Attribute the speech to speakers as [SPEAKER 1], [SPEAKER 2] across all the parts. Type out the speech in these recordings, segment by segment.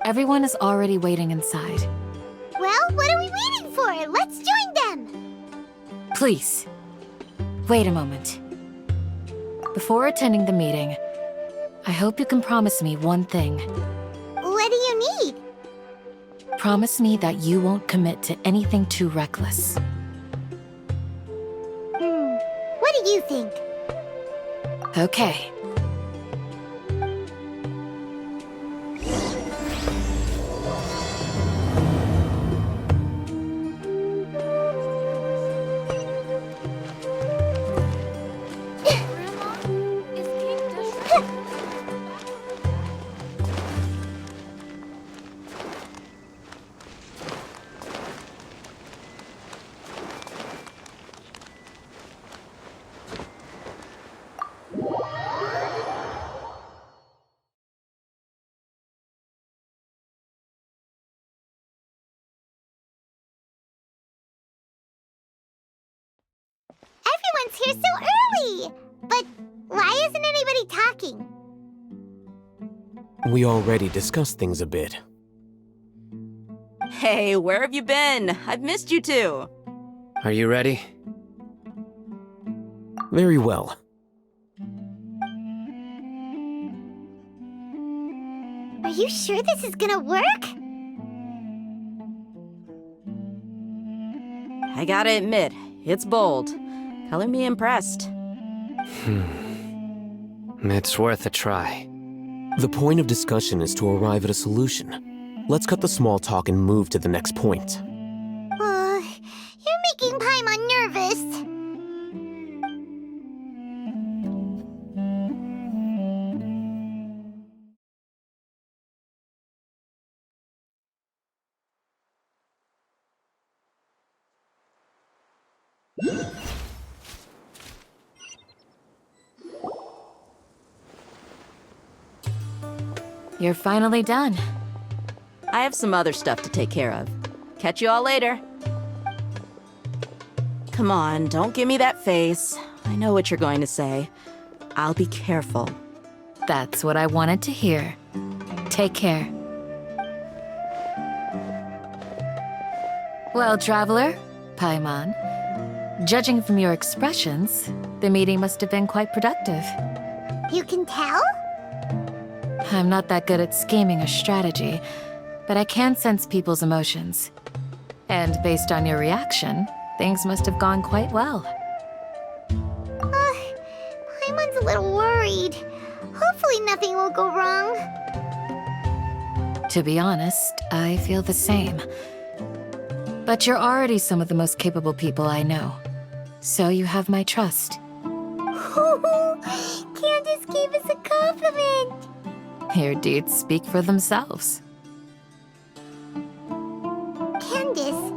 [SPEAKER 1] Everyone is already waiting inside.
[SPEAKER 2] Well, what are we waiting for? Let's join them!
[SPEAKER 1] Please, wait a moment. Before attending the meeting, I hope you can promise me one thing.
[SPEAKER 2] What do you need?
[SPEAKER 1] Promise me that you won't commit to anything too reckless.
[SPEAKER 2] What do you think?
[SPEAKER 1] Okay.
[SPEAKER 2] Everyone's here so early! But why isn't anybody talking?
[SPEAKER 3] We already discussed things a bit.
[SPEAKER 4] Hey, where have you been? I've missed you too.
[SPEAKER 5] Are you ready?
[SPEAKER 3] Very well.
[SPEAKER 2] Are you sure this is gonna work?
[SPEAKER 4] I gotta admit, it's bold. Color me impressed.
[SPEAKER 5] It's worth a try.
[SPEAKER 3] The point of discussion is to arrive at a solution. Let's cut the small talk and move to the next point.
[SPEAKER 2] You're making Paimon nervous.
[SPEAKER 1] You're finally done.
[SPEAKER 4] I have some other stuff to take care of. Catch you all later. Come on, don't give me that face. I know what you're going to say. I'll be careful.
[SPEAKER 1] That's what I wanted to hear. Take care. Well, traveler, Paimon, judging from your expressions, the meeting must have been quite productive.
[SPEAKER 2] You can tell?
[SPEAKER 1] I'm not that good at scheming or strategy, but I can sense people's emotions. And based on your reaction, things must have gone quite well.
[SPEAKER 2] Paimon's a little worried. Hopefully nothing will go wrong.
[SPEAKER 1] To be honest, I feel the same. But you're already some of the most capable people I know. So you have my trust.
[SPEAKER 2] Candace gave us a compliment!
[SPEAKER 1] Your deeds speak for themselves.
[SPEAKER 2] Candace,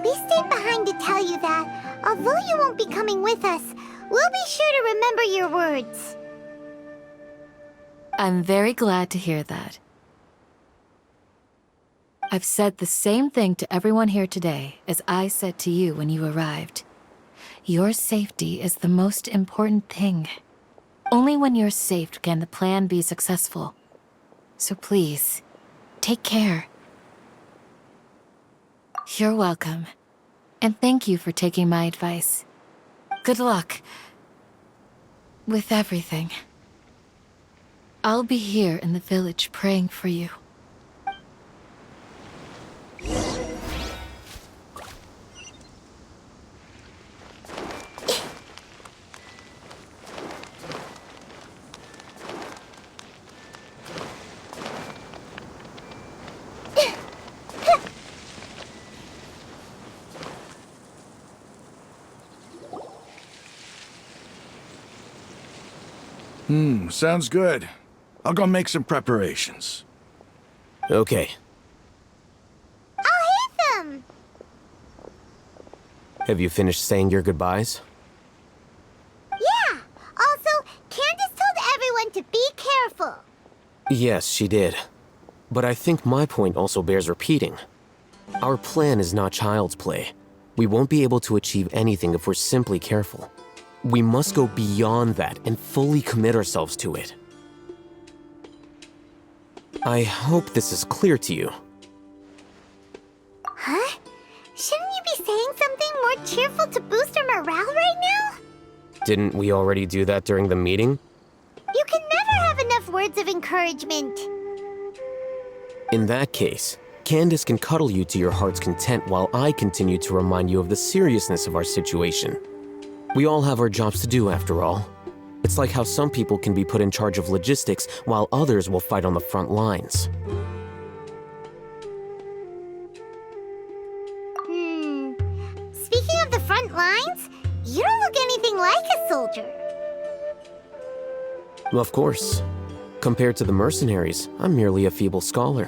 [SPEAKER 2] we stayed behind to tell you that, although you won't be coming with us, we'll be sure to remember your words.
[SPEAKER 1] I'm very glad to hear that. I've said the same thing to everyone here today as I said to you when you arrived. Your safety is the most important thing. Only when you're safe can the plan be successful. So please, take care. You're welcome. And thank you for taking my advice. Good luck with everything. I'll be here in the village praying for you.
[SPEAKER 6] Sounds good. I'll go make some preparations.
[SPEAKER 3] Okay.
[SPEAKER 2] I'll hit them!
[SPEAKER 3] Have you finished saying your goodbyes?
[SPEAKER 2] Yeah! Also, Candace told everyone to be careful.
[SPEAKER 3] Yes, she did. But I think my point also bears repeating. Our plan is not child's play. We won't be able to achieve anything if we're simply careful. We must go beyond that and fully commit ourselves to it. I hope this is clear to you.
[SPEAKER 2] Huh? Shouldn't you be saying something more cheerful to boost our morale right now?
[SPEAKER 3] Didn't we already do that during the meeting?
[SPEAKER 2] You can never have enough words of encouragement.
[SPEAKER 3] In that case, Candace can cuddle you to your heart's content while I continue to remind you of the seriousness of our situation. We all have our jobs to do, after all. It's like how some people can be put in charge of logistics while others will fight on the front lines.
[SPEAKER 2] Speaking of the front lines, you don't look anything like a soldier.
[SPEAKER 3] Of course. Compared to the mercenaries, I'm merely a feeble scholar.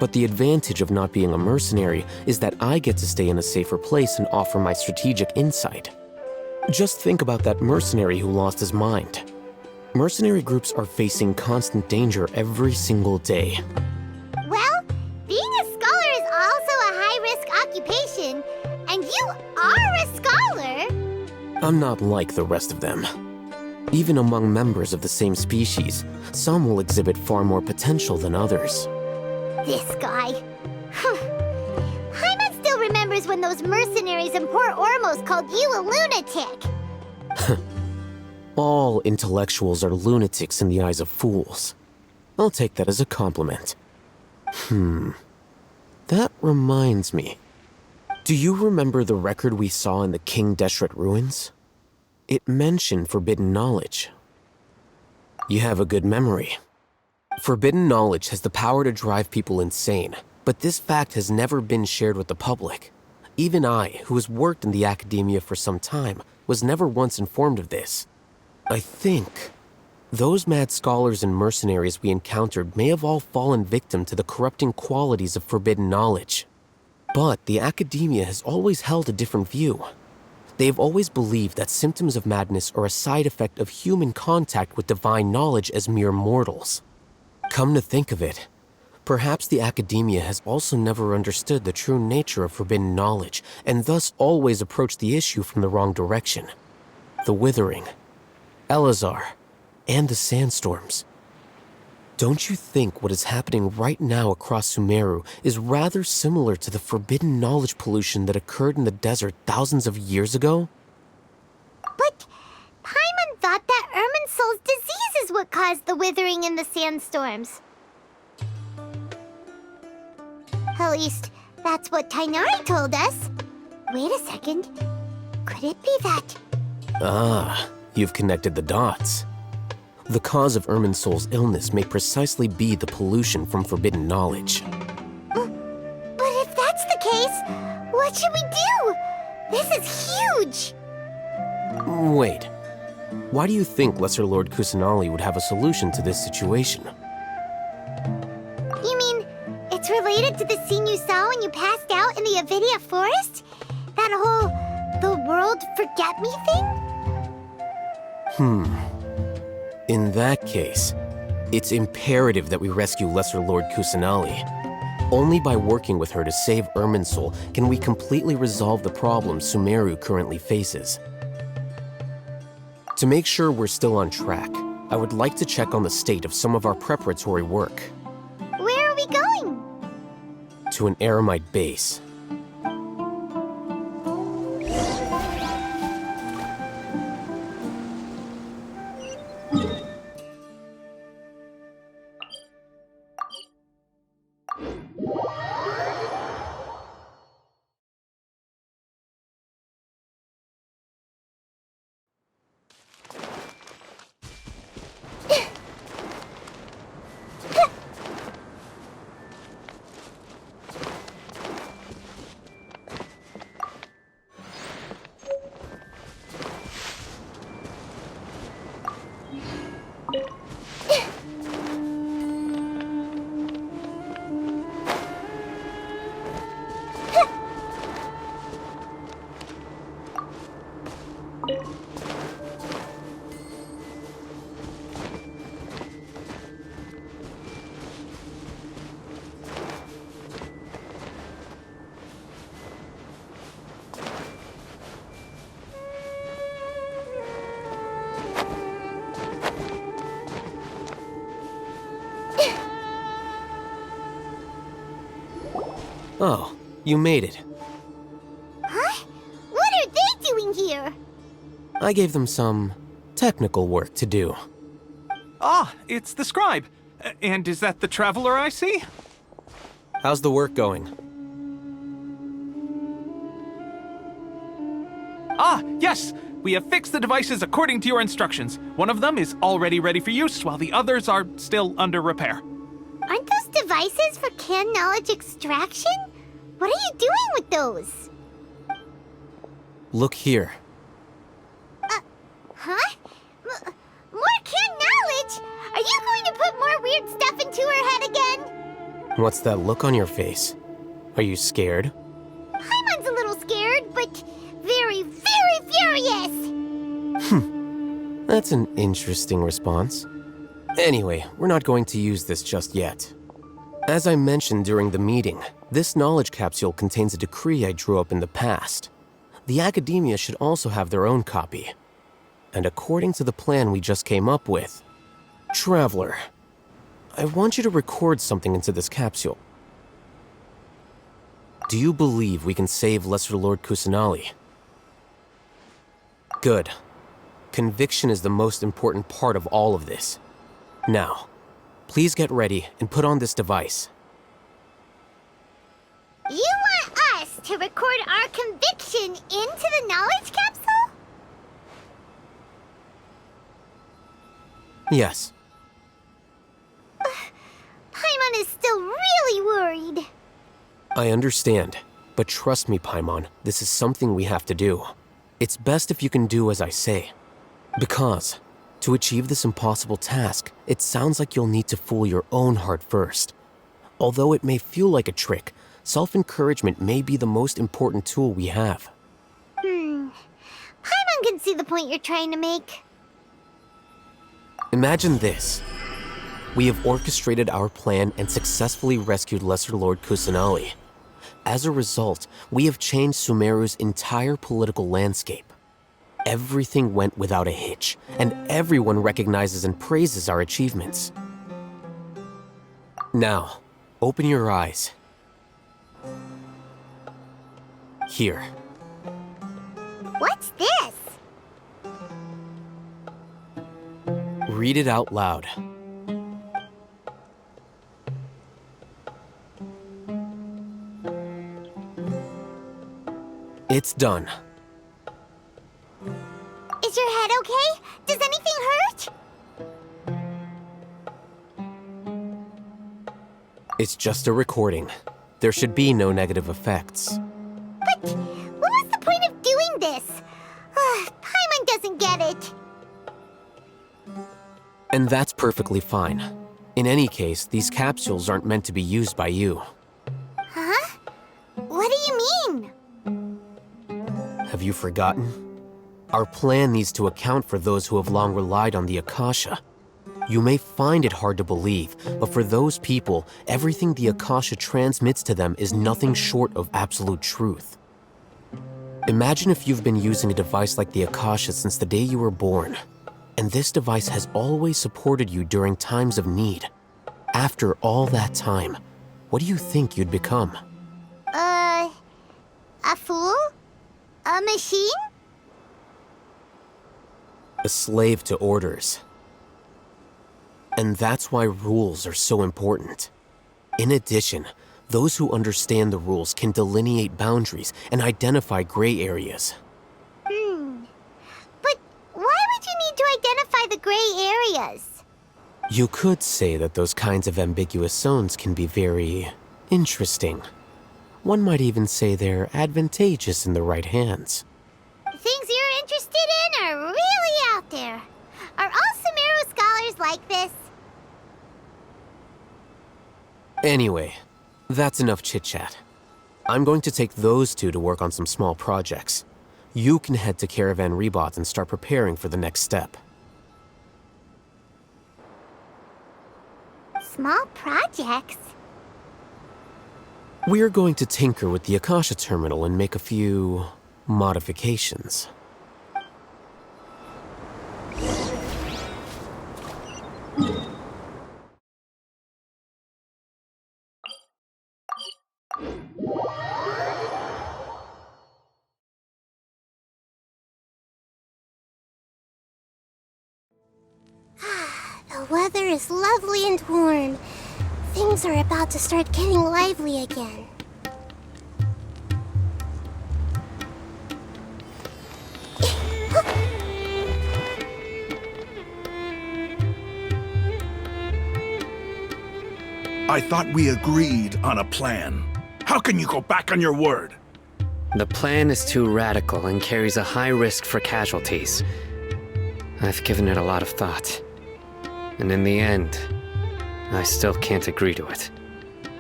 [SPEAKER 3] But the advantage of not being a mercenary is that I get to stay in a safer place and offer my strategic insight. Just think about that mercenary who lost his mind. Mercenary groups are facing constant danger every single day.
[SPEAKER 2] Well, being a scholar is also a high-risk occupation, and you are a scholar!
[SPEAKER 3] I'm not like the rest of them. Even among members of the same species, some will exhibit far more potential than others.
[SPEAKER 2] This guy. Paimon still remembers when those mercenaries in Port Ormos called you a lunatic.
[SPEAKER 3] All intellectuals are lunatics in the eyes of fools. I'll take that as a compliment. That reminds me. Do you remember the record we saw in the King Deshret ruins? It mentioned forbidden knowledge. You have a good memory. Forbidden knowledge has the power to drive people insane, but this fact has never been shared with the public. Even I, who has worked in the academia for some time, was never once informed of this. I think those mad scholars and mercenaries we encountered may have all fallen victim to the corrupting qualities of forbidden knowledge. But the academia has always held a different view. They have always believed that symptoms of madness are a side effect of human contact with divine knowledge as mere mortals. Come to think of it, perhaps the academia has also never understood the true nature of forbidden knowledge, and thus always approached the issue from the wrong direction. The Withering, Elazar, and the sandstorms. Don't you think what is happening right now across Sumeru is rather similar to the forbidden knowledge pollution that occurred in the desert thousands of years ago?
[SPEAKER 2] But Paimon thought that Irminsul's disease is what caused the withering and the sandstorms. At least, that's what Tainari told us. Wait a second. Could it be that?
[SPEAKER 3] Ah, you've connected the dots. The cause of Irminsul's illness may precisely be the pollution from forbidden knowledge.
[SPEAKER 2] But if that's the case, what should we do? This is huge!
[SPEAKER 3] Wait. Why do you think Lesser Lord Kusanali would have a solution to this situation?
[SPEAKER 2] You mean, it's related to the scene you saw when you passed out in the Avidia forest? That whole, the world forget me thing?
[SPEAKER 3] In that case, it's imperative that we rescue Lesser Lord Kusanali. Only by working with her to save Irminsul can we completely resolve the problems Sumeru currently faces. To make sure we're still on track, I would like to check on the state of some of our preparatory work.
[SPEAKER 2] Where are we going?
[SPEAKER 3] To an Eremite base. Oh, you made it.
[SPEAKER 2] Huh? What are they doing here?
[SPEAKER 3] I gave them some technical work to do.
[SPEAKER 7] Ah, it's the scribe. And is that the traveler I see?
[SPEAKER 3] How's the work going?
[SPEAKER 7] Ah, yes! We have fixed the devices according to your instructions. One of them is already ready for use, while the others are still under repair.
[SPEAKER 2] Aren't those devices for canned knowledge extraction? What are you doing with those?
[SPEAKER 3] Look here.
[SPEAKER 2] Huh? More canned knowledge? Are you going to put more weird stuff into her head again?
[SPEAKER 3] What's that look on your face? Are you scared?
[SPEAKER 2] Paimon's a little scared, but very, very furious!
[SPEAKER 3] That's an interesting response. Anyway, we're not going to use this just yet. As I mentioned during the meeting, this knowledge capsule contains a decree I drew up in the past. The academia should also have their own copy. And according to the plan we just came up with, Traveler, I want you to record something into this capsule. Do you believe we can save Lesser Lord Kusanali? Good. Conviction is the most important part of all of this. Now, please get ready and put on this device.
[SPEAKER 2] You want us to record our conviction into the knowledge capsule?
[SPEAKER 3] Yes.
[SPEAKER 2] Paimon is still really worried.
[SPEAKER 3] I understand, but trust me, Paimon, this is something we have to do. It's best if you can do as I say. Because, to achieve this impossible task, it sounds like you'll need to fool your own heart first. Although it may feel like a trick, self-encouragement may be the most important tool we have.
[SPEAKER 2] Paimon can see the point you're trying to make.
[SPEAKER 3] Imagine this. We have orchestrated our plan and successfully rescued Lesser Lord Kusanali. As a result, we have changed Sumeru's entire political landscape. Everything went without a hitch, and everyone recognizes and praises our achievements. Now, open your eyes. Here.
[SPEAKER 2] What's this?
[SPEAKER 3] Read it out loud. It's done.
[SPEAKER 2] Is your head okay? Does anything hurt?
[SPEAKER 3] It's just a recording. There should be no negative effects.
[SPEAKER 2] But what was the point of doing this? Paimon doesn't get it.
[SPEAKER 3] And that's perfectly fine. In any case, these capsules aren't meant to be used by you.
[SPEAKER 2] Huh? What do you mean?
[SPEAKER 3] Have you forgotten? Our plan needs to account for those who have long relied on the Akasha. You may find it hard to believe, but for those people, everything the Akasha transmits to them is nothing short of absolute truth. Imagine if you've been using a device like the Akasha since the day you were born, and this device has always supported you during times of need. After all that time, what do you think you'd become?
[SPEAKER 2] A fool? A machine?
[SPEAKER 3] A slave to orders. And that's why rules are so important. In addition, those who understand the rules can delineate boundaries and identify gray areas.
[SPEAKER 2] But why would you need to identify the gray areas?
[SPEAKER 3] You could say that those kinds of ambiguous zones can be very interesting. One might even say they're advantageous in the right hands.
[SPEAKER 2] The things you're interested in are really out there. Are all Sumeru scholars like this?
[SPEAKER 3] Anyway, that's enough chit-chat. I'm going to take those two to work on some small projects. You can head to Caravan Rebot and start preparing for the next step.
[SPEAKER 2] Small projects?
[SPEAKER 3] We're going to tinker with the Akasha terminal and make a few modifications.
[SPEAKER 2] The weather is lovely and warm. Things are about to start getting lively again.
[SPEAKER 6] I thought we agreed on a plan. How can you go back on your word?
[SPEAKER 5] The plan is too radical and carries a high risk for casualties. I've given it a lot of thought. And in the end, I still can't agree to it.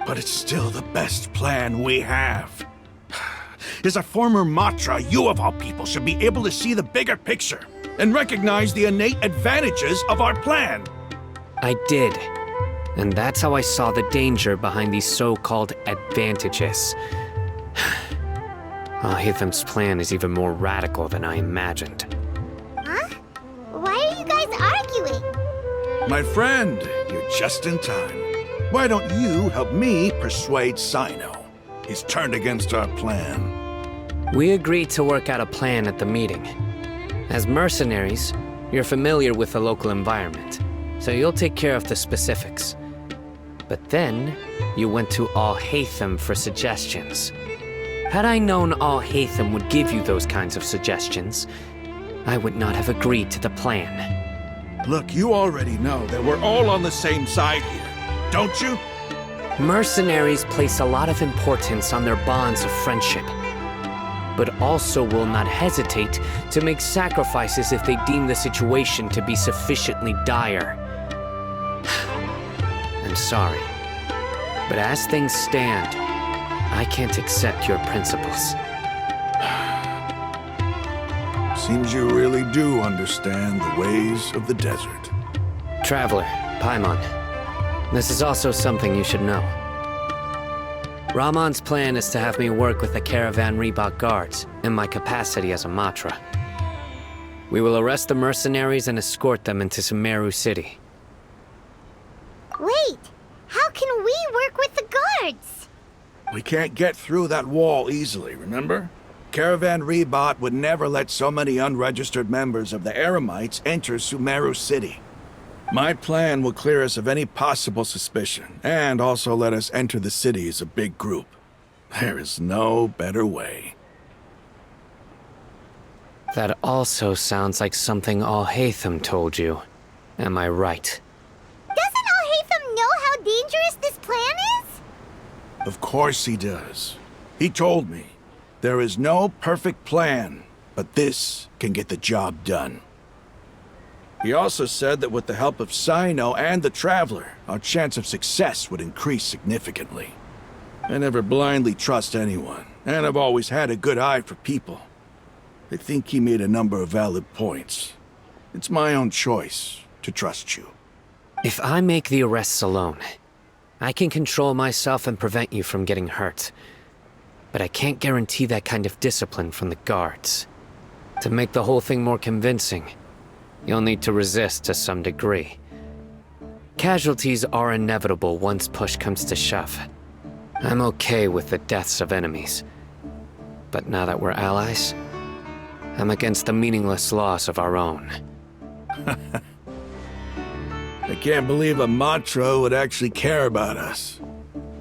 [SPEAKER 6] But it's still the best plan we have. As a former Matra, you of all people should be able to see the bigger picture and recognize the innate advantages of our plan.
[SPEAKER 5] I did. And that's how I saw the danger behind these so-called advantages. Alhaitham's plan is even more radical than I imagined.
[SPEAKER 2] Huh? Why are you guys arguing?
[SPEAKER 6] My friend, you're just in time. Why don't you help me persuade Sino? He's turned against our plan.
[SPEAKER 5] We agreed to work out a plan at the meeting. As mercenaries, you're familiar with the local environment, so you'll take care of the specifics. But then, you went to Alhaitham for suggestions. Had I known Alhaitham would give you those kinds of suggestions, I would not have agreed to the plan.
[SPEAKER 6] Look, you already know that we're all on the same side here, don't you?
[SPEAKER 5] Mercenaries place a lot of importance on their bonds of friendship, but also will not hesitate to make sacrifices if they deem the situation to be sufficiently dire. I'm sorry, but as things stand, I can't accept your principles.
[SPEAKER 6] Seems you really do understand the ways of the desert.
[SPEAKER 5] Traveler, Paimon, this is also something you should know. Ramon's plan is to have me work with the Caravan Reebok guards in my capacity as a Matra. We will arrest the mercenaries and escort them into Sumeru City.
[SPEAKER 2] Wait, how can we work with the guards?
[SPEAKER 6] We can't get through that wall easily, remember? Caravan Reebok would never let so many unregistered members of the Eremites enter Sumeru City. My plan will clear us of any possible suspicion, and also let us enter the city as a big group. There is no better way.
[SPEAKER 5] That also sounds like something Alhaitham told you. Am I right?
[SPEAKER 2] Doesn't Alhaitham know how dangerous this plan is?
[SPEAKER 6] Of course he does. He told me. There is no perfect plan, but this can get the job done. He also said that with the help of Sino and the Traveler, our chance of success would increase significantly. I never blindly trust anyone, and I've always had a good eye for people. I think he made a number of valid points. It's my own choice to trust you.
[SPEAKER 5] If I make the arrests alone, I can control myself and prevent you from getting hurt. But I can't guarantee that kind of discipline from the guards. To make the whole thing more convincing, you'll need to resist to some degree. Casualties are inevitable once push comes to shove. I'm okay with the deaths of enemies. But now that we're allies, I'm against the meaningless loss of our own.
[SPEAKER 6] I can't believe a Matra would actually care about us.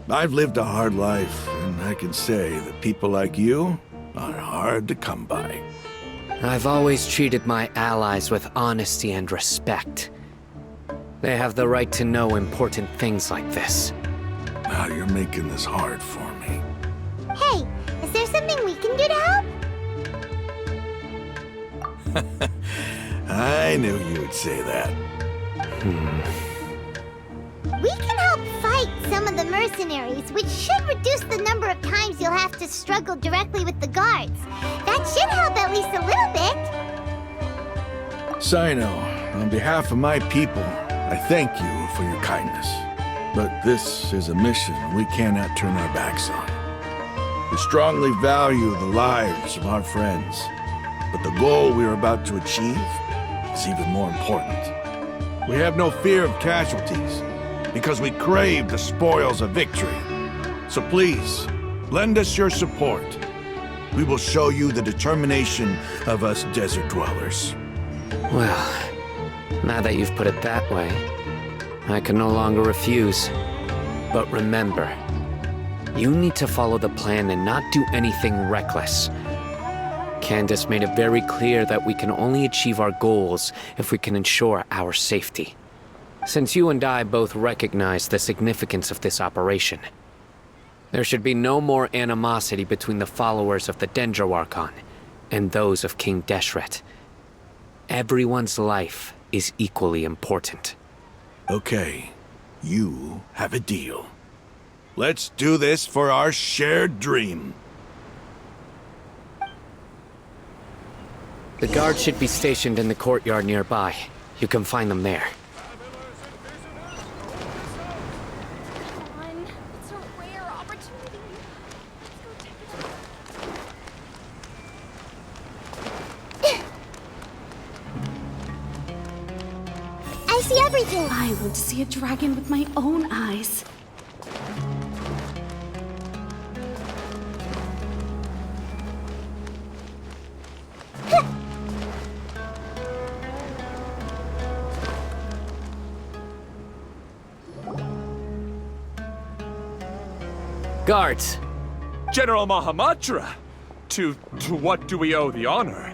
[SPEAKER 6] I've lived a hard life, and I can say that people like you are hard to come by.
[SPEAKER 5] I've always treated my allies with honesty and respect. They have the right to know important things like this.
[SPEAKER 6] Now you're making this hard for me.
[SPEAKER 2] Hey, is there something we can do to help?
[SPEAKER 6] I knew you would say that.
[SPEAKER 2] We can help fight some of the mercenaries, which should reduce the number of times you'll have to struggle directly with the guards. That should help at least a little bit.
[SPEAKER 6] Sino, on behalf of my people, I thank you for your kindness. But this is a mission we cannot turn our backs on. We strongly value the lives of our friends, but the goal we are about to achieve is even more important. We have no fear of casualties, because we crave the spoils of victory. So please, Lend us your support. We will show you the determination of us desert dwellers.
[SPEAKER 5] Well, now that you've put it that way, I can no longer refuse. But remember, you need to follow the plan and not do anything reckless. Candace made it very clear that we can only achieve our goals if we can ensure our safety. Since you and I both recognize the significance of this operation, there should be no more animosity between the followers of the Dendro Archon and those of King Deshret. Everyone's life is equally important.
[SPEAKER 6] Okay, you have a deal. Let's do this for our shared dream.
[SPEAKER 5] The guards should be stationed in the courtyard nearby. You can find them there.
[SPEAKER 8] Come on, it's a rare opportunity. Let's go take it.
[SPEAKER 2] I see everything.
[SPEAKER 8] I want to see a dragon with my own eyes.
[SPEAKER 5] Guards!
[SPEAKER 9] General Mahamatra! To what do we owe the honor?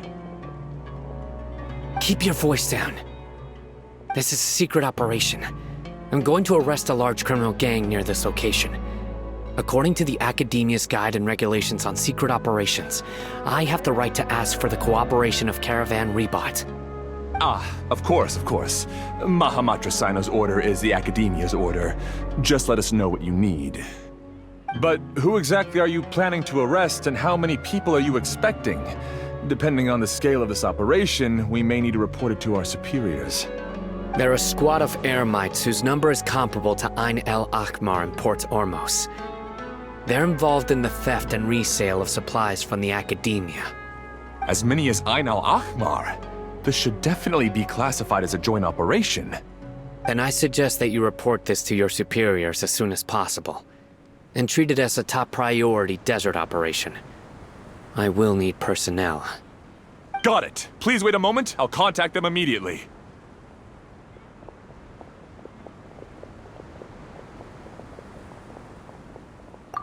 [SPEAKER 5] Keep your voice down. This is a secret operation. I'm going to arrest a large criminal gang near this location. According to the Academia's Guide and Regulations on Secret Operations, I have the right to ask for the cooperation of Caravan Rebot.
[SPEAKER 9] Ah, of course. Mahamatra Sino's order is the Academia's order. Just let us know what you need. But who exactly are you planning to arrest, and how many people are you expecting? Depending on the scale of this operation, we may need to report it to our superiors.
[SPEAKER 5] They're a squad of Eremites whose number is comparable to Ain el Akhmar in Port Ormos. They're involved in the theft and resale of supplies from the Academia.
[SPEAKER 9] As many as Ain al-Akhmar? This should definitely be classified as a joint operation.
[SPEAKER 5] Then I suggest that you report this to your superiors as soon as possible, and treat it as a top priority desert operation. I will need personnel.
[SPEAKER 9] Got it. Please wait a moment. I'll contact them immediately.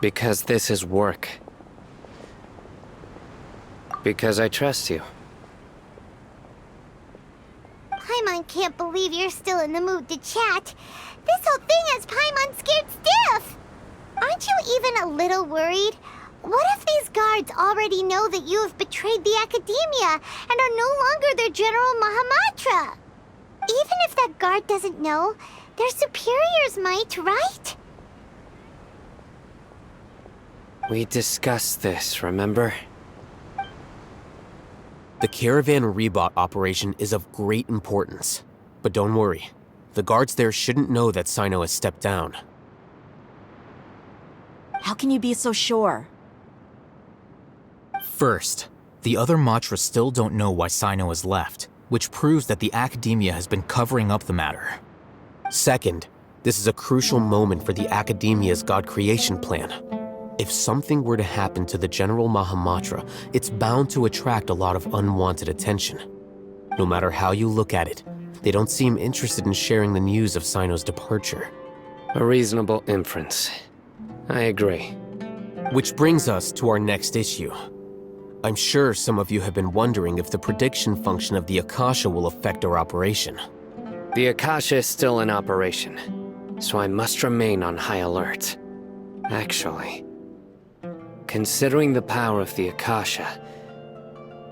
[SPEAKER 5] Because this is work. Because I trust you.
[SPEAKER 2] Paimon can't believe you're still in the mood to chat. This whole thing has Paimon scared stiff. Aren't you even a little worried? What if these guards already know that you have betrayed the Academia and are no longer their General Mahamatra? Even if that guard doesn't know, their superiors might, right?
[SPEAKER 5] We discussed this, remember?
[SPEAKER 3] The Caravan Rebot operation is of great importance. But don't worry, the guards there shouldn't know that Sino has stepped down.
[SPEAKER 4] How can you be so sure?
[SPEAKER 10] First, the other Matra still don't know why Sino has left, which proves that the Academia has been covering up the matter.
[SPEAKER 3] Second, this is a crucial moment for the Academia's God creation plan. If something were to happen to the General Mahamatra, it's bound to attract a lot of unwanted attention. No matter how you look at it, they don't seem interested in sharing the news of Sino's departure.
[SPEAKER 5] A reasonable inference. I agree.
[SPEAKER 3] Which brings us to our next issue. I'm sure some of you have been wondering if the prediction function of the Akasha will affect our operation.
[SPEAKER 5] The Akasha is still in operation, so I must remain on high alert. Actually, considering the power of the Akasha,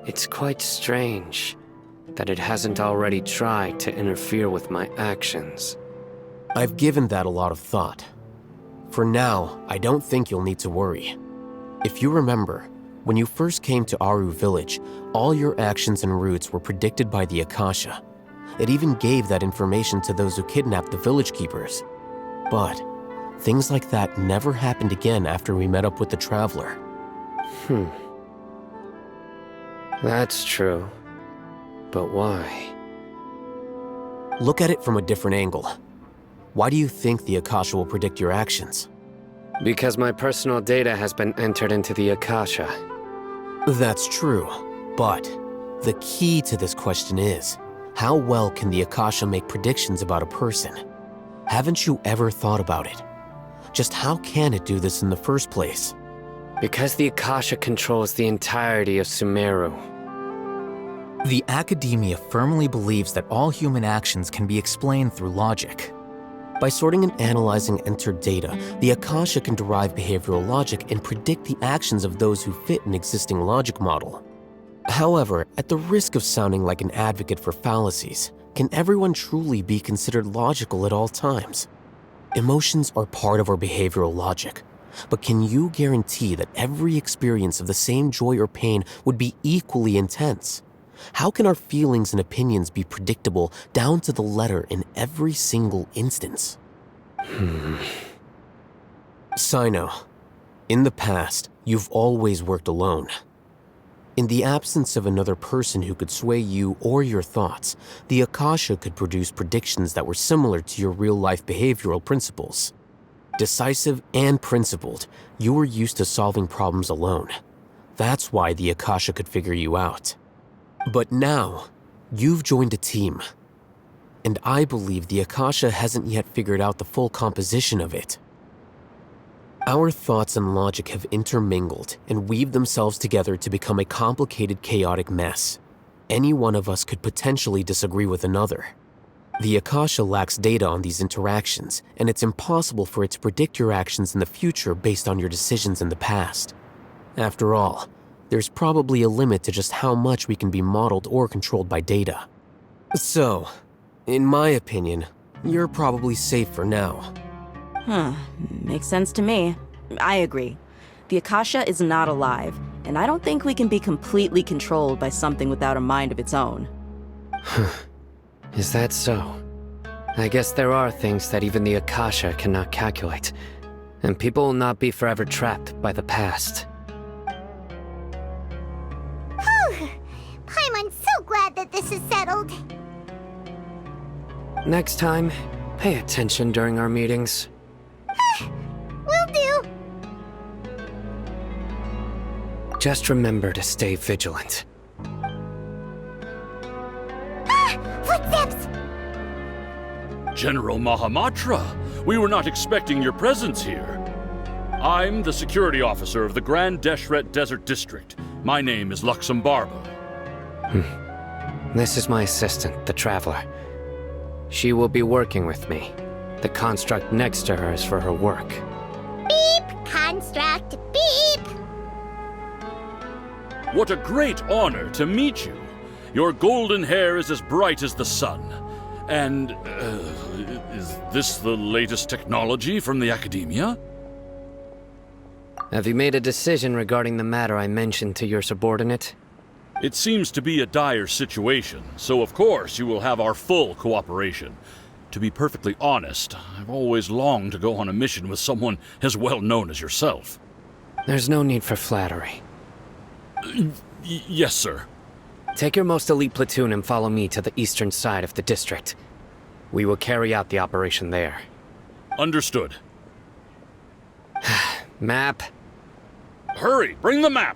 [SPEAKER 5] it's quite strange that it hasn't already tried to interfere with my actions.
[SPEAKER 3] I've given that a lot of thought. For now, I don't think you'll need to worry. If you remember, when you first came to Aru village, all your actions and routes were predicted by the Akasha. It even gave that information to those who kidnapped the village keepers. But things like that never happened again after we met up with the Traveler.
[SPEAKER 5] That's true. But why?
[SPEAKER 3] Look at it from a different angle. Why do you think the Akasha will predict your actions?
[SPEAKER 5] Because my personal data has been entered into the Akasha.
[SPEAKER 3] That's true, but the key to this question is, how well can the Akasha make predictions about a person? Haven't you ever thought about it? Just how can it do this in the first place?
[SPEAKER 5] Because the Akasha controls the entirety of Sumeru.
[SPEAKER 10] The Academia firmly believes that all human actions can be explained through logic.
[SPEAKER 3] By sorting and analyzing entered data, the Akasha can derive behavioral logic and predict the actions of those who fit an existing logic model. However, at the risk of sounding like an advocate for fallacies, can everyone truly be considered logical at all times? Emotions are part of our behavioral logic, but can you guarantee that every experience of the same joy or pain would be equally intense? How can our feelings and opinions be predictable down to the letter in every single instance? Sino, in the past, you've always worked alone. In the absence of another person who could sway you or your thoughts, the Akasha could produce predictions that were similar to your real-life behavioral principles. Decisive and principled, you were used to solving problems alone. That's why the Akasha could figure you out. But now, you've joined a team. And I believe the Akasha hasn't yet figured out the full composition of it. Our thoughts and logic have intermingled and weaved themselves together to become a complicated, chaotic mess. Any one of us could potentially disagree with another. The Akasha lacks data on these interactions, and it's impossible for it to predict your actions in the future based on your decisions in the past. After all, there's probably a limit to just how much we can be modeled or controlled by data. So, in my opinion, you're probably safe for now.
[SPEAKER 4] Makes sense to me. I agree. The Akasha is not alive, and I don't think we can be completely controlled by something without a mind of its own.
[SPEAKER 5] Is that so? I guess there are things that even the Akasha cannot calculate, and people will not be forever trapped by the past.
[SPEAKER 2] Paimon's so glad that this is settled.
[SPEAKER 5] Next time, pay attention during our meetings.
[SPEAKER 2] Will do.
[SPEAKER 5] Just remember to stay vigilant.
[SPEAKER 2] Footsteps!
[SPEAKER 11] General Mahamatra, we were not expecting your presence here. I'm the security officer of the Grand Deshret Desert District. My name is Luxembarbo.
[SPEAKER 5] This is my assistant, the Traveler. She will be working with me. The construct next to her is for her work.
[SPEAKER 2] Beep! Construct, beep!
[SPEAKER 11] What a great honor to meet you. Your golden hair is as bright as the sun. And, is this the latest technology from the Academia?
[SPEAKER 5] Have you made a decision regarding the matter I mentioned to your subordinate?
[SPEAKER 11] It seems to be a dire situation, so of course you will have our full cooperation. To be perfectly honest, I've always longed to go on a mission with someone as well known as yourself.
[SPEAKER 5] There's no need for flattery.
[SPEAKER 11] Yes, sir.
[SPEAKER 5] Take your most elite platoon and follow me to the eastern side of the district. We will carry out the operation there.
[SPEAKER 11] Understood.
[SPEAKER 5] Map.
[SPEAKER 11] Hurry, bring the map!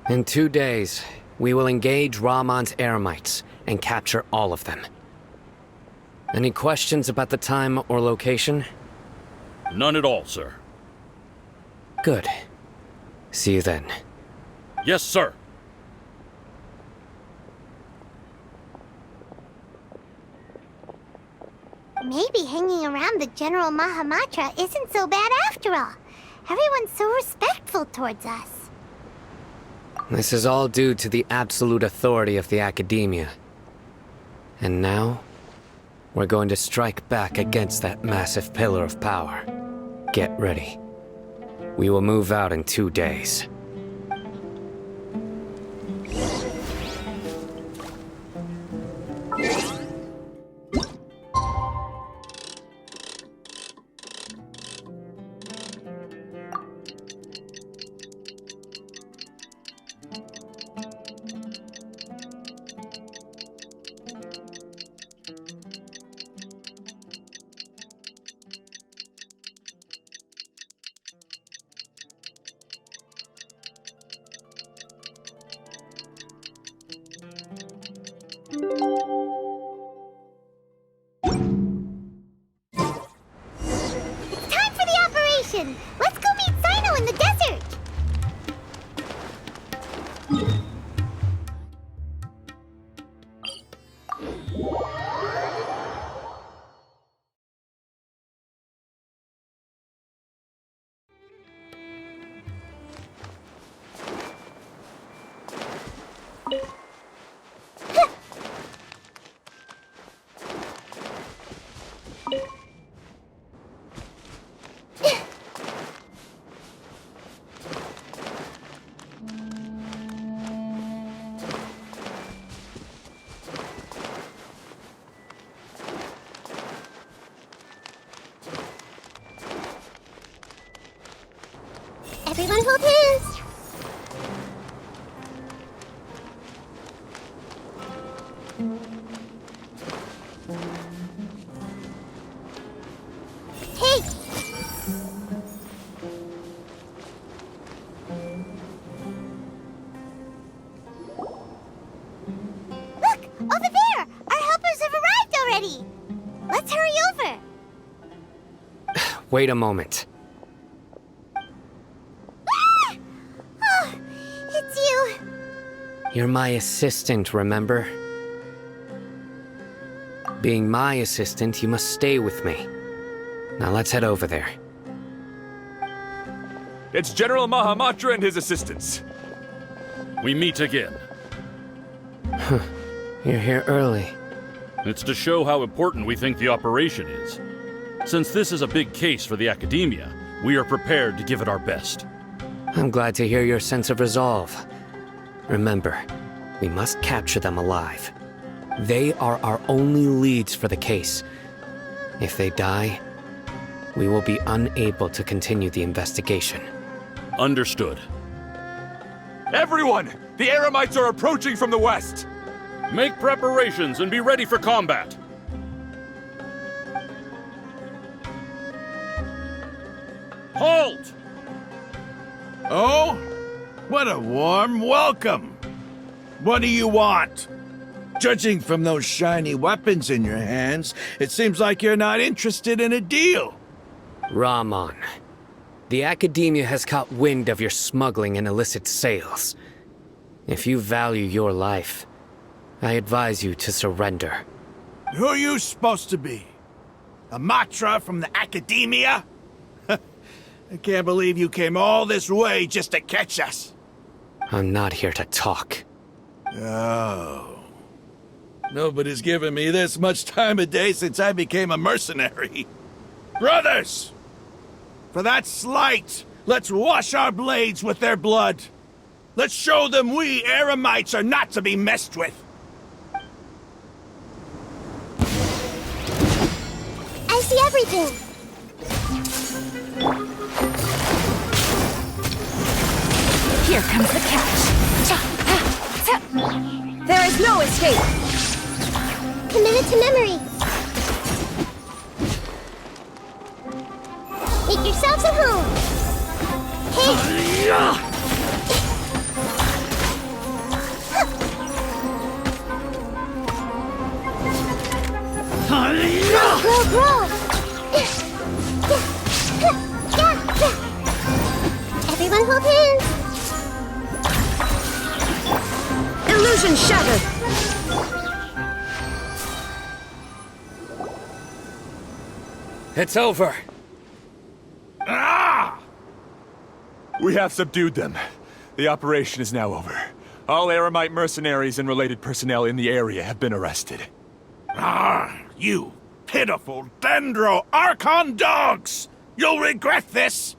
[SPEAKER 5] In 2 days, we will engage Rahman's Eremites and capture all of them. Any questions about the time or location?
[SPEAKER 11] None at all, sir.
[SPEAKER 5] Good. See you then.
[SPEAKER 11] Yes, sir.
[SPEAKER 2] Maybe hanging around the General Mahamatra isn't so bad after all. Everyone's so respectful towards us.
[SPEAKER 5] This is all due to the absolute authority of the Academia. And now, we're going to strike back against that massive pillar of power. Get ready. We will move out in 2 days.
[SPEAKER 2] mission. Let's go meet Sino in the desert. Everyone hold hands. Hey! Look! Over there! Our helpers have arrived already! Let's hurry over!
[SPEAKER 5] Wait a moment.
[SPEAKER 2] Oh, it's you!
[SPEAKER 5] You're my assistant, remember? Being my assistant, you must stay with me. Now let's head over there.
[SPEAKER 9] It's General Mahamatra and his assistants.
[SPEAKER 11] We meet again.
[SPEAKER 5] You're here early.
[SPEAKER 11] It's to show how important we think the operation is. Since this is a big case for the Academia, we are prepared to give it our best.
[SPEAKER 5] I'm glad to hear your sense of resolve. Remember, we must capture them alive. They are our only leads for the case. If they die, we will be unable to continue the investigation.
[SPEAKER 11] Understood.
[SPEAKER 9] Everyone! The Eremites are approaching from the west!
[SPEAKER 11] Make preparations and be ready for combat. Halt!
[SPEAKER 6] Oh? What a warm welcome! What do you want? Judging from those shiny weapons in your hands, it seems like you're not interested in a deal.
[SPEAKER 5] Rahman, the Academia has caught wind of your smuggling and illicit sales. If you value your life, I advise you to surrender.
[SPEAKER 6] Who are you supposed to be? A Matra from the Academia? I can't believe you came all this way just to catch us.
[SPEAKER 5] I'm not here to talk.
[SPEAKER 6] Oh. Nobody's given me this much time of day since I became a mercenary. Brothers! For that slight, let's wash our blades with their blood. Let's show them we Eremites are not to be messed with.
[SPEAKER 2] I see everything.
[SPEAKER 8] Here comes the catch. There is no escape.
[SPEAKER 2] Commit it to memory. Make yourselves at home. Hey! Grow! Everyone hold hands.
[SPEAKER 8] Illusion shattered.
[SPEAKER 5] It's over.
[SPEAKER 6] Ah!
[SPEAKER 9] We have subdued them. The operation is now over. All Eremite mercenaries and related personnel in the area have been arrested.
[SPEAKER 6] Ah, you pitiful Dendro Archon dogs! You'll regret this!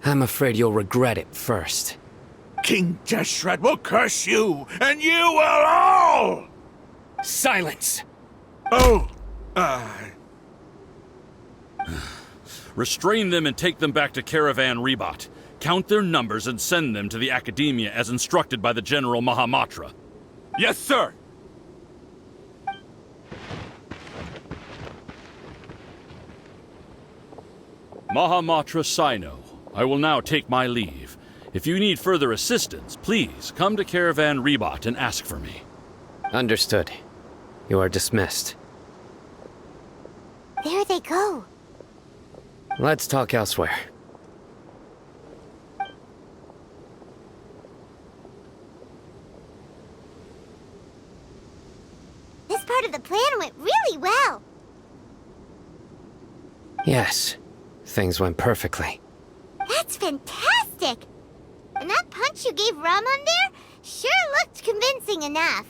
[SPEAKER 5] I'm afraid you'll regret it first.
[SPEAKER 6] King Deshret will curse you, and you will all!
[SPEAKER 5] Silence!
[SPEAKER 6] Oh,
[SPEAKER 11] Restrain them and take them back to Caravan Rebot. Count their numbers and send them to the Academia as instructed by the General Mahamatra.
[SPEAKER 9] Yes, sir!
[SPEAKER 11] Mahamatra Sino, I will now take my leave. If you need further assistance, please come to Caravan Rebot and ask for me.
[SPEAKER 5] Understood. You are dismissed.
[SPEAKER 2] There they go.
[SPEAKER 5] Let's talk elsewhere.
[SPEAKER 2] This part of the plan went really well.
[SPEAKER 5] Yes, things went perfectly.
[SPEAKER 2] That's fantastic! And that punch you gave Rum on there sure looked convincing enough.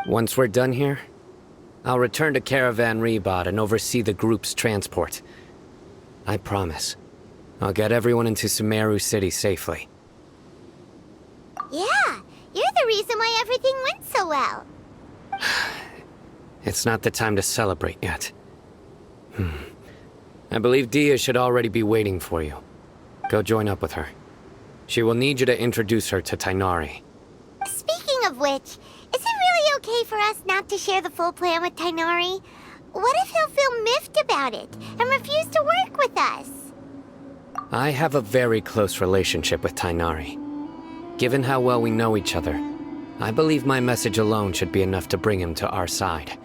[SPEAKER 5] Once we're done here, I'll return to Caravan Rebot and oversee the group's transport. I promise. I'll get everyone into Sumeru City safely.
[SPEAKER 2] Yeah, you're the reason why everything went so well.
[SPEAKER 5] It's not the time to celebrate yet. I believe Dia should already be waiting for you. Go join up with her. She will need you to introduce her to Tighnari.
[SPEAKER 2] Speaking of which, is it really okay for us not to share the full plan with Tighnari? What if he'll feel miffed about it and refuse to work with us?
[SPEAKER 5] I have a very close relationship with Tighnari. Given how well we know each other, I believe my message alone should be enough to bring him to our side.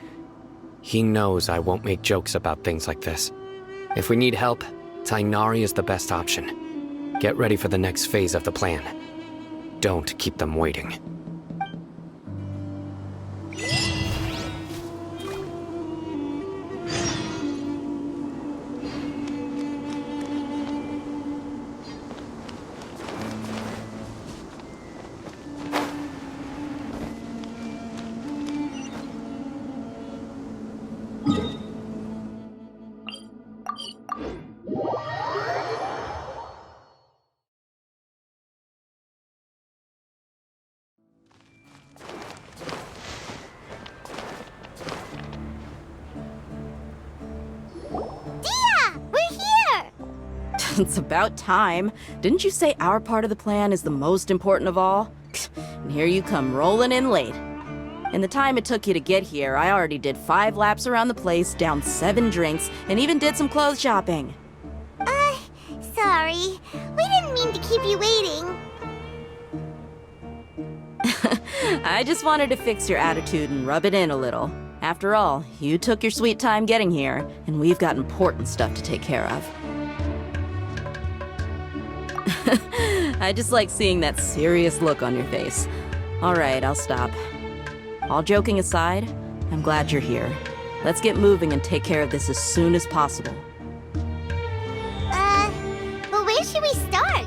[SPEAKER 5] He knows I won't make jokes about things like this. If we need help, Tighnari is the best option. Get ready for the next phase of the plan. Don't keep them waiting.
[SPEAKER 4] It's about time. Didn't you say our part of the plan is the most important of all? And here you come rolling in late. In the time it took you to get here, I already did 5 laps around the place, downed 7 drinks, and even did some clothes shopping.
[SPEAKER 2] Sorry. We didn't mean to keep you waiting.
[SPEAKER 4] I just wanted to fix your attitude and rub it in a little. After all, you took your sweet time getting here, and we've got important stuff to take care of. I just like seeing that serious look on your face. All right, I'll stop. All joking aside, I'm glad you're here. Let's get moving and take care of this as soon as possible.
[SPEAKER 2] But where should we start?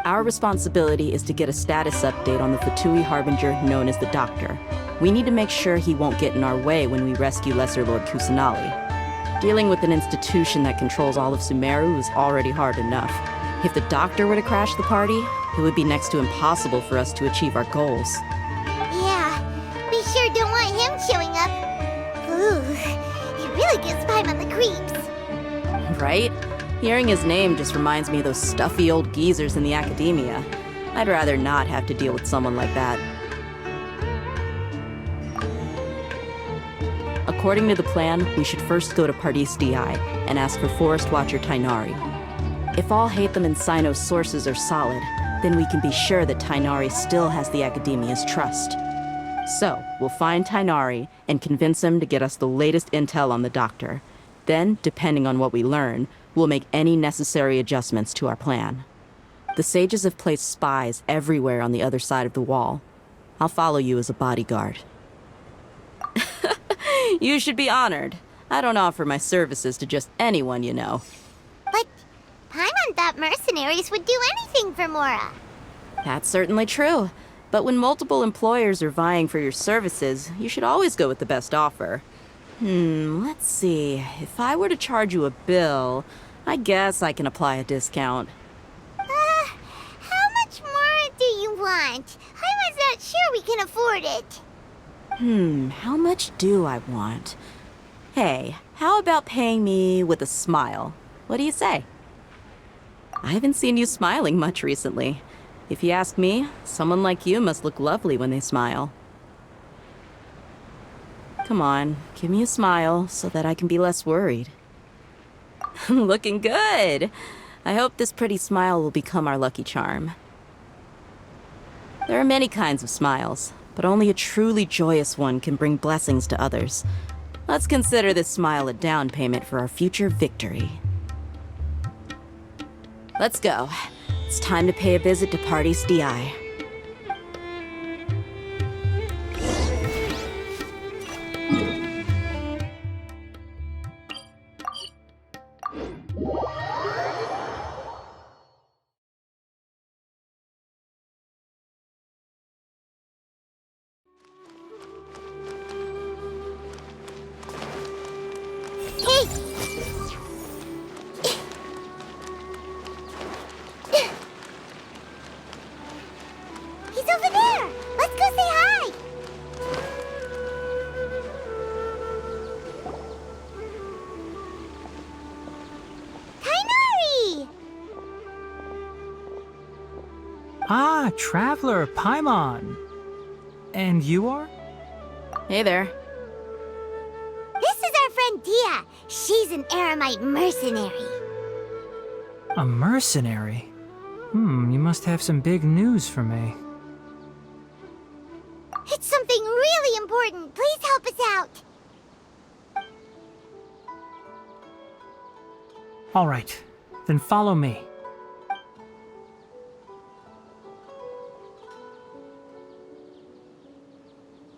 [SPEAKER 4] Our responsibility is to get a status update on the Fatui Harbinger known as the Doctor. We need to make sure he won't get in our way when we rescue Lesser Lord Kusanali. Dealing with an institution that controls all of Sumeru is already hard enough. If the Doctor were to crash the party, it would be next to impossible for us to achieve our goals.
[SPEAKER 2] Yeah, we sure don't want him showing up. Ooh, it really gives Paimon the creeps.
[SPEAKER 4] Right? Hearing his name just reminds me of those stuffy old geezers in the academia. I'd rather not have to deal with someone like that. According to the plan, we should first go to Pardis Di and ask for Forest Watcher Tighnari. If all Hatham and Sino's sources are solid, then we can be sure that Tighnari still has the Academia's trust. So, we'll find Tighnari and convince him to get us the latest intel on the Doctor. Then, depending on what we learn, we'll make any necessary adjustments to our plan. The sages have placed spies everywhere on the other side of the wall. I'll follow you as a bodyguard. You should be honored. I don't offer my services to just anyone, you know.
[SPEAKER 2] But Paimon thought mercenaries would do anything for Mora.
[SPEAKER 4] That's certainly true. But when multiple employers are vying for your services, you should always go with the best offer. Let's see. If I were to charge you a bill, I guess I can apply a discount.
[SPEAKER 2] How much more do you want? I was not sure we can afford it.
[SPEAKER 4] How much do I want? Hey, how about paying me with a smile? What do you say? I haven't seen you smiling much recently. If you ask me, someone like you must look lovely when they smile. Come on, give me a smile so that I can be less worried. Looking good! I hope this pretty smile will become our lucky charm. There are many kinds of smiles, but only a truly joyous one can bring blessings to others. Let's consider this smile a down payment for our future victory. Let's go. It's time to pay a visit to Party's DI.
[SPEAKER 2] Hey! He's over there! Let's go say hi! Kainari!
[SPEAKER 12] Ah, Traveler, Paimon. And you are?
[SPEAKER 4] Hey there.
[SPEAKER 2] This is our friend Dia. She's an Aramite mercenary.
[SPEAKER 12] A mercenary? You must have some big news for me.
[SPEAKER 2] It's something really important. Please help us out.
[SPEAKER 12] All right, then follow me.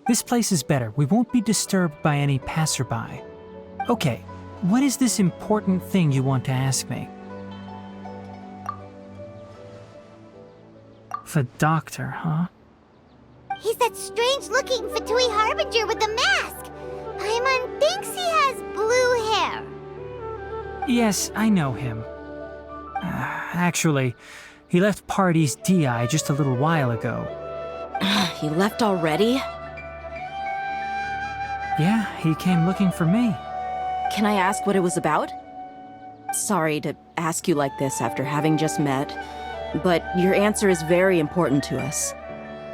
[SPEAKER 12] This place is better. We won't be disturbed by any passerby. Okay, what is this important thing you want to ask me? The doctor, huh?
[SPEAKER 2] He's that strange-looking Fatui Harbinger with the mask. Paimon thinks he has blue hair.
[SPEAKER 12] Yes, I know him. Actually, he left Party's DI just a little while ago.
[SPEAKER 4] He left already?
[SPEAKER 12] Yeah, he came looking for me.
[SPEAKER 4] Can I ask what it was about? Sorry to ask you like this after having just met, but your answer is very important to us.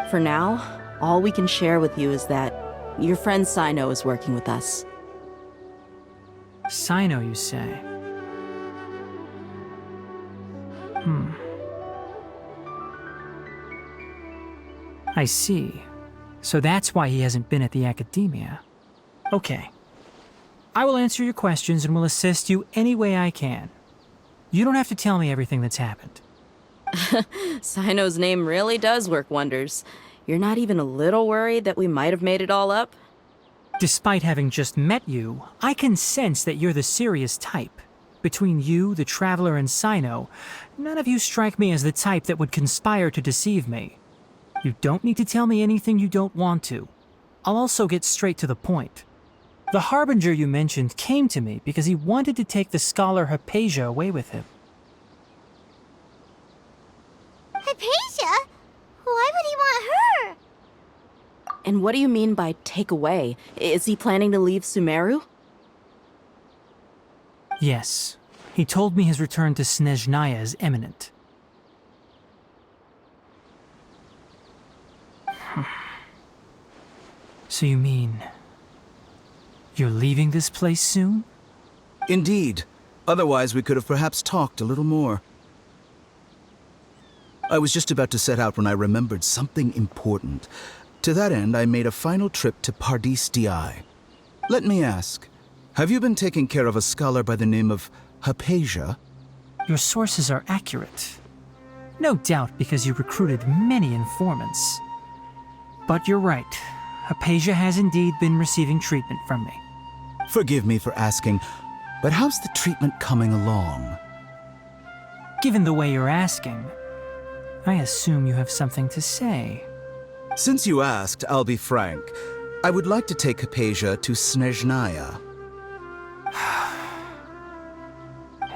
[SPEAKER 4] For now, all we can share with you is that your friend Sino is working with us.
[SPEAKER 12] Sino, you say? I see. So that's why he hasn't been at the academia. Okay. I will answer your questions and will assist you any way I can. You don't have to tell me everything that's happened.
[SPEAKER 4] Sino's name really does work wonders. You're not even a little worried that we might have made it all up?
[SPEAKER 12] Despite having just met you, I can sense that you're the serious type. Between you, the Traveler, and Sino, none of you strike me as the type that would conspire to deceive me. You don't need to tell me anything you don't want to. I'll also get straight to the point. The Harbinger you mentioned came to me because he wanted to take the scholar Hypatia away with him.
[SPEAKER 2] Hypatia? Why would he want her?
[SPEAKER 4] And what do you mean by take away? Is he planning to leave Sumeru?
[SPEAKER 12] Yes. He told me his return to Snezhnaya is imminent. So you mean... you're leaving this place soon?
[SPEAKER 13] Indeed. Otherwise, we could have perhaps talked a little more. I was just about to set out when I remembered something important. To that end, I made a final trip to Pardis DI. Let me ask, have you been taking care of a scholar by the name of Hypatia?
[SPEAKER 12] Your sources are accurate. No doubt because you recruited many informants. But you're right. Hypatia has indeed been receiving treatment from me.
[SPEAKER 13] Forgive me for asking, but how's the treatment coming along?
[SPEAKER 12] Given the way you're asking, I assume you have something to say.
[SPEAKER 13] Since you asked, I'll be frank. I would like to take Hypatia to Snezhnaya.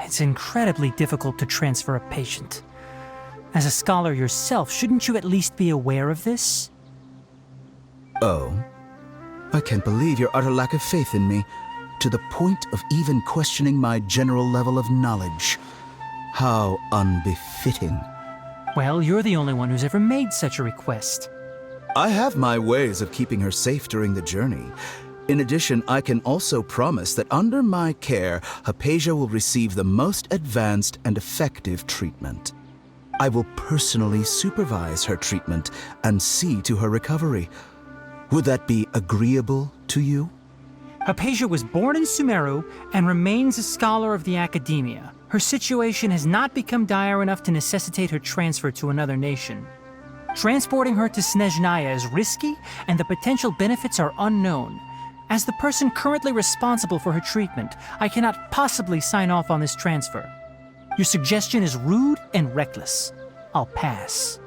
[SPEAKER 12] It's incredibly difficult to transfer a patient. As a scholar yourself, shouldn't you at least be aware of this?
[SPEAKER 13] Oh? I can't believe your utter lack of faith in me, to the point of even questioning my general level of knowledge. How unbefitting.
[SPEAKER 12] Well, you're the only one who's ever made such a request.
[SPEAKER 13] I have my ways of keeping her safe during the journey. In addition, I can also promise that under my care, Hypatia will receive the most advanced and effective treatment. I will personally supervise her treatment and see to her recovery. Would that be agreeable to you?
[SPEAKER 12] Hypatia was born in Sumeru and remains a scholar of the Academia. Her situation has not become dire enough to necessitate her transfer to another nation. Transporting her to Snezhnaya is risky, and the potential benefits are unknown. As the person currently responsible for her treatment, I cannot possibly sign off on this transfer. Your suggestion is rude and reckless. I'll pass.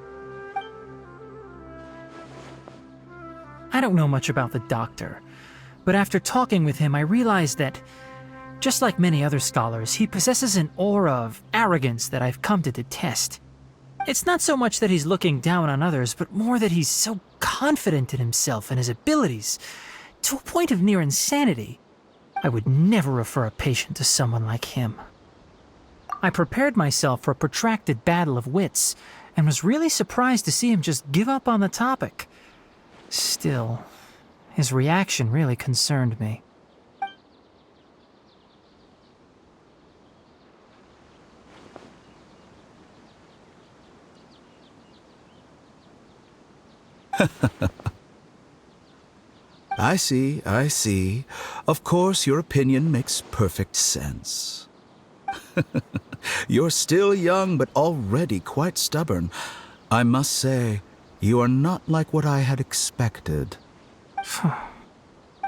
[SPEAKER 12] I don't know much about the doctor, but after talking with him, I realized that, just like many other scholars, he possesses an aura of arrogance that I've come to detest. It's not so much that he's looking down on others, but more that he's so confident in himself and his abilities, to a point of near insanity. I would never refer a patient to someone like him. I prepared myself for a protracted battle of wits, and was really surprised to see him just give up on the topic. Still, his reaction really concerned me.
[SPEAKER 13] I see. Of course, your opinion makes perfect sense. You're still young, but already quite stubborn. I must say, you are not like what I had expected.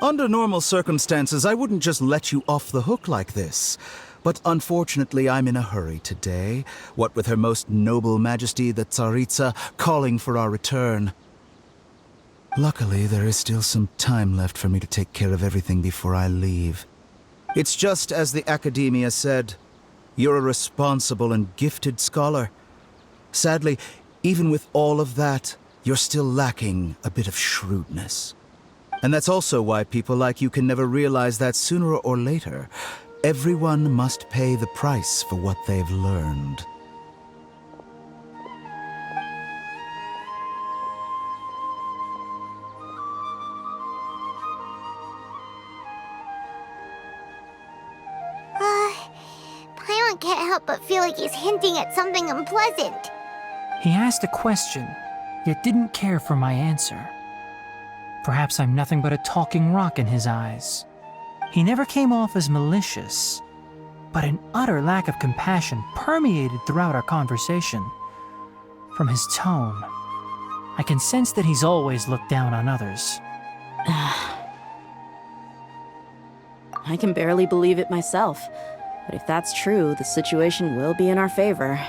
[SPEAKER 13] Under normal circumstances, I wouldn't just let you off the hook like this. But unfortunately, I'm in a hurry today, what with Her Most Noble Majesty the Tsaritsa calling for our return. Luckily, there is still some time left for me to take care of everything before I leave. It's just as the Academia said, you're a responsible and gifted scholar. Sadly, even with all of that, you're still lacking a bit of shrewdness. And that's also why people like you can never realize that sooner or later, everyone must pay the price for what they've learned.
[SPEAKER 2] Paimon can't help but feel like he's hinting at something unpleasant.
[SPEAKER 12] He asked a question, yet didn't care for my answer. Perhaps I'm nothing but a talking rock in his eyes. He never came off as malicious, but an utter lack of compassion permeated throughout our conversation. From his tone, I can sense that he's always looked down on others.
[SPEAKER 4] I can barely believe it myself, but if that's true, the situation will be in our favor.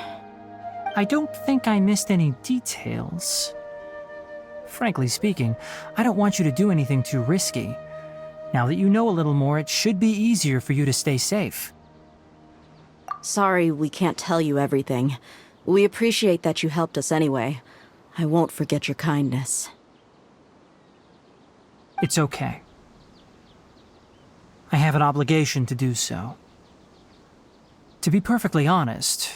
[SPEAKER 12] I don't think I missed any details. Frankly speaking, I don't want you to do anything too risky. Now that you know a little more, it should be easier for you to stay safe.
[SPEAKER 4] Sorry we can't tell you everything. We appreciate that you helped us anyway. I won't forget your kindness.
[SPEAKER 12] It's okay. I have an obligation to do so. To be perfectly honest,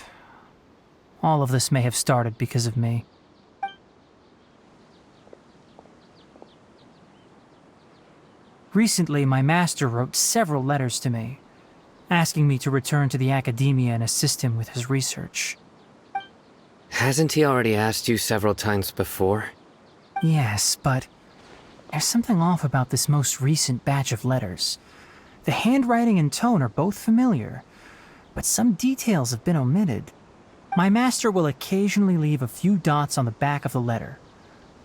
[SPEAKER 12] all of this may have started because of me. Recently, my master wrote several letters to me, asking me to return to the Academia and assist him with his research.
[SPEAKER 5] Hasn't he already asked you several times before?
[SPEAKER 12] Yes, but there's something off about this most recent batch of letters. The handwriting and tone are both familiar, but some details have been omitted. My master will occasionally leave a few dots on the back of the letter.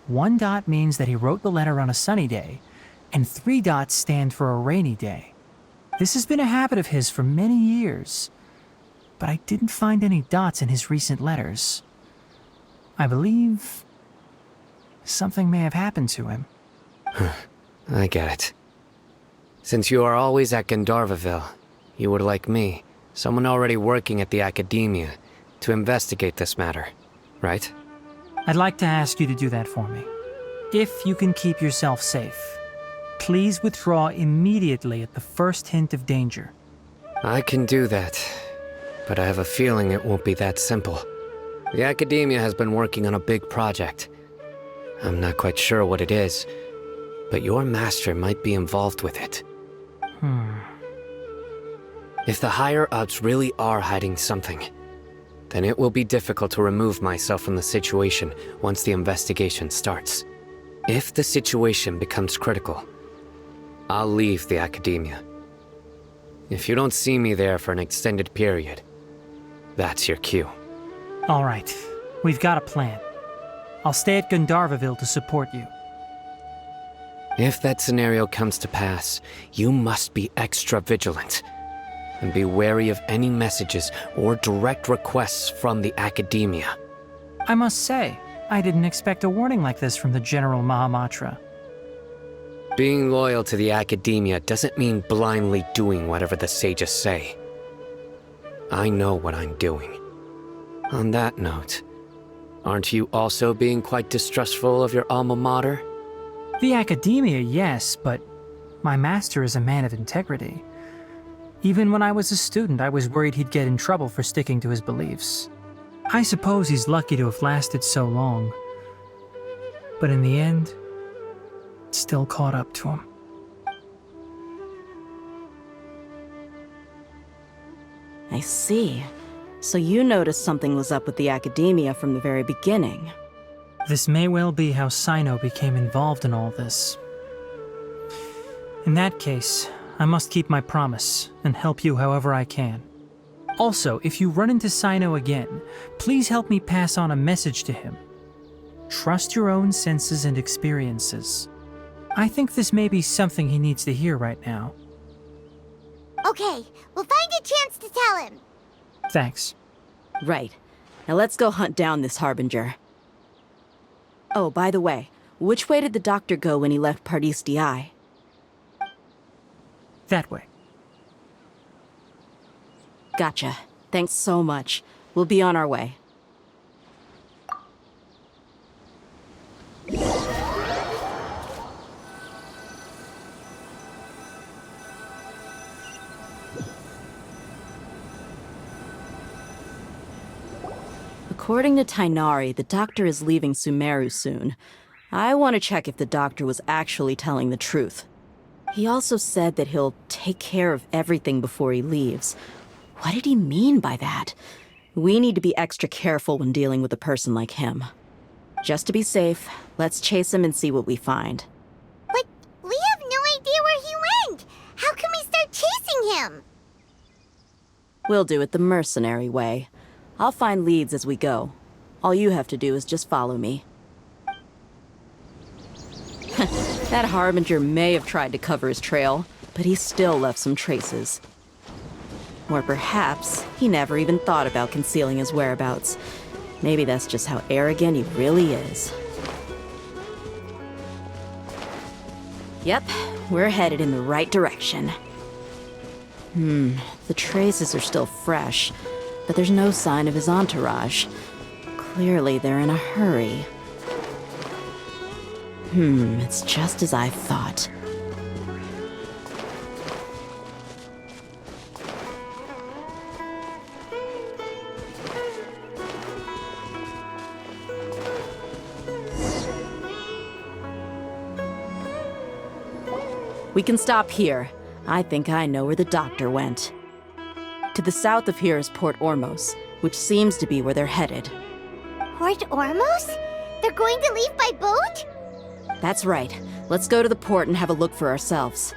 [SPEAKER 12] 1 dot means that he wrote the letter on a sunny day, and 3 dots stand for a rainy day. This has been a habit of his for many years, but I didn't find any dots in his recent letters. I believe something may have happened to him.
[SPEAKER 5] I get it. Since you are always at Gandharvaville, you would like me, someone already working at the Academia, to investigate this matter, right?
[SPEAKER 12] I'd like to ask you to do that for me. If you can keep yourself safe, please withdraw immediately at the first hint of danger.
[SPEAKER 5] I can do that, but I have a feeling it won't be that simple. The Academia has been working on a big project. I'm not quite sure what it is, but your master might be involved with it. If the higher-ups really are hiding something, then it will be difficult to remove myself from the situation once the investigation starts. If the situation becomes critical, I'll leave the Academia. If you don't see me there for an extended period, that's your cue.
[SPEAKER 12] All right, we've got a plan. I'll stay at Gandharvaville to support you.
[SPEAKER 5] If that scenario comes to pass, you must be extra vigilant. And be wary of any messages or direct requests from the Academia.
[SPEAKER 12] I must say, I didn't expect a warning like this from the General Mahamatra.
[SPEAKER 5] Being loyal to the Academia doesn't mean blindly doing whatever the sages say. I know what I'm doing. On that note, aren't you also being quite distrustful of your alma mater?
[SPEAKER 12] The Academia, yes, but my master is a man of integrity. Even when I was a student, I was worried he'd get in trouble for sticking to his beliefs. I suppose he's lucky to have lasted so long. But in the end, it still caught up to him.
[SPEAKER 4] I see. So you noticed something was up with the Academia from the very beginning.
[SPEAKER 12] This may well be how Sino became involved in all this. In that case, I must keep my promise and help you however I can. Also, if you run into Sino again, please help me pass on a message to him. Trust your own senses and experiences. I think this may be something he needs to hear right now.
[SPEAKER 2] Okay, we'll find a chance to tell him.
[SPEAKER 12] Thanks.
[SPEAKER 4] Right. Now let's go hunt down this Harbinger. Oh, by the way, which way did the doctor go when he left Pardis Di?
[SPEAKER 12] That way.
[SPEAKER 4] Gotcha. Thanks so much. We'll be on our way. According to Tainari, the doctor is leaving Sumeru soon. I want to check if the doctor was actually telling the truth. He also said that he'll take care of everything before he leaves. What did he mean by that? We need to be extra careful when dealing with a person like him. Just to be safe, let's chase him and see what we find.
[SPEAKER 2] But we have no idea where he went! How can we start chasing him?
[SPEAKER 4] We'll do it the mercenary way. I'll find leads as we go. All you have to do is just follow me. That Harbinger may have tried to cover his trail, but he still left some traces. Or perhaps he never even thought about concealing his whereabouts. Maybe that's just how arrogant he really is. Yep, we're headed in the right direction. The traces are still fresh, but there's no sign of his entourage. Clearly they're in a hurry. It's just as I thought. We can stop here. I think I know where the doctor went. To the south of here is Port Ormos, which seems to be where they're headed.
[SPEAKER 2] Port Ormos? They're going to leave by boat?
[SPEAKER 4] That's right. Let's go to the port and have a look for ourselves.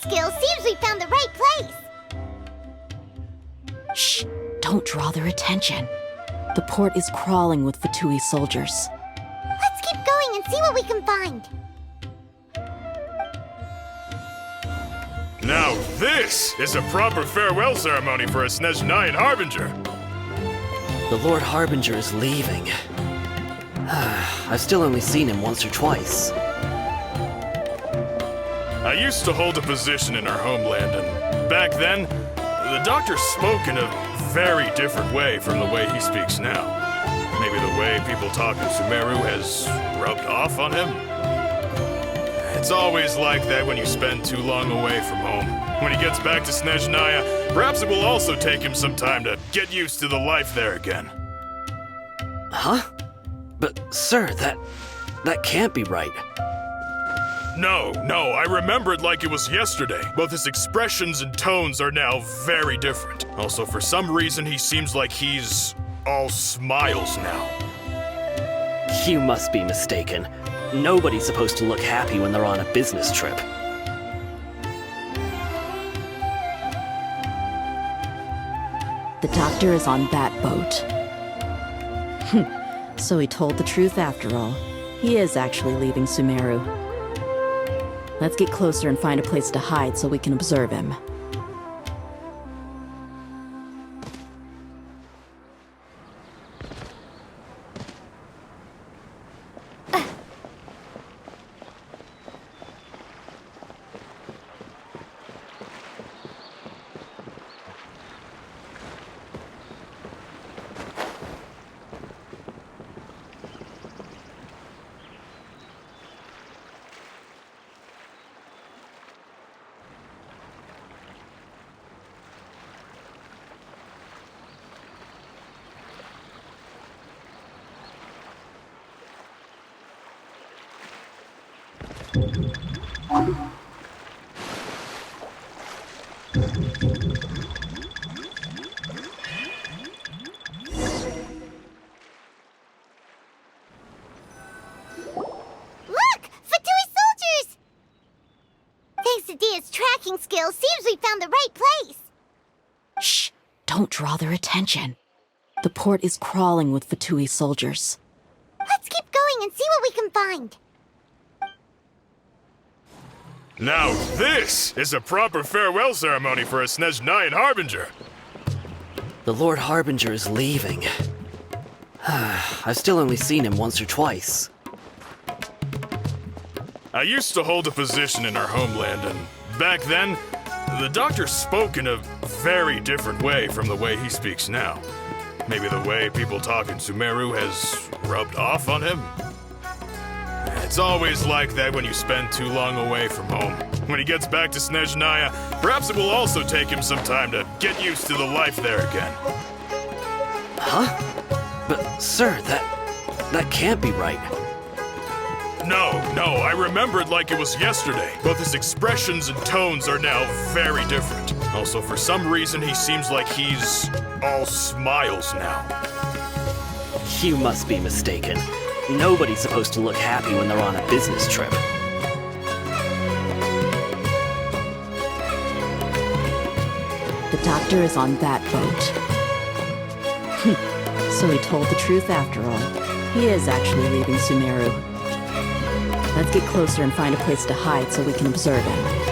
[SPEAKER 2] Skill seems we found the right place.
[SPEAKER 4] Shh! Don't draw their attention. The port is crawling with Fatui soldiers.
[SPEAKER 2] Let's keep going and see what we can find.
[SPEAKER 14] Now this is a proper farewell ceremony for a Snezhnayan Harbinger.
[SPEAKER 15] The Lord Harbinger is leaving. I've still only seen him once or twice.
[SPEAKER 14] I used to hold a position in our homeland, and back then, the doctor spoke in a very different way from the way he speaks now. Maybe the way people talk in Sumeru has rubbed off on him? It's always like that when you spend too long away from home. When he gets back to Snezhnaya, perhaps it will also take him some time to get used to the life there again.
[SPEAKER 15] Huh? But, sir, that can't be right.
[SPEAKER 14] No, I remember it like it was yesterday. Both his expressions and tones are now very different. Also, for some reason, he seems like he's all smiles now.
[SPEAKER 15] You must be mistaken. Nobody's supposed to look happy when they're on a business trip.
[SPEAKER 4] The doctor is on that boat. So he told the truth after all. He is actually leaving Sumeru. Let's get closer and find a place to hide so we can observe him.
[SPEAKER 2] Skills, seems we found the right place.
[SPEAKER 4] Shh! Don't draw their attention. The port is crawling with Fatui soldiers.
[SPEAKER 2] Let's keep going and see what we can find.
[SPEAKER 14] Now this is a proper farewell ceremony for a Snezhnayan Harbinger.
[SPEAKER 15] The Lord Harbinger is leaving. I've still only seen him once or twice.
[SPEAKER 14] I used to hold a position in our homeland, and back then, the doctor spoke in a very different way from the way he speaks now. Maybe the way people talk in Sumeru has rubbed off on him? It's always like that when you spend too long away from home. When he gets back to Snezhnaya, perhaps it will also take him some time to get used to the life there again.
[SPEAKER 15] Huh? But, sir, that can't be right.
[SPEAKER 14] No, I remember it like it was yesterday. Both his expressions and tones are now very different. Also, for some reason, he seems like he's all smiles now.
[SPEAKER 15] You must be mistaken. Nobody's supposed to look happy when they're on a business trip.
[SPEAKER 4] The doctor is on that boat. So he told the truth after all. He is actually leaving Sumeru. Let's get closer and find a place to hide so we can observe him.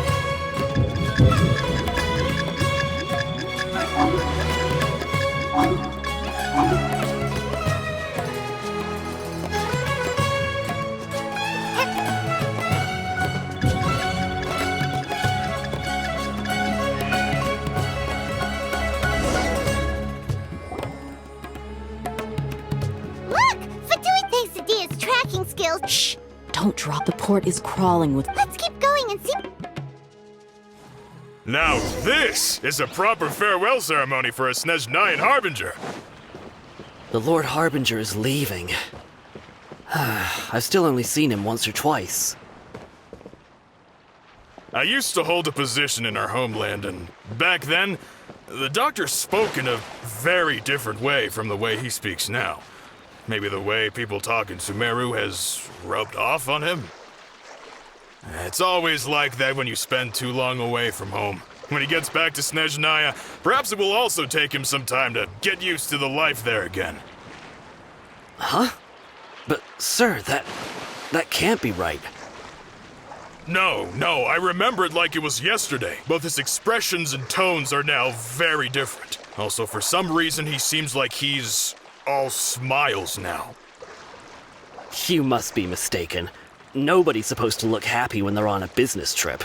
[SPEAKER 4] Shh! Don't drop. The port is crawling with...
[SPEAKER 2] Let's keep going and see...
[SPEAKER 14] Now this is a proper farewell ceremony for a Snezhnayan Harbinger.
[SPEAKER 15] The Lord Harbinger is leaving. I've still only seen him once or twice.
[SPEAKER 14] I used to hold a position in our homeland, and back then, the doctor spoke in a very different way from the way he speaks now. Maybe the way people talk in Sumeru has rubbed off on him? It's always like that when you spend too long away from home. When he gets back to Snezhnaya, perhaps it will also take him some time to get used to the life there again.
[SPEAKER 15] Huh? But, sir, that can't be right.
[SPEAKER 14] No, I remember it like it was yesterday. Both his expressions and tones are now very different. Also, for some reason, he seems like he's all smiles now.
[SPEAKER 15] You must be mistaken. Nobody's supposed to look happy when they're on a business trip.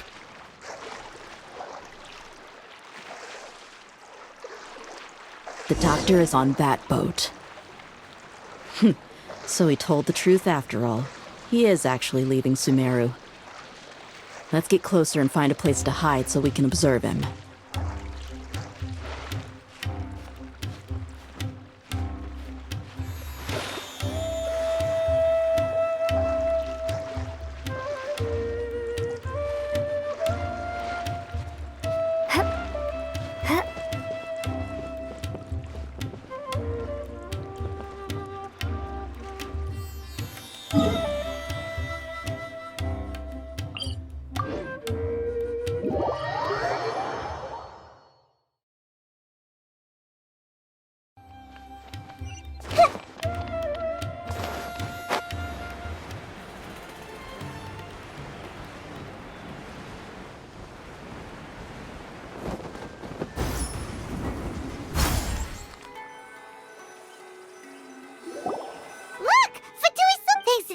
[SPEAKER 4] The doctor is on that boat. So he told the truth after all. He is actually leaving Sumeru. Let's get closer and find a place to hide so we can observe him.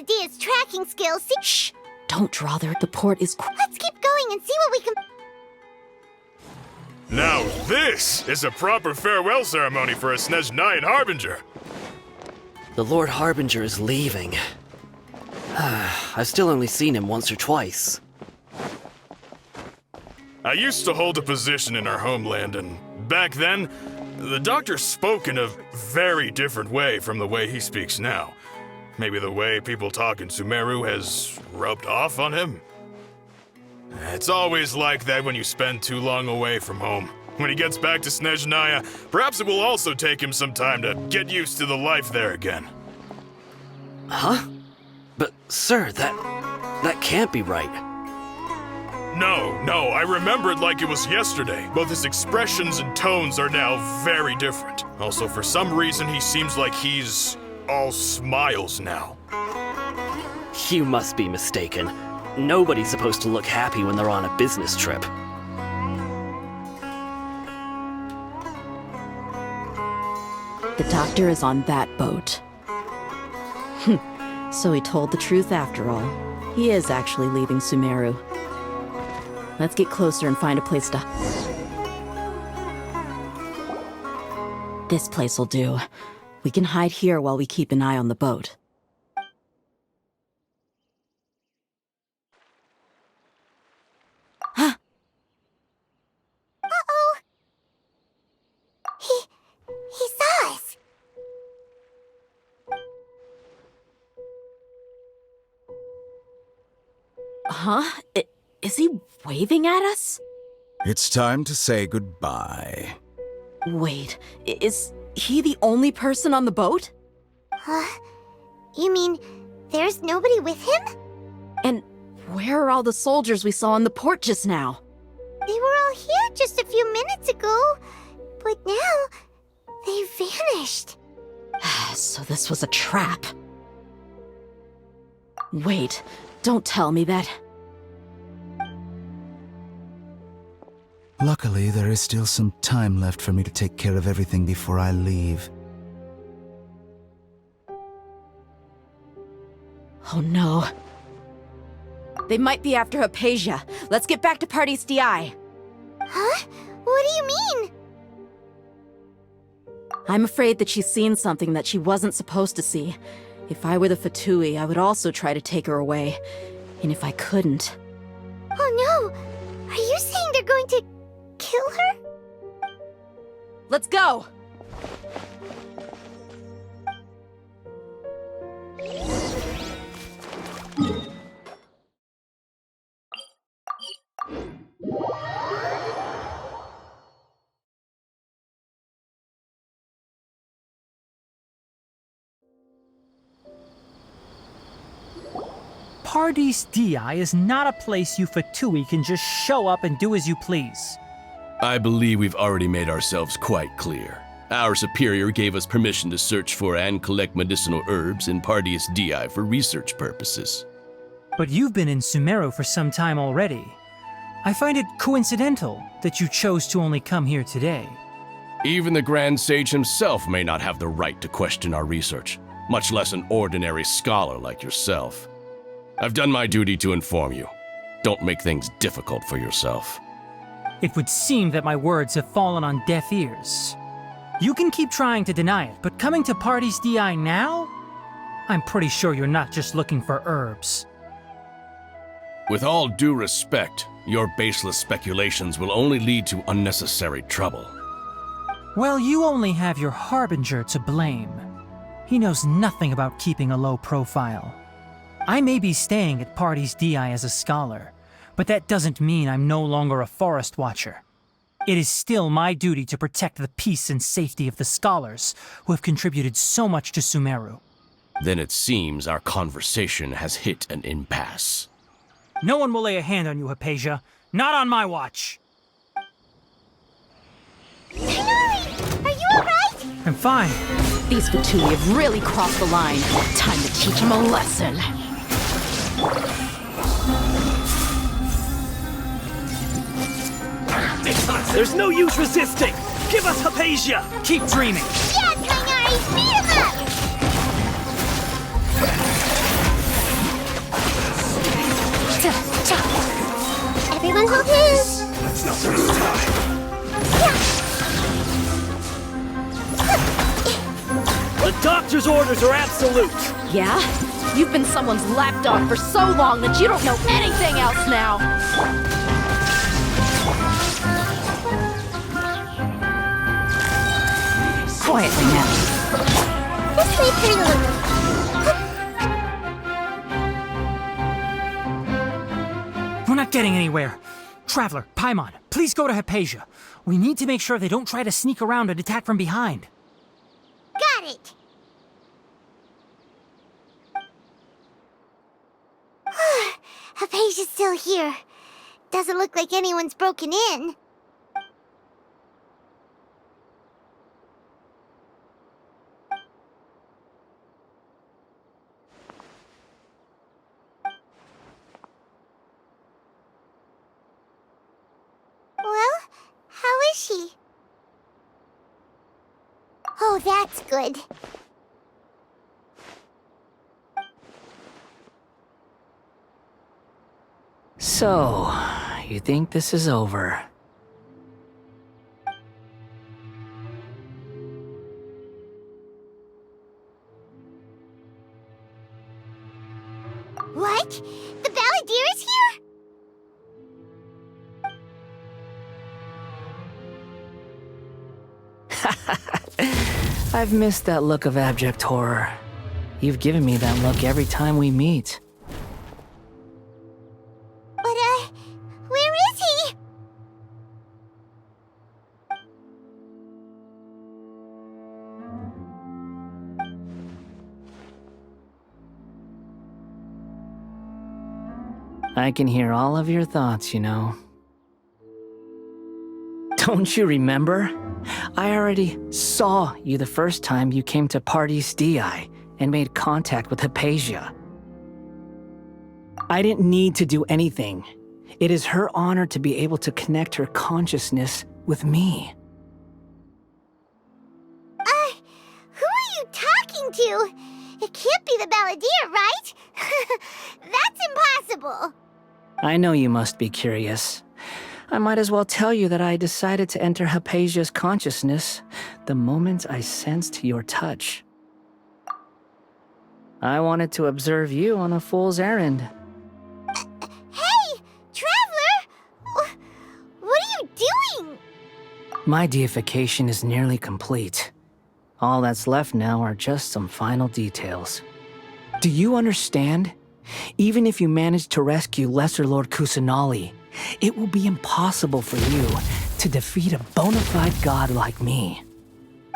[SPEAKER 2] Dia's tracking skills. See?
[SPEAKER 4] Shh! Don't draw there. The port is.
[SPEAKER 2] Let's keep going and see what we can.
[SPEAKER 14] Now this is a proper farewell ceremony for a Snezhnayan Harbinger.
[SPEAKER 15] The Lord Harbinger is leaving. I've still only seen him once or twice.
[SPEAKER 14] I used to hold a position in our homeland, and back then, the doctor spoke in a very different way from the way he speaks now. Maybe the way people talk in Sumeru has rubbed off on him? It's always like that when you spend too long away from home. When he gets back to Snezhnaya, perhaps it will also take him some time to get used to the life there again.
[SPEAKER 15] Huh? But, sir, that can't be right.
[SPEAKER 14] No, I remember it like it was yesterday. Both his expressions and tones are now very different. Also, for some reason, he seems like he's all smiles now.
[SPEAKER 15] You must be mistaken. Nobody's supposed to look happy when they're on a business trip.
[SPEAKER 4] The doctor is on that boat. So he told the truth after all. He is actually leaving Sumeru. Let's get closer and find a place to. This place will do. We can hide here while we keep an eye on the boat.
[SPEAKER 2] Uh-oh. He saw us.
[SPEAKER 4] Huh? Is he waving at us?
[SPEAKER 13] It's time to say goodbye.
[SPEAKER 4] Wait, is he the only person on the boat?
[SPEAKER 2] You mean there's nobody with him?
[SPEAKER 4] And where are all the soldiers we saw in the port just now?
[SPEAKER 2] They were all here just a few minutes ago, but now they vanished.
[SPEAKER 4] So this was a trap. Wait, don't tell me that.
[SPEAKER 13] Luckily, there is still some time left for me to take care of everything before I leave.
[SPEAKER 4] Oh no. They might be after Hypatia. Let's get back to Party's DI.
[SPEAKER 2] Huh? What do you mean?
[SPEAKER 4] I'm afraid that she's seen something that she wasn't supposed to see. If I were the Fatui, I would also try to take her away. And if I couldn't...
[SPEAKER 2] Oh no! Are you saying they're going to kill her?
[SPEAKER 4] Let's go!
[SPEAKER 12] Party's DI is not a place you Fatui can just show up and do as you please.
[SPEAKER 16] I believe we've already made ourselves quite clear. Our superior gave us permission to search for and collect medicinal herbs in Party's DI for research purposes.
[SPEAKER 12] But you've been in Sumeru for some time already. I find it coincidental that you chose to only come here today.
[SPEAKER 16] Even the Grand Sage himself may not have the right to question our research, much less an ordinary scholar like yourself. I've done my duty to inform you. Don't make things difficult for yourself.
[SPEAKER 12] It would seem that my words have fallen on deaf ears. You can keep trying to deny it, but coming to Parties DI now? I'm pretty sure you're not just looking for herbs.
[SPEAKER 16] With all due respect, your baseless speculations will only lead to unnecessary trouble.
[SPEAKER 12] Well, you only have your Harbinger to blame. He knows nothing about keeping a low profile. I may be staying at Parties DI as a scholar, but that doesn't mean I'm no longer a Forest Watcher. It is still my duty to protect the peace and safety of the scholars who have contributed so much to Sumeru.
[SPEAKER 16] Then it seems our conversation has hit an impasse.
[SPEAKER 12] No one will lay a hand on you, Hypatia. Not on my watch.
[SPEAKER 2] Tighnari, are you alright?
[SPEAKER 12] I'm fine.
[SPEAKER 4] These Fatui have really crossed the line. Time to teach them a lesson.
[SPEAKER 17] There's no use resisting! Give us Hypatia!
[SPEAKER 12] Keep dreaming!
[SPEAKER 2] Yeah, Tighnari, beat him up! Everyone hold hands!
[SPEAKER 17] Let's not lose time. The doctor's orders are absolute!
[SPEAKER 4] Yeah? You've been someone's lapdog for so long that you don't know anything else now! Quietly now.
[SPEAKER 2] This way, pretty little.
[SPEAKER 12] We're not getting anywhere. Traveler, Paimon, please go to Hypatia. We need to make sure they don't try to sneak around and attack from behind.
[SPEAKER 2] Got it! Hypatia's still here. Doesn't look like anyone's broken in. Well, how is she? Oh, that's good.
[SPEAKER 18] So, you think this is over?
[SPEAKER 2] What? The Balladeer is here?
[SPEAKER 18] I've missed that look of abject horror. You've given me that look every time we meet.
[SPEAKER 2] But, where is he?
[SPEAKER 18] I can hear all of your thoughts, you know. Don't you remember? I already saw you the first time you came to Parties DI and made contact with Hypatia. I didn't need to do anything. It is her honor to be able to connect her consciousness with me.
[SPEAKER 2] Who are you talking to? It can't be the Balladeer, right? That's impossible.
[SPEAKER 18] I know you must be curious. I might as well tell you that I decided to enter Hypatia's consciousness the moment I sensed your touch. I wanted to observe you on a fool's errand.
[SPEAKER 2] Hey, Traveler! What are you doing?
[SPEAKER 18] My deification is nearly complete. All that's left now are just some final details. Do you understand? Even if you manage to rescue Lesser Lord Kusanali, it will be impossible for you to defeat a bona fide god like me.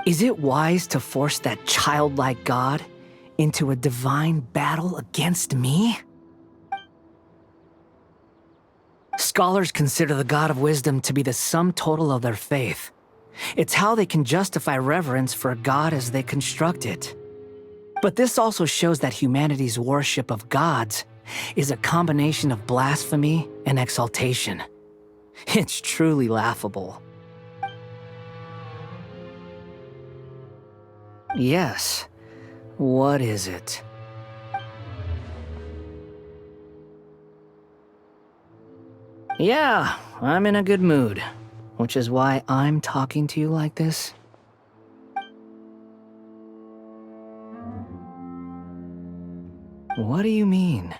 [SPEAKER 18] Is it wise to force that childlike god into a divine battle against me? Scholars consider the god of wisdom to be the sum total of their faith. It's how they can justify reverence for a god as they construct it. But this also shows that humanity's worship of gods is a combination of blasphemy and exaltation. It's truly laughable. Yes. What is it? Yeah, I'm in a good mood, which is why I'm talking to you like this. What do you mean?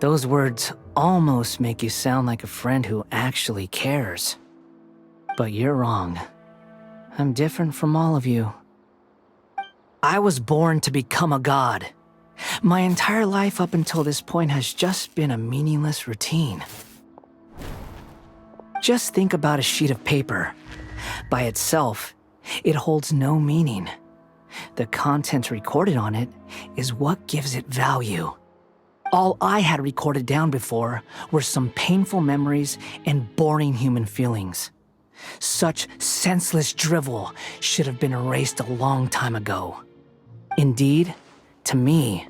[SPEAKER 18] Those words almost make you sound like a friend who actually cares. But you're wrong. I'm different from all of you. I was born to become a god. My entire life up until this point has just been a meaningless routine. Just think about a sheet of paper. By itself, it holds no meaning. The content recorded on it is what gives it value. All I had recorded down before were some painful memories and boring human feelings. Such senseless drivel should have been erased a long time ago. Indeed, to me,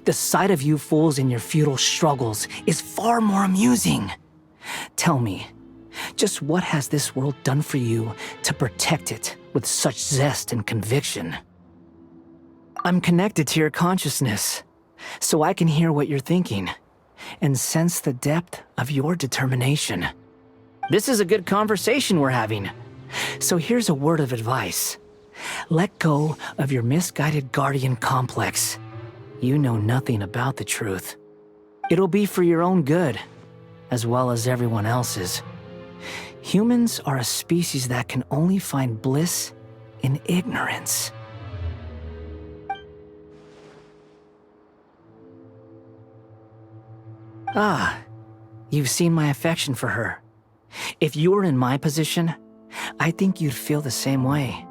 [SPEAKER 18] the sight of you fools in your futile struggles is far more amusing. Tell me, just what has this world done for you to protect it with such zest and conviction? I'm connected to your consciousness, so I can hear what you're thinking and sense the depth of your determination. This is a good conversation we're having. So here's a word of advice. Let go of your misguided guardian complex. You know nothing about the truth. It'll be for your own good, as well as everyone else's. Humans are a species that can only find bliss in ignorance. Ah, you've seen my affection for her. If you were in my position, I think you'd feel the same way.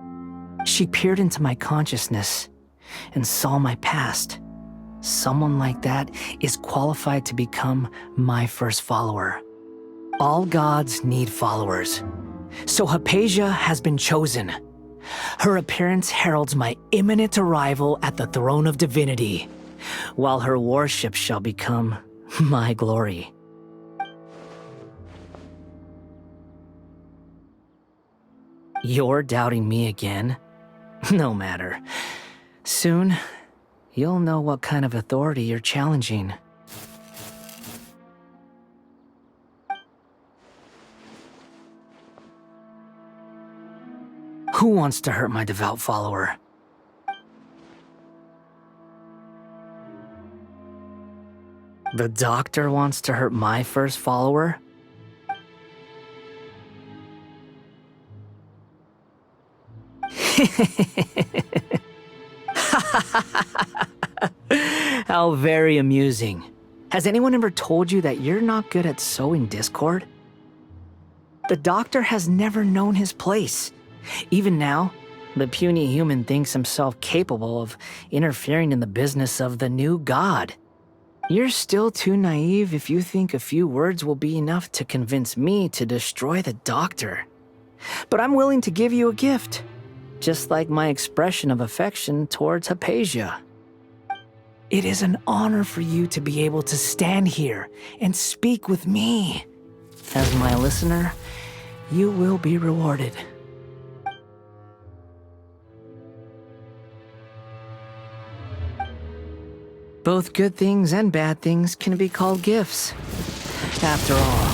[SPEAKER 18] She peered into my consciousness and saw my past. Someone like that is qualified to become my first follower. All gods need followers. So Hypatia has been chosen. Her appearance heralds my imminent arrival at the throne of divinity, while her worship shall become my glory. You're doubting me again? No matter. Soon, you'll know what kind of authority you're challenging. Who wants to hurt my devout follower? The doctor wants to hurt my first follower? How very amusing. Has anyone ever told you that you're not good at sowing discord? The doctor has never known his place. Even now, the puny human thinks himself capable of interfering in the business of the new god. You're still too naive if you think a few words will be enough to convince me to destroy the doctor. But I'm willing to give you a gift, just like my expression of affection towards Hypatia. It is an honor for you to be able to stand here and speak with me. As my listener, you will be rewarded. Both good things and bad things can be called gifts. After all,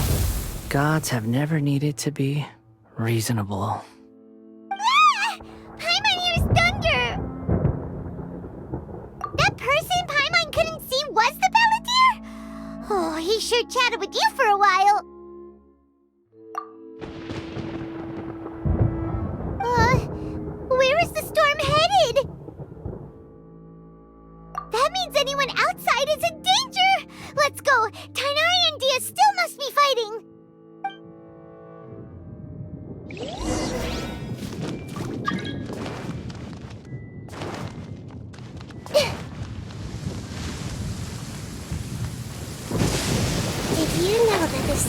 [SPEAKER 18] gods have never needed to be reasonable.
[SPEAKER 2] Paimon hears thunder! That person Paimon couldn't see was the Palantir? Oh, he sure chatted with you for a while. Where is the storm headed? That means anyone outside is in danger! Let's go! Tainari and Dia still must be fighting!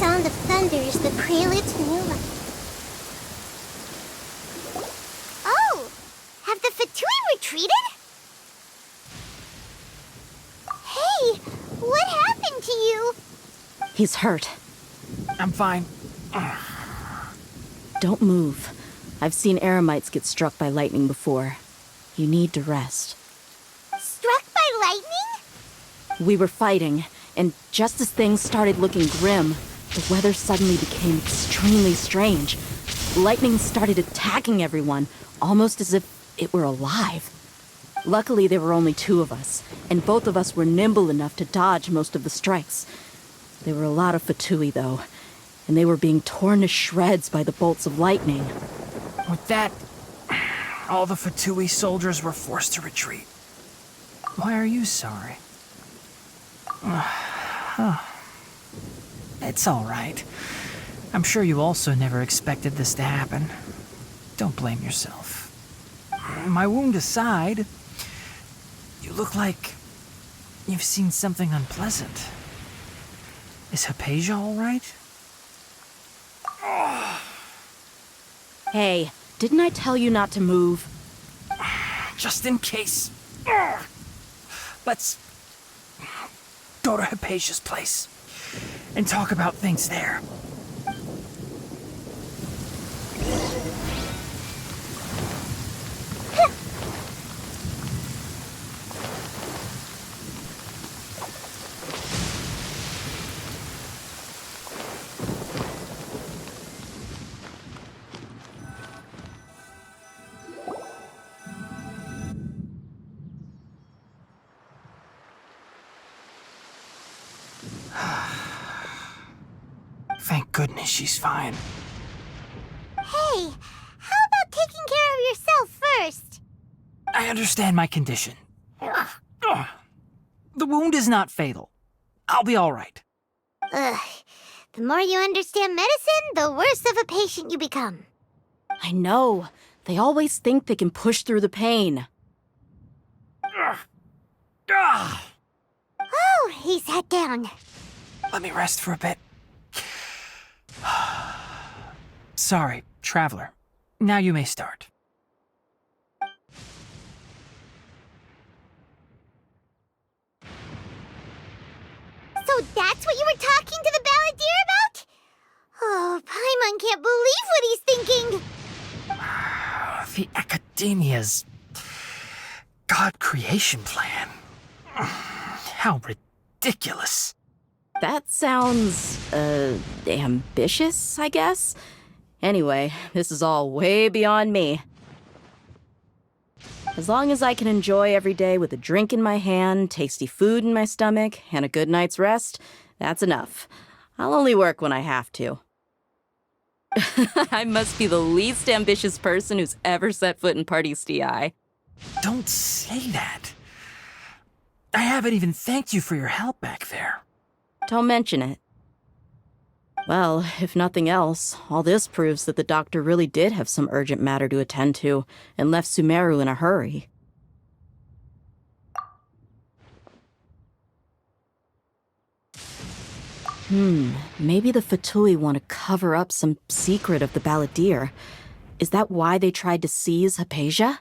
[SPEAKER 2] sound of thunder is the prelude to new life. Oh! Have the Fatui retreated? Hey! What happened to you?
[SPEAKER 4] He's hurt.
[SPEAKER 12] I'm fine.
[SPEAKER 4] Don't move. I've seen eremites get struck by lightning before. You need to rest.
[SPEAKER 2] Struck by lightning?
[SPEAKER 4] We were fighting, and just as things started looking grim, the weather suddenly became extremely strange. Lightning started attacking everyone, almost as if it were alive. Luckily, there were only two of us, and both of us were nimble enough to dodge most of the strikes. There were a lot of Fatui, though, and they were being torn to shreds by the bolts of lightning.
[SPEAKER 12] With that, all the Fatui soldiers were forced to retreat. Why are you sorry? It's all right. I'm sure you also never expected this to happen. Don't blame yourself. My wound aside, you look like you've seen something unpleasant. Is Hypatia all right?
[SPEAKER 4] Hey, didn't I tell you not to move?
[SPEAKER 12] Just in case. Let's go to Hypatia's place and talk about things there. Thank goodness she's fine.
[SPEAKER 2] Hey, how about taking care of yourself first?
[SPEAKER 12] I understand my condition. The wound is not fatal. I'll be all right.
[SPEAKER 2] Ugh. The more you understand medicine, the worse of a patient you become.
[SPEAKER 4] I know. They always think they can push through the pain.
[SPEAKER 2] Oh, he sat down.
[SPEAKER 12] Let me rest for a bit. Sorry, traveler. Now you may start.
[SPEAKER 2] So that's what you were talking to the balladeer about? Oh, Paimon can't believe what he's thinking.
[SPEAKER 12] The Academia's God creation plan. How ridiculous.
[SPEAKER 4] That sounds, ambitious, I guess? Anyway, this is all way beyond me. As long as I can enjoy every day with a drink in my hand, tasty food in my stomach, and a good night's rest, that's enough. I'll only work when I have to. I must be the least ambitious person who's ever set foot in Party's DI.
[SPEAKER 12] Don't say that. I haven't even thanked you for your help back there.
[SPEAKER 4] Don't mention it. Well, if nothing else, all this proves that the doctor really did have some urgent matter to attend to and left Sumeru in a hurry. Maybe the Fatui want to cover up some secret of the balladeer. Is that why they tried to seize Hypatia?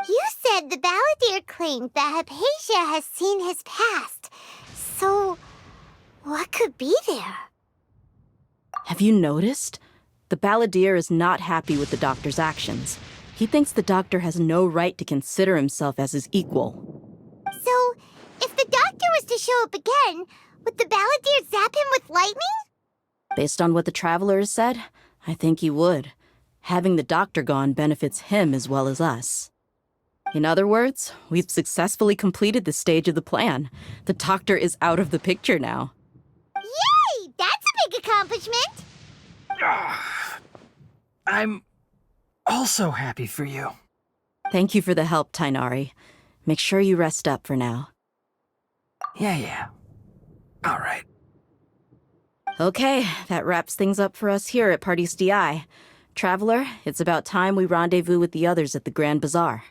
[SPEAKER 2] You said the balladeer claimed that Hypatia has seen his past. So, what could be there?
[SPEAKER 4] Have you noticed? The balladeer is not happy with the doctor's actions. He thinks the doctor has no right to consider himself as his equal.
[SPEAKER 2] So, if the doctor was to show up again, would the balladeer zap him with lightning?
[SPEAKER 4] Based on what the traveler has said, I think he would. Having the doctor gone benefits him as well as us. In other words, we've successfully completed this stage of the plan. The doctor is out of the picture now.
[SPEAKER 2] Yay! That's a big accomplishment!
[SPEAKER 12] I'm also happy for you.
[SPEAKER 4] Thank you for the help, Tainari. Make sure you rest up for now.
[SPEAKER 12] Yeah. All right.
[SPEAKER 4] Okay, that wraps things up for us here at Party's DI. Traveler, it's about time we rendezvous with the others at the Grand Bazaar.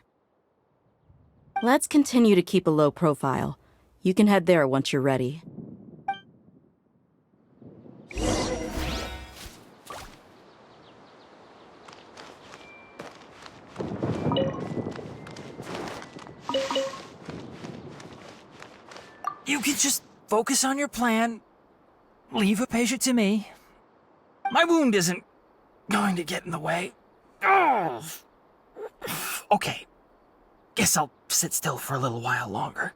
[SPEAKER 4] Let's continue to keep a low profile. You can head there once you're ready.
[SPEAKER 12] can just focus on your plan. Leave Hypatia to me. My wound isn't going to get in the way. Oh. Okay. Guess I'll sit still for a little while longer.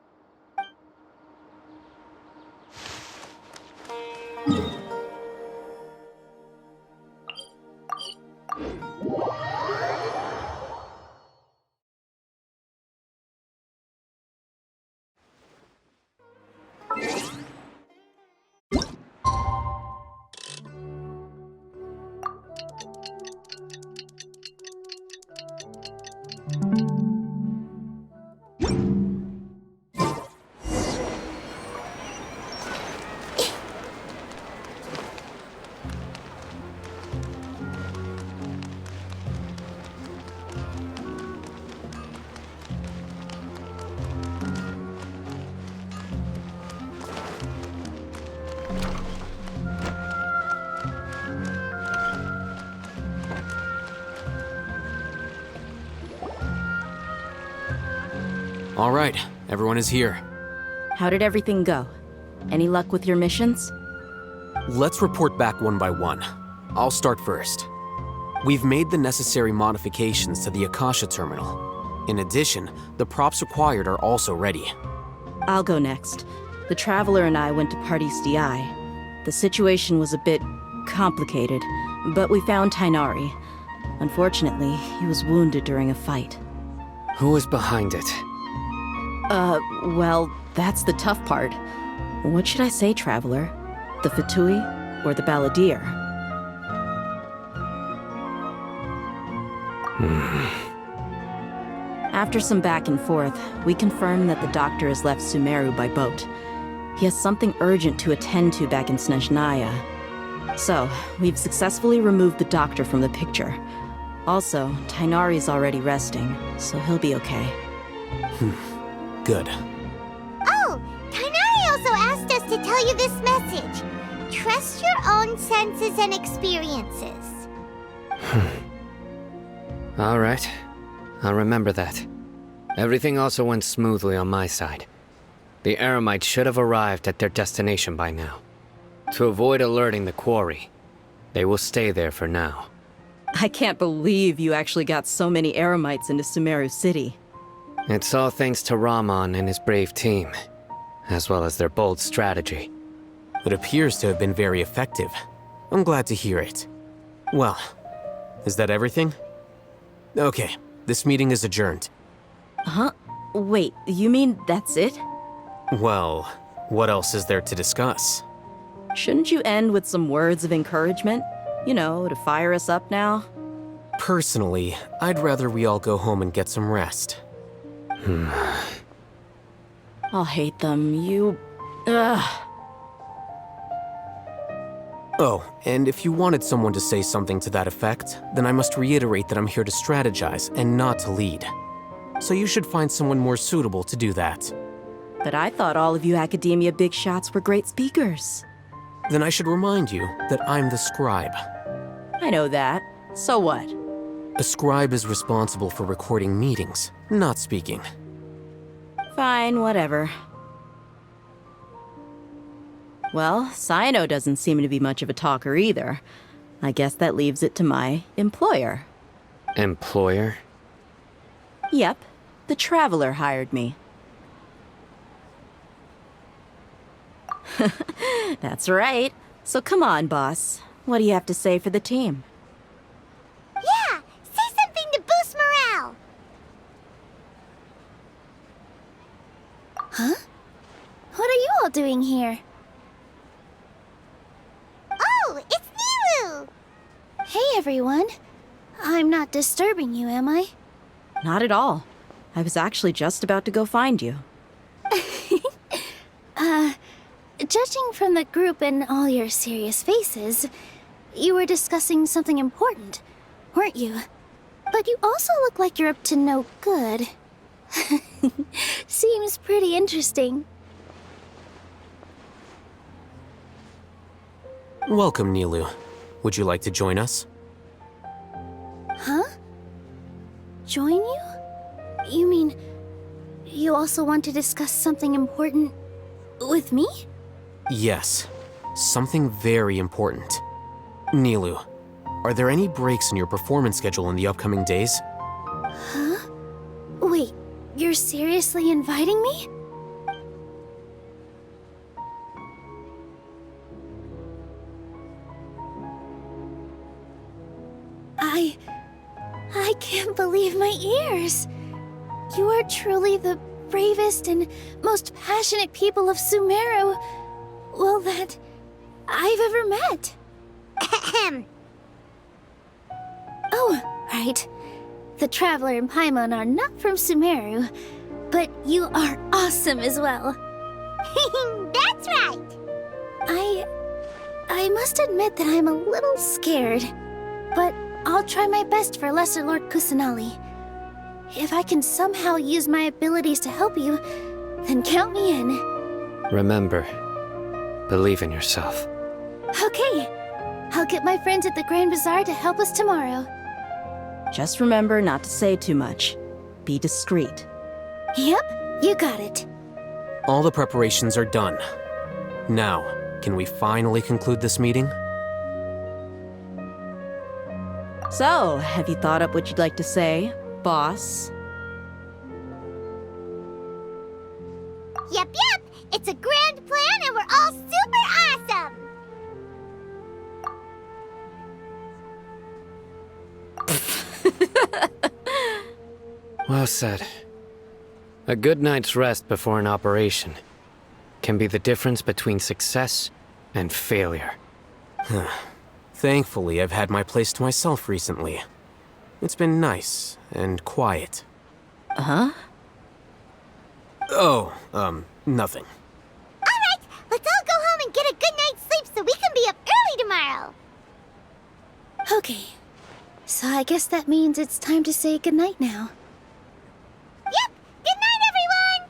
[SPEAKER 3] All right, everyone is here.
[SPEAKER 4] How did everything go? Any luck with your missions?
[SPEAKER 3] Let's report back one by one. I'll start first. We've made the necessary modifications to the Akasha terminal. In addition, the props required are also ready.
[SPEAKER 4] I'll go next. The Traveler and I went to Party's DI. The situation was a bit complicated, but we found Tainari. Unfortunately, he was wounded during a fight.
[SPEAKER 5] Who was behind it?
[SPEAKER 4] Well, that's the tough part. What should I say, Traveler? The Fatui or the Balladeer? After some back and forth, we confirmed that the doctor has left Sumeru by boat. He has something urgent to attend to back in Snezhnaya. So, we've successfully removed the doctor from the picture. Also, Tainari's already resting, so he'll be okay.
[SPEAKER 3] Good.
[SPEAKER 2] Oh, Tainari also asked us to tell you this message. Trust your own senses and experiences.
[SPEAKER 5] All right. I'll remember that. Everything also went smoothly on my side. The Eremites should have arrived at their destination by now. To avoid alerting the quarry, they will stay there for now.
[SPEAKER 4] I can't believe you actually got so many Eremites into Sumeru City.
[SPEAKER 5] It's all thanks to Rahman and his brave team, as well as their bold strategy.
[SPEAKER 3] It appears to have been very effective. I'm glad to hear it. Well, is that everything? Okay, this meeting is adjourned.
[SPEAKER 4] Huh? Wait, you mean that's it?
[SPEAKER 3] Well, what else is there to discuss?
[SPEAKER 4] Shouldn't you end with some words of encouragement? You know, to fire us up now?
[SPEAKER 3] Personally, I'd rather we all go home and get some rest.
[SPEAKER 4] I'll hate them, you... Ugh.
[SPEAKER 3] Oh, and if you wanted someone to say something to that effect, then I must reiterate that I'm here to strategize and not to lead. So you should find someone more suitable to do that.
[SPEAKER 4] But I thought all of you Academia big shots were great speakers.
[SPEAKER 3] Then I should remind you that I'm the scribe.
[SPEAKER 4] I know that. So what?
[SPEAKER 3] A scribe is responsible for recording meetings, not speaking.
[SPEAKER 4] Fine, whatever. Well, Cyno doesn't seem to be much of a talker either. I guess that leaves it to my employer.
[SPEAKER 5] Employer?
[SPEAKER 4] Yep, the Traveler hired me. That's right. So come on, boss. What do you have to say for the team?
[SPEAKER 2] Yeah, say something to boost morale.
[SPEAKER 19] Huh? What are you all doing here?
[SPEAKER 2] Oh, it's Nilu!
[SPEAKER 19] Hey, everyone. I'm not disturbing you, am I?
[SPEAKER 4] Not at all. I was actually just about to go find you.
[SPEAKER 19] Judging from the group and all your serious faces, you were discussing something important, weren't you? But you also look like you're up to no good. Seems pretty interesting.
[SPEAKER 3] Welcome, Nilu. Would you like to join us?
[SPEAKER 19] Huh? Join you? You mean, you also want to discuss something important With me?
[SPEAKER 3] Yes. Something very important. Nilu, are there any breaks in your performance schedule in the upcoming days?
[SPEAKER 19] Huh? Wait, you're seriously inviting me? I can't believe my ears. You are truly the bravest and most passionate people of Sumeru, well, that I've ever met. Oh, right. The Traveler and Paimon are not from Sumeru, but you are awesome as well.
[SPEAKER 2] That's right!
[SPEAKER 19] I must admit that I'm a little scared, but I'll try my best for Lesser Lord Kusanali. If I can somehow use my abilities to help you, then count me in.
[SPEAKER 5] Remember, believe in yourself.
[SPEAKER 19] Okay, I'll get my friends at the Grand Bazaar to help us tomorrow.
[SPEAKER 4] Just remember not to say too much. Be discreet.
[SPEAKER 19] Yep, you got it.
[SPEAKER 3] All the preparations are done. Now, can we finally conclude this meeting?
[SPEAKER 4] So, have you thought up what you'd like to say, boss?
[SPEAKER 2] Yep. It's a grand plan and we're all super awesome!
[SPEAKER 5] Well said. A good night's rest before an operation can be the difference between success and failure.
[SPEAKER 3] Thankfully, I've had my place to myself recently. It's been nice and quiet.
[SPEAKER 4] Huh?
[SPEAKER 3] Oh, nothing.
[SPEAKER 2] Alright, let's all go home and get a good night's sleep so we can be up early tomorrow!
[SPEAKER 19] Okay, so I guess that means it's time to say goodnight now.
[SPEAKER 2] Yep! Good night, everyone!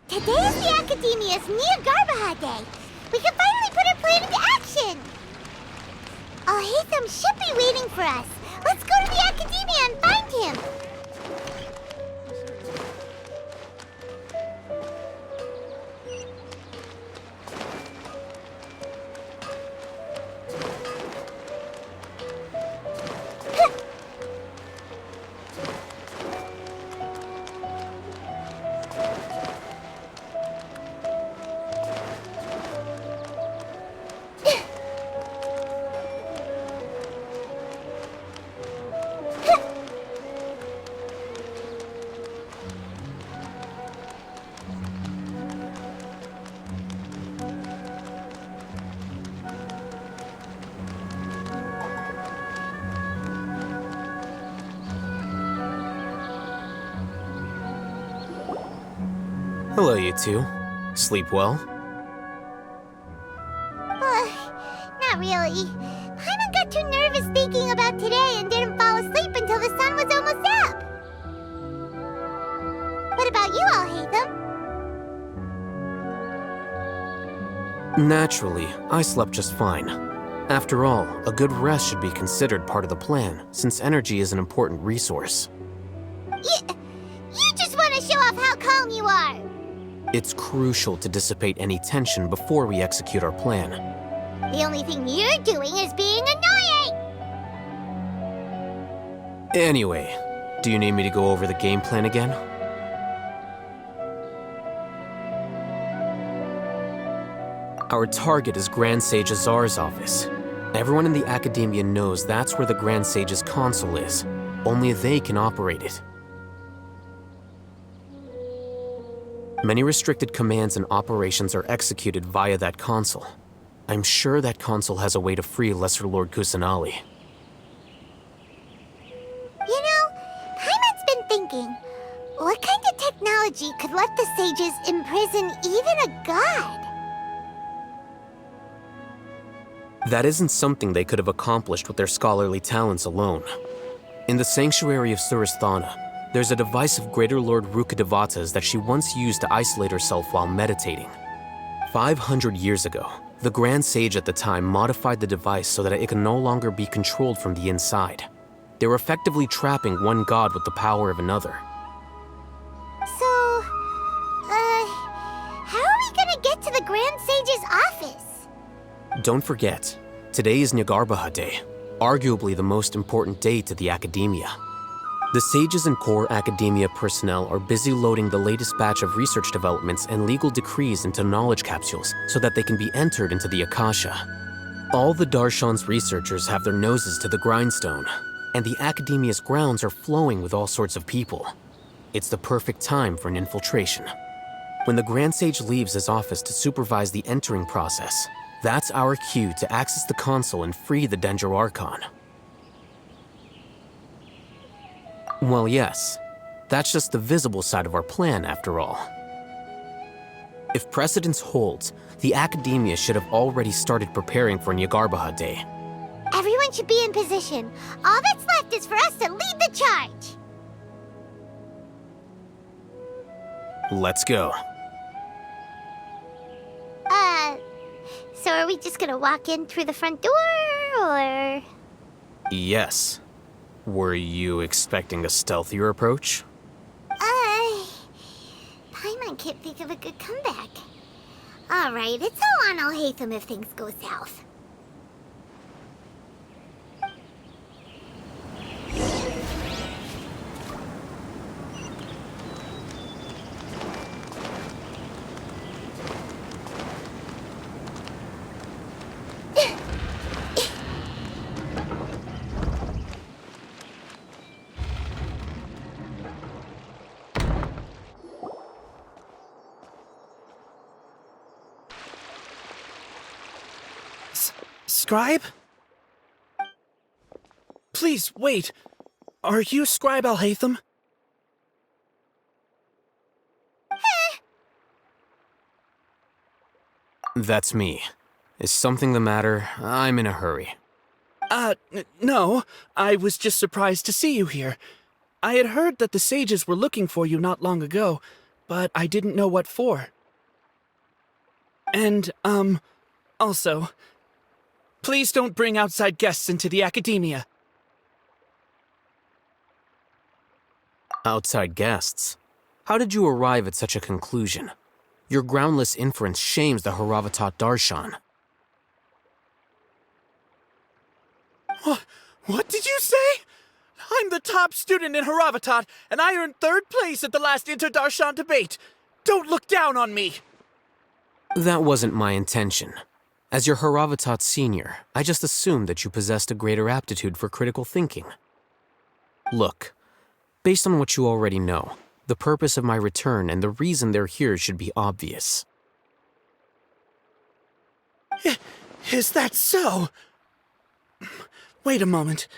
[SPEAKER 2] Today is the Academia's Nia Garbaha Day. We can finally put our plan into action. Al-Haytham should be waiting for us. Let's go to the Academia and find him.
[SPEAKER 3] Hello, you two. Sleep well?
[SPEAKER 2] Not really. Paimon got too nervous thinking about today and didn't fall asleep until the sun was almost up. What about you, Al-Haytham?
[SPEAKER 3] Naturally, I slept just fine. After all, a good rest should be considered part of the plan, since energy is an important resource.
[SPEAKER 2] You just want to show off how calm you are.
[SPEAKER 3] It's crucial to dissipate any tension before we execute our plan.
[SPEAKER 2] The only thing you're doing is being annoying!
[SPEAKER 3] Anyway, do you need me to go over the game plan again? Our target is Grand Sage Azar's office. Everyone in the Academia knows that's where the Grand Sage's console is. Only they can operate it. Many restricted commands and operations are executed via that console. I'm sure that console has a way to free Lesser Lord Kusanali.
[SPEAKER 2] You know, Paimon's been thinking, what kind of technology could let the sages imprison even a god?
[SPEAKER 3] That isn't something they could have accomplished with their scholarly talents alone. In the sanctuary of Suristhana, there's a device of Greater Lord Rukkhadevata's that she once used to isolate herself while meditating. 500 years ago, the Grand Sage at the time modified the device so that it can no longer be controlled from the inside. They were effectively trapping one god with the power of another.
[SPEAKER 2] So, how are we gonna get to the Grand Sage's office?
[SPEAKER 3] Don't forget, today is Nyagarbha Day, arguably the most important day to the Academia. The sages and core Academia personnel are busy loading the latest batch of research developments and legal decrees into knowledge capsules so that they can be entered into the Akasha. All the Darshan's researchers have their noses to the grindstone, and the Academia's grounds are flowing with all sorts of people. It's the perfect time for an infiltration. When the Grand Sage leaves his office to supervise the entering process, that's our cue to access the console and free the Danger Archon. Well, yes, that's just the visible side of our plan, after all. If precedence holds, the Academia should have already started preparing for Nyagarbha Day.
[SPEAKER 2] Everyone should be in position. All that's left is for us to lead the charge.
[SPEAKER 3] Let's go.
[SPEAKER 2] So are we just gonna walk in through the front door, or...?
[SPEAKER 3] Yes. Were you expecting a stealthier approach?
[SPEAKER 2] Paimon can't think of a good comeback. Alright, it's all on Alhaitham if things go south.
[SPEAKER 17] Scribe? Please, wait. Are you Scribe Alhaitham?
[SPEAKER 3] That's me. Is something the matter? I'm in a hurry.
[SPEAKER 17] No. I was just surprised to see you here. I had heard that the sages were looking for you not long ago, but I didn't know what for. And, also, please don't bring outside guests into the Academia.
[SPEAKER 3] Outside guests? How did you arrive at such a conclusion? Your groundless inference shames the Haravatat Darshan.
[SPEAKER 17] What did you say? I'm the top student in Haravatat, and I earned 3rd place at the last Inter-Darshan debate. Don't look down on me!
[SPEAKER 3] That wasn't my intention. As your Haravatat senior, I just assumed that you possessed a greater aptitude for critical thinking. Look, based on what you already know, the purpose of my return and the reason they're here should be obvious.
[SPEAKER 17] Is that so? Wait a moment.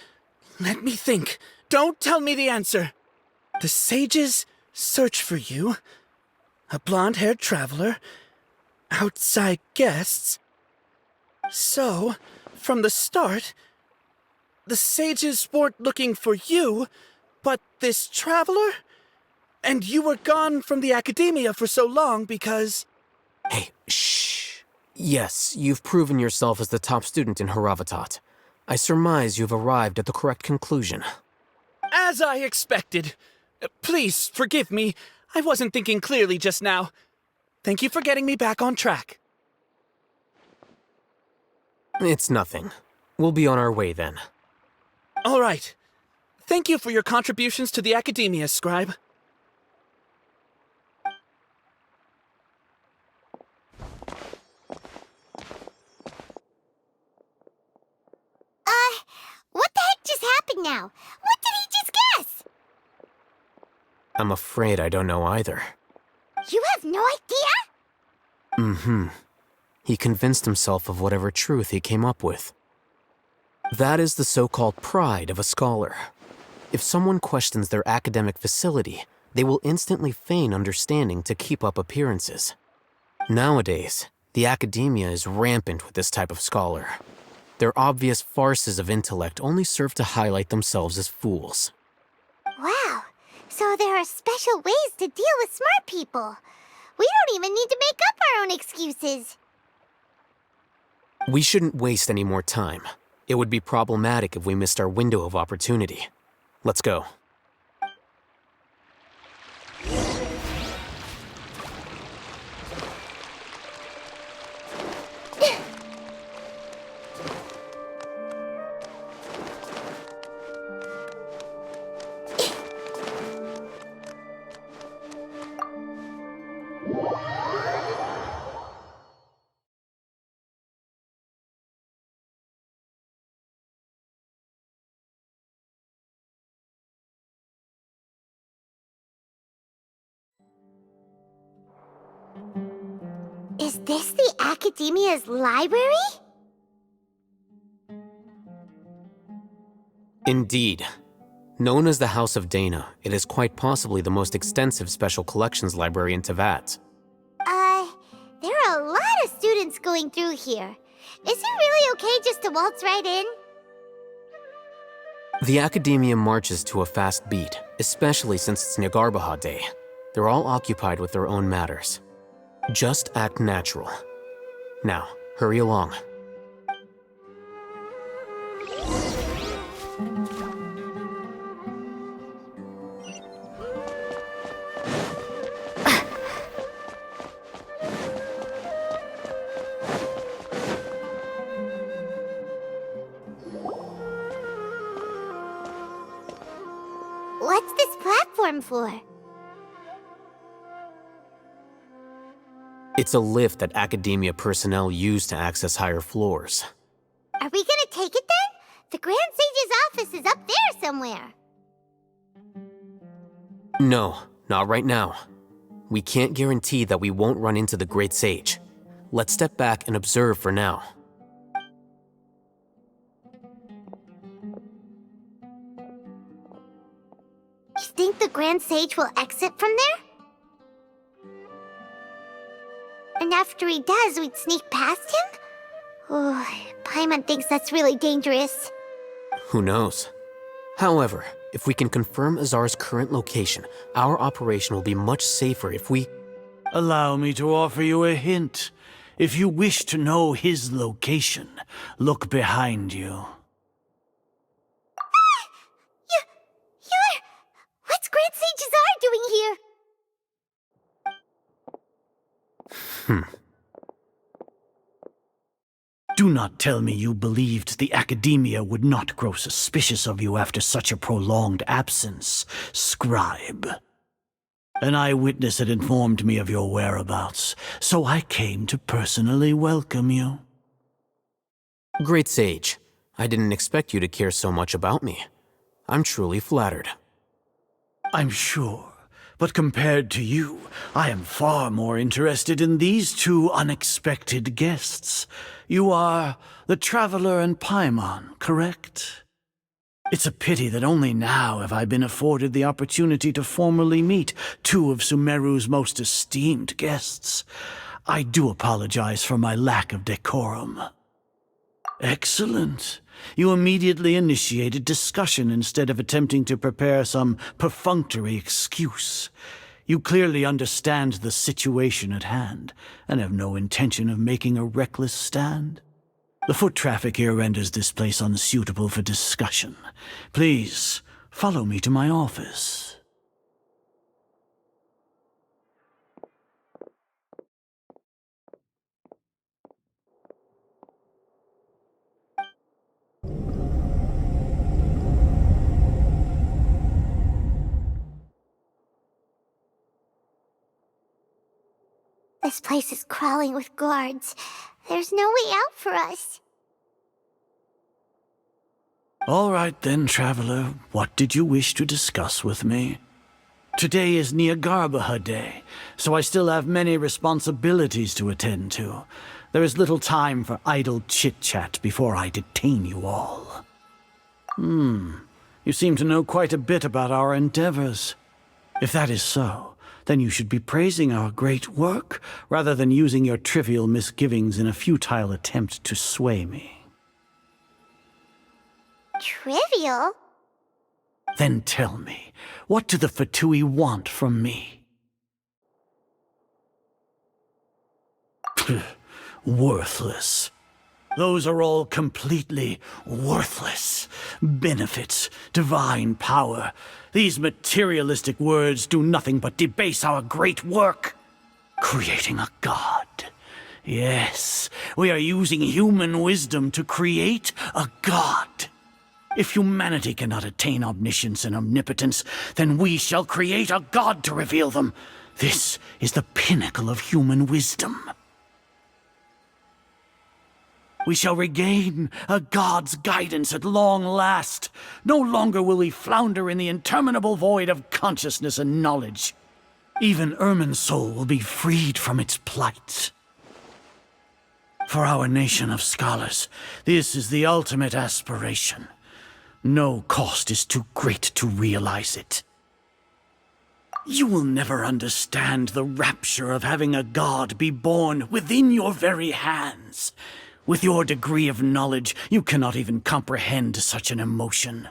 [SPEAKER 17] Let me think. Don't tell me the answer. The sages search for you. A blonde-haired traveler. Outside guests. So, from the start, the sages weren't looking for you, but this traveler? And you were gone from the Academia for so long because...
[SPEAKER 3] Hey, shh. Yes, you've proven yourself as the top student in Haravatat. I surmise you've arrived at the correct conclusion.
[SPEAKER 17] As I expected. Please, forgive me. I wasn't thinking clearly just now. Thank you for getting me back on track.
[SPEAKER 3] It's nothing. We'll be on our way then.
[SPEAKER 17] All right. Thank you for your contributions to the Academia, Scribe.
[SPEAKER 2] What the heck just happened now? What did he just guess?
[SPEAKER 3] I'm afraid I don't know either.
[SPEAKER 2] You have no idea?
[SPEAKER 3] Mm-hmm. He convinced himself of whatever truth he came up with. That is the so-called pride of a scholar. If someone questions their academic facility, they will instantly feign understanding to keep up appearances. Nowadays, the Academia is rampant with this type of scholar. Their obvious farces of intellect only serve to highlight themselves as fools.
[SPEAKER 2] Wow, so there are special ways to deal with smart people. We don't even need to make up our own excuses.
[SPEAKER 3] We shouldn't waste any more time. It would be problematic if we missed our window of opportunity. Let's go.
[SPEAKER 2] Is this the Academia's library?
[SPEAKER 3] Indeed. Known as the House of Dana, it is quite possibly the most extensive special collections library in Teyvat.
[SPEAKER 2] There are a lot of students going through here. Is it really okay just to waltz right in?
[SPEAKER 3] The Academia marches to a fast beat, especially since it's Nagarbaha Day. They're all occupied with their own matters. Just act natural. Now, hurry along.
[SPEAKER 2] What's this platform for?
[SPEAKER 3] It's a lift that Academia personnel use to access higher floors.
[SPEAKER 2] Are we gonna take it then? The Grand Sage's office is up there somewhere.
[SPEAKER 3] No, not right now. We can't guarantee that we won't run into the Great Sage. Let's step back and observe for now.
[SPEAKER 2] You think the Grand Sage will exit from there? And after he does, we'd sneak past him? Oh, Paimon thinks that's really dangerous.
[SPEAKER 3] Who knows? However, if we can confirm Azar's current location, our operation will be much safer if we...
[SPEAKER 20] Allow me to offer you a hint. If you wish to know his location, look behind you.
[SPEAKER 2] What's Grand Sage Azar doing here?
[SPEAKER 20] Do not tell me you believed the Academia would not grow suspicious of you after such a prolonged absence, scribe. An eyewitness had informed me of your whereabouts, so I came to personally welcome you.
[SPEAKER 3] Great Sage, I didn't expect you to care so much about me. I'm truly flattered.
[SPEAKER 20] I'm sure. But compared to you, I am far more interested in these two unexpected guests. You are the Traveler and Paimon, correct? It's a pity that only now have I been afforded the opportunity to formally meet two of Sumeru's most esteemed guests. I do apologize for my lack of decorum. Excellent. You immediately initiated discussion instead of attempting to prepare some perfunctory excuse. You clearly understand the situation at hand, and have no intention of making a reckless stand. The foot traffic here renders this place unsuitable for discussion. Please, follow me to my office.
[SPEAKER 2] This place is crawling with guards. There's no way out for us.
[SPEAKER 20] All right then, Traveler. What did you wish to discuss with me? Today is Nagarbaha Day, so I still have many responsibilities to attend to. There is little time for idle chit-chat before I detain you all. You seem to know quite a bit about our endeavors. If that is so, then you should be praising our great work, rather than using your trivial misgivings in a futile attempt to sway me.
[SPEAKER 2] Trivial?
[SPEAKER 20] Then tell me, what do the Fatui want from me? Worthless. Those are all completely worthless. Benefits, divine power. These materialistic words do nothing but debase our great work. Creating a god. Yes, we are using human wisdom to create a god. If humanity cannot attain omniscience and omnipotence, then we shall create a god to reveal them. This is the pinnacle of human wisdom. We shall regain a god's guidance at long last. No longer will we flounder in the interminable void of consciousness and knowledge. Even Ermin's soul will be freed from its plight. For our nation of scholars, this is the ultimate aspiration. No cost is too great to realize it. You will never understand the rapture of having a god be born within your very hands. With your degree of knowledge, you cannot even comprehend such an emotion.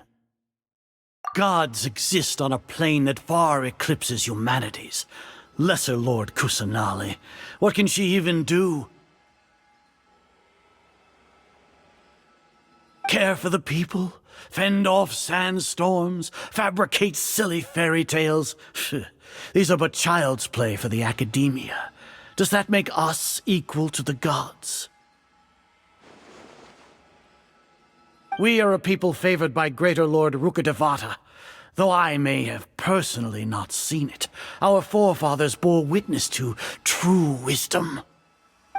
[SPEAKER 20] Gods exist on a plane that far eclipses humanity's. Lesser Lord Kusanali, what can she even do? Care for the people? Fend off sandstorms? Fabricate silly fairy tales? These are but child's play for the academia. Does that make us equal to the gods? We are a people favored by Greater Lord Rukadevata. Though I may have personally not seen it, our forefathers bore witness to true wisdom.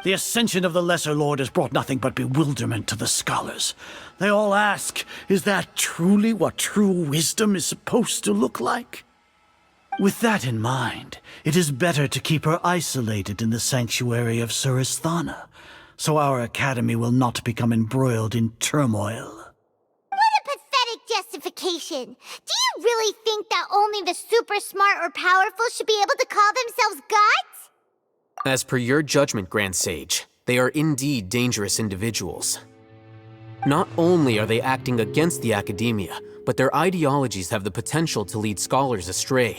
[SPEAKER 20] The ascension of the Lesser Lord has brought nothing but bewilderment to the scholars. They all ask, is that truly what true wisdom is supposed to look like? With that in mind, it is better to keep her isolated in the sanctuary of Suristhana, so our academy will not become embroiled in turmoil.
[SPEAKER 2] Justification. Do you really think that only the super smart or powerful should be able to call themselves gods?
[SPEAKER 3] As per your judgment, Grand Sage, they are indeed dangerous individuals. Not only are they acting against the academia, but their ideologies have the potential to lead scholars astray.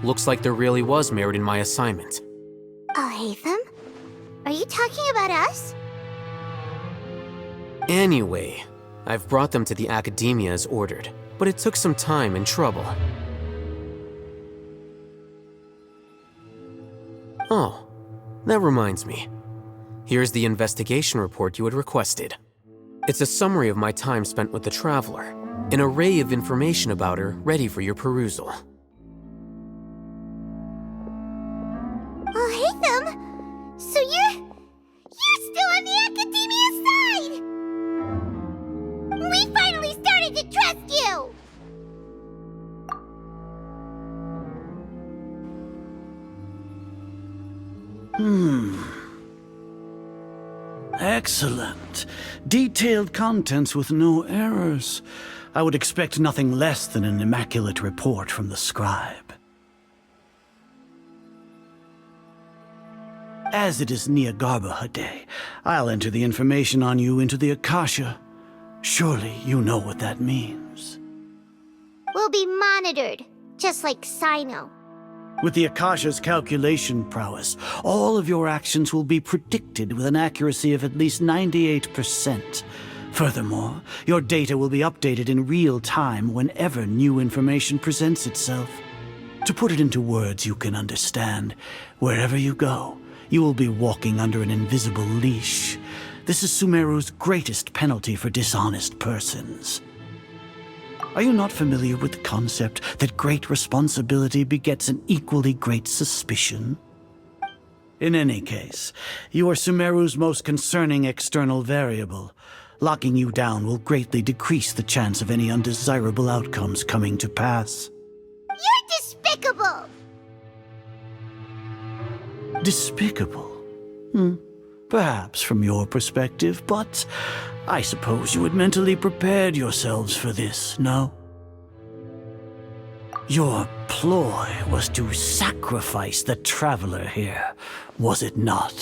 [SPEAKER 3] Looks like there really was merit in my assignment.
[SPEAKER 2] Alhaitham? Are you talking about us?
[SPEAKER 3] Anyway, I've brought them to the academia as ordered, but it took some time and trouble. Oh, that reminds me. Here's the investigation report you had requested. It's a summary of my time spent with the Traveler, an array of information about her ready for your perusal.
[SPEAKER 2] Alhaitham? So you're still on the academia side! We finally started to trust you!
[SPEAKER 20] Excellent. Detailed contents with no errors. I would expect nothing less than an immaculate report from the scribe. As it is Niagarbaha Day, I'll enter the information on you into the Akasha. Surely you know what that means.
[SPEAKER 2] We'll be monitored, just like Sino.
[SPEAKER 20] With the Akasha's calculation prowess, all of your actions will be predicted with an accuracy of at least 98%. Furthermore, your data will be updated in real time whenever new information presents itself. To put it into words you can understand, wherever you go, you will be walking under an invisible leash. This is Sumeru's greatest penalty for dishonest persons. Are you not familiar with the concept that great responsibility begets an equally great suspicion? In any case, you are Sumeru's most concerning external variable. Locking you down will greatly decrease the chance of any undesirable outcomes coming to pass.
[SPEAKER 2] You're despicable!
[SPEAKER 20] Despicable? Perhaps from your perspective, but I suppose you had mentally prepared yourselves for this, no? Your ploy was to sacrifice the Traveler here, was it not?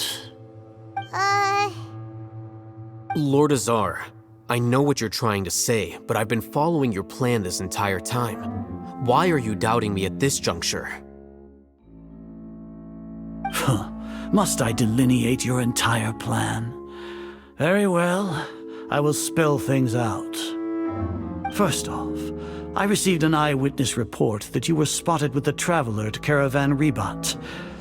[SPEAKER 3] Lord Azar, I know what you're trying to say, but I've been following your plan this entire time. Why are you doubting me at this juncture?
[SPEAKER 20] Must I delineate your entire plan? Very well, I will spell things out. First off, I received an eyewitness report that you were spotted with the Traveler at Caravan Rebat.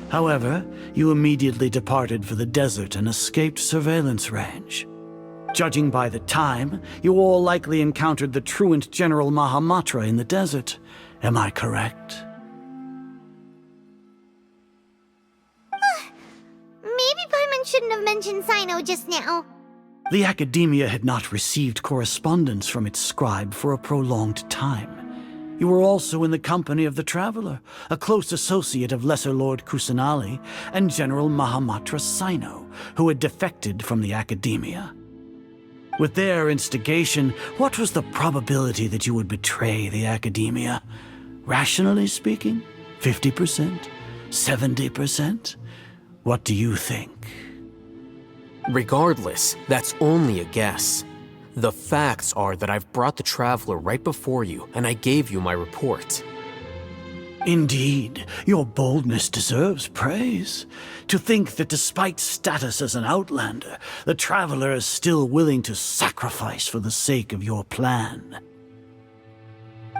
[SPEAKER 20] However, you immediately departed for the desert and escaped surveillance range. Judging by the time, you all likely encountered the truant General Mahamatra in the desert. Am I correct?
[SPEAKER 2] Maybe Paimon shouldn't have mentioned Sino just now.
[SPEAKER 20] The Academia had not received correspondence from its scribe for a prolonged time. You were also in the company of the Traveler, a close associate of Lesser Lord Kusanali and General Mahamatra Sino, who had defected from the Academia. With their instigation, what was the probability that you would betray the Academia? Rationally speaking, 50%? 70%? What do you think?
[SPEAKER 3] Regardless, that's only a guess. The facts are that I've brought the Traveler right before you, and I gave you my report.
[SPEAKER 20] Indeed, your boldness deserves praise. To think that despite status as an outlander, the Traveler is still willing to sacrifice for the sake of your plan.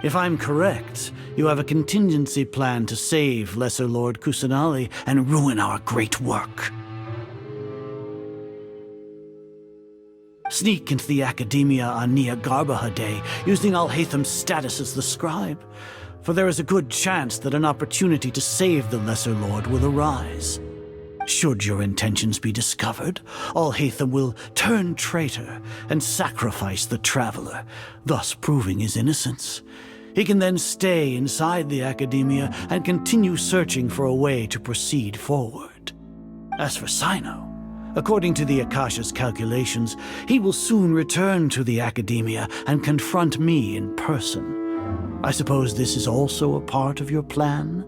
[SPEAKER 20] If I'm correct, you have a contingency plan to save Lesser Lord Kusanali and ruin our great work. Sneak into the Academia on Nia Garbaha Day, using Alhaitham's status as the scribe, for there is a good chance that an opportunity to save the Lesser Lord will arise. Should your intentions be discovered, Alhaitham will turn traitor and sacrifice the Traveler, thus proving his innocence. He can then stay inside the Academia and continue searching for a way to proceed forward. As for Sino, according to the Akasha's calculations, he will soon return to the Academia and confront me in person. I suppose this is also a part of your plan?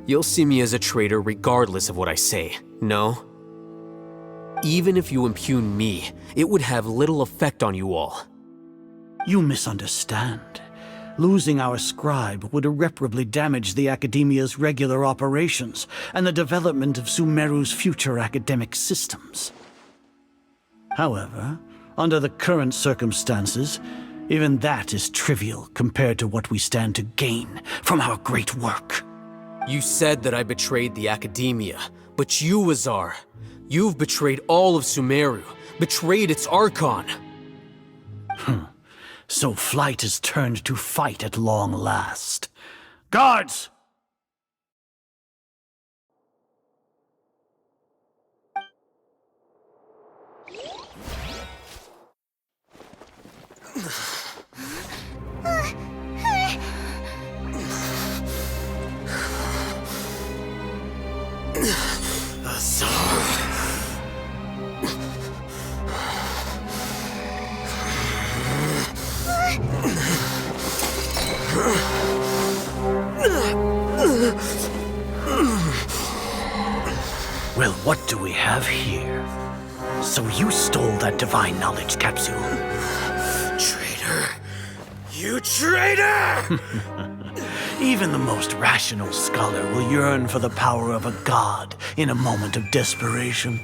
[SPEAKER 3] You'll see me as a traitor regardless of what I say, no? Even if you impugn me, it would have little effect on you all.
[SPEAKER 20] You misunderstand. Losing our scribe would irreparably damage the Academia's regular operations and the development of Sumeru's future academic systems. However, under the current circumstances, even that is trivial compared to what we stand to gain from our great work.
[SPEAKER 3] You said that I betrayed the Academia, but you, Azar, you've betrayed all of Sumeru, betrayed its Archon.
[SPEAKER 20] So flight has turned to fight at long last. Guards! Well, what do we have here? So you stole that divine knowledge capsule?
[SPEAKER 3] Traitor! You traitor!
[SPEAKER 20] Even the most rational scholar will yearn for the power of a god in a moment of desperation.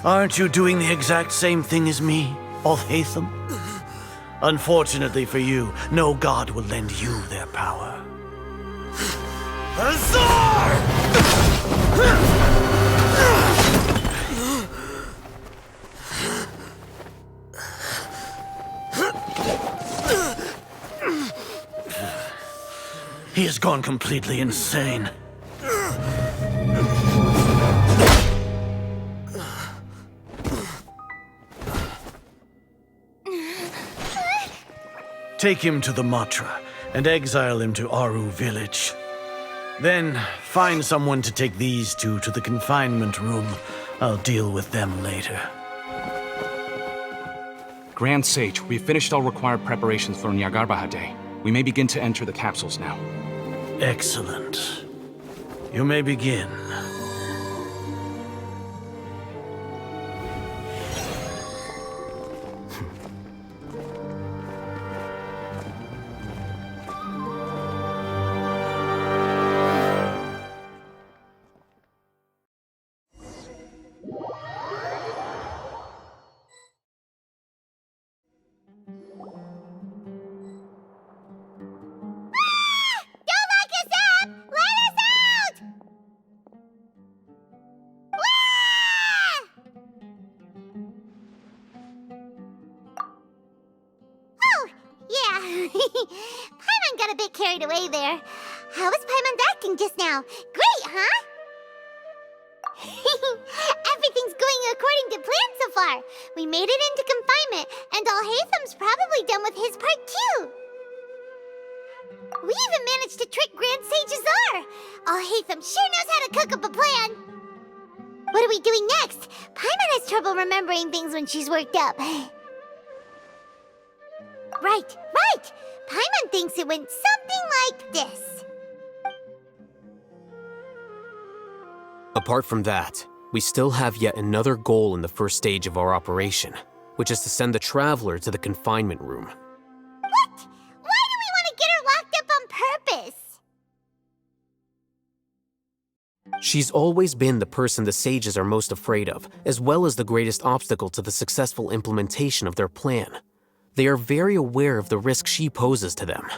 [SPEAKER 20] Aren't you doing the exact same thing as me, Alhaitham? Unfortunately for you, no god will lend you their power.
[SPEAKER 3] Azar!
[SPEAKER 20] He has gone completely insane. Take him to the Matra and exile him to Aru village. Then find someone to take these two to the confinement room. I'll deal with them later.
[SPEAKER 21] Grand Sage, we've finished all required preparations for Nyagarbha Day. We may begin to enter the capsules now.
[SPEAKER 20] Excellent. You may begin.
[SPEAKER 2] Paimon got a bit carried away there. How was Paimon's acting just now? Great, huh? Everything's going according to plan so far. We made it into confinement, and Alhaitham's probably done with his part too. We even managed to trick Grand Sage Azar. Alhaitham sure knows how to cook up a plan. What are we doing next? Paimon has trouble remembering things when she's worked up. Right. Paimon thinks it went something like this.
[SPEAKER 3] Apart from that, we still have yet another goal in the first stage of our operation, which is to send the Traveler to the confinement room.
[SPEAKER 2] What? Why do we want to get her locked up on purpose?
[SPEAKER 3] She's always been the person the sages are most afraid of, as well as the greatest obstacle to the successful implementation of their plan. They are very aware of the risk she poses to them.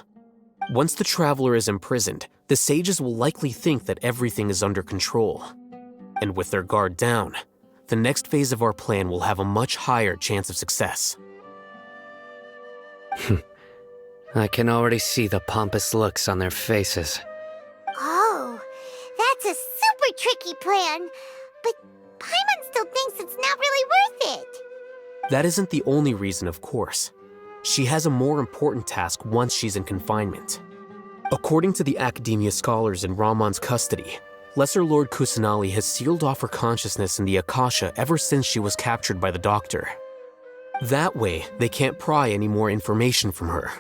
[SPEAKER 3] Once the Traveler is imprisoned, the sages will likely think that everything is under control. And with their guard down, the next phase of our plan will have a much higher chance of success.
[SPEAKER 5] I can already see the pompous looks on their faces.
[SPEAKER 2] Oh, that's a super tricky plan. But Paimon still thinks it's not really worth it.
[SPEAKER 3] That isn't the only reason, of course. She has a more important task once she's in confinement. According to the Academia scholars in Ramon's custody, Lesser Lord Kusanali has sealed off her consciousness in the Akasha ever since she was captured by the Doctor. That way, they can't pry any more information from her.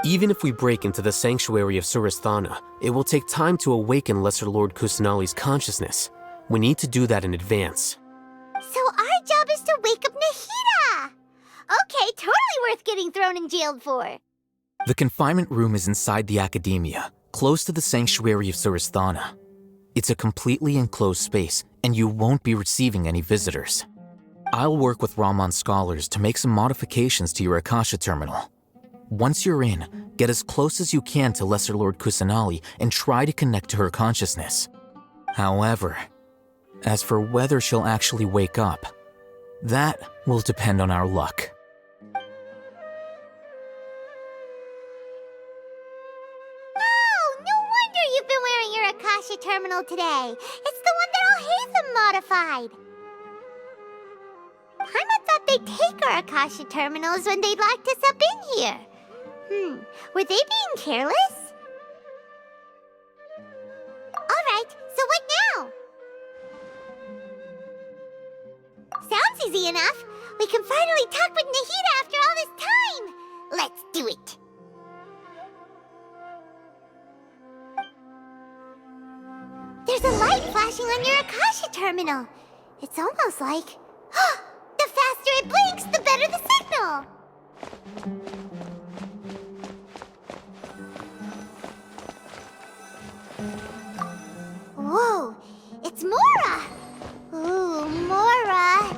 [SPEAKER 3] Even if we break into the sanctuary of Suristhana, it will take time to awaken Lesser Lord Kusanali's consciousness. We need to do that in advance.
[SPEAKER 2] So our job is to wake up Nahida! Okay, totally worth getting thrown and jailed for.
[SPEAKER 10] The confinement room is inside the Academia, close to the sanctuary of Suristhana. It's a completely enclosed space, and you won't be receiving any visitors. I'll work with Ramon's scholars to make some modifications to your Akasha terminal. Once you're in, get as close as you can to Lesser Lord Kusanali and try to connect to her consciousness. However, as for whether she'll actually wake up, that will depend on our luck.
[SPEAKER 2] Akasha terminal today. It's the one that Alhaitham modified. Paimon thought they'd take our Akasha terminals when they locked us up in here. Were they being careless? Alright, so what now? Sounds easy enough. We can finally talk with Nahida after all this time. Let's do it. There's a light flashing on your Akasha terminal. It's almost like... the faster it blinks, the better the signal! Whoa, it's Mora! Ooh, Mora!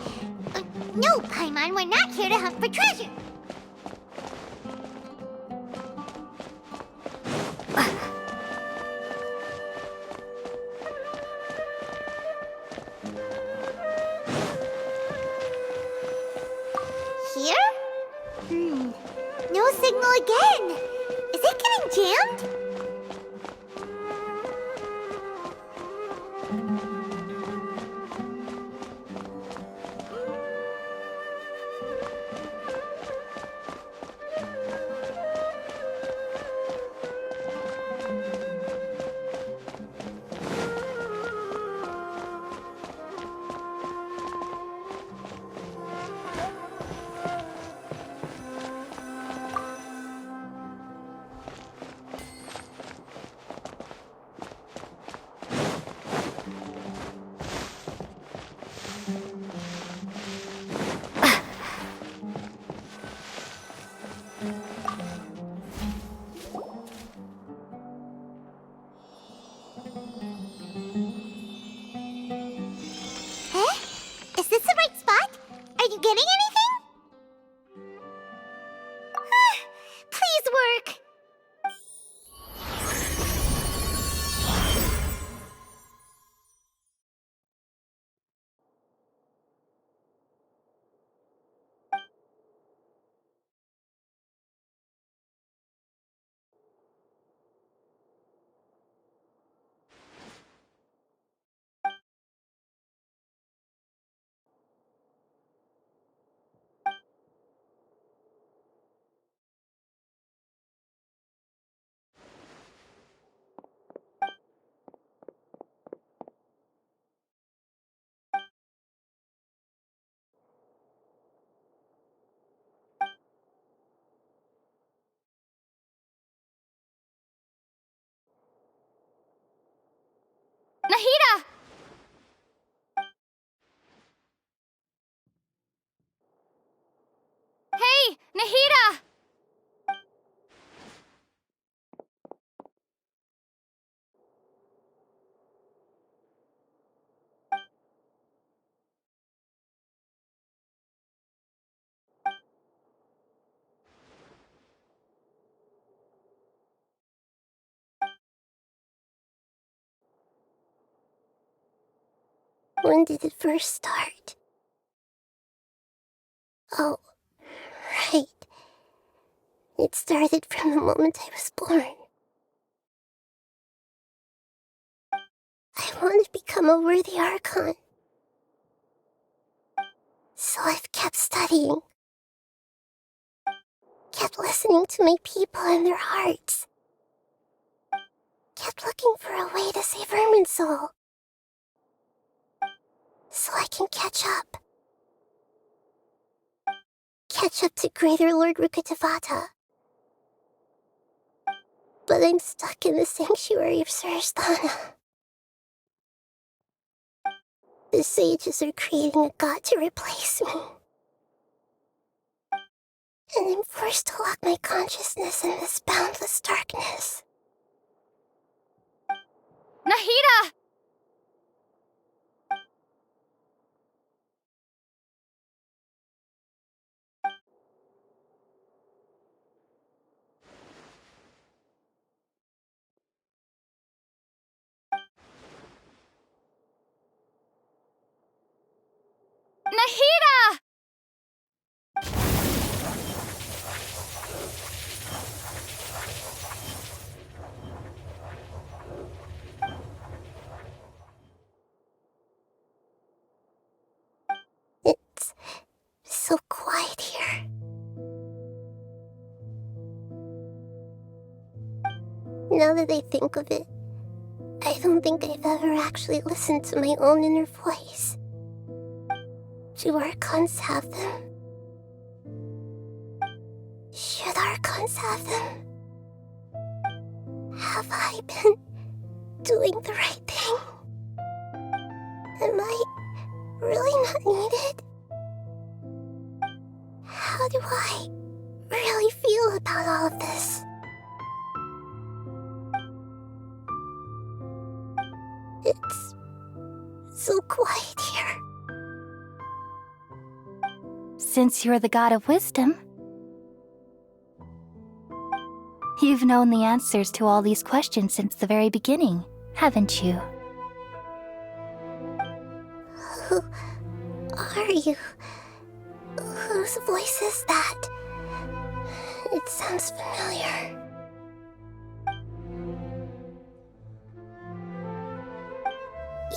[SPEAKER 2] No, Paimon, we're not here to hunt for treasure! Here? No signal again! Is it getting jammed? forgetting anything? Please work.
[SPEAKER 8] Nahida! Hey, Nahida!
[SPEAKER 2] When did it first start? Oh, right. It started from the moment I was born. I want to become a worthy Archon. So I've kept studying. Kept listening to my people and their hearts. Kept looking for a way to save Irminsul. So I can catch up. Catch up to Greater Lord Rukkhadevata. But I'm stuck in the sanctuary of Suristhana. The sages are creating a god to replace me. And I'm forced to lock my consciousness in this boundless darkness.
[SPEAKER 8] Nahida! Nahida!
[SPEAKER 2] It's so quiet here. Now that I think of it, I don't think I've ever actually listened to my own inner voice. Do Archons have them? Should Archons have them? Have I been doing the right thing? Am I really not needed? How do I really feel about all of this? It's so quiet here.
[SPEAKER 19] Since you're the god of wisdom, you've known the answers to all these questions since the very beginning, haven't you?
[SPEAKER 2] Who are you? Whose voice is that? It sounds familiar.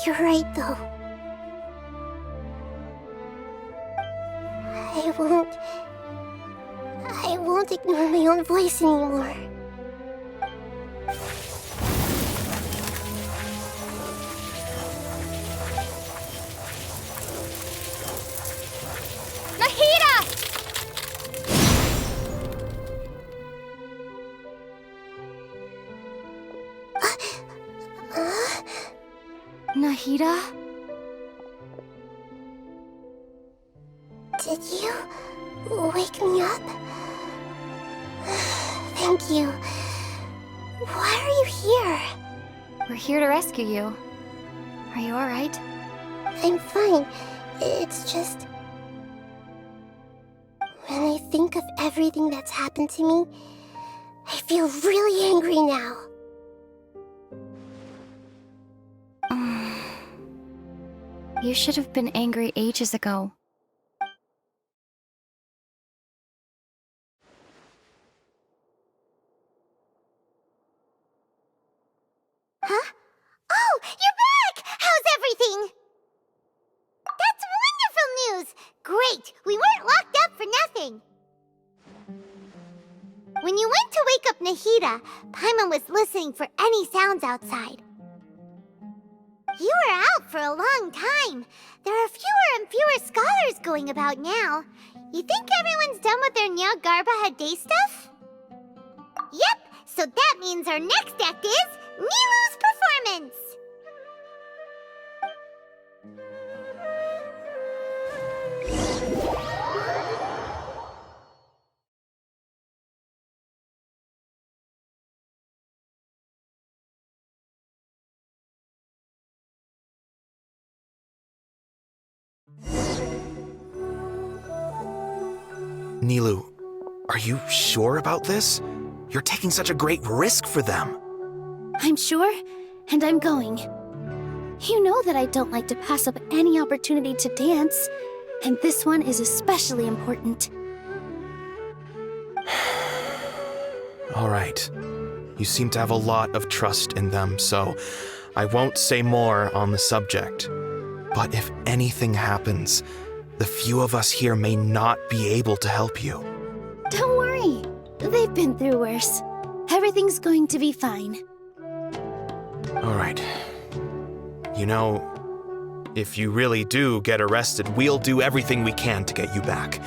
[SPEAKER 2] You're right, though. I won't ignore my own voice anymore.
[SPEAKER 8] Nahida! Nahida?
[SPEAKER 2] Did you wake me up? Thank you. Why are you here?
[SPEAKER 19] We're here to rescue you. Are you alright?
[SPEAKER 2] I'm fine. It's just... I think of everything that's happened to me, I feel really angry now.
[SPEAKER 8] You should have been angry ages ago.
[SPEAKER 2] Huh? Oh, you're back! How's everything? That's wonderful news! Great! We weren't locked up for nothing! When you went to wake up Nahida, Paimon was listening for any sounds outside. You were out for a long time. There are fewer and fewer scholars going about now. You think everyone's done with their Nyagarbha Day stuff? Yep, so that means our next act is Nilu's performance!
[SPEAKER 1] Nilu, are you sure about this? You're taking such a great risk for them.
[SPEAKER 19] I'm sure, and I'm going. You know that I don't like to pass up any opportunity to dance, and this one is especially important.
[SPEAKER 1] All right. You seem to have a lot of trust in them, so I won't say more on the subject. But if anything happens, the few of us here may not be able to help you.
[SPEAKER 19] Don't worry. They've been through worse. Everything's going to be fine.
[SPEAKER 1] All right. You know, if you really do get arrested, we'll do everything we can to get you back.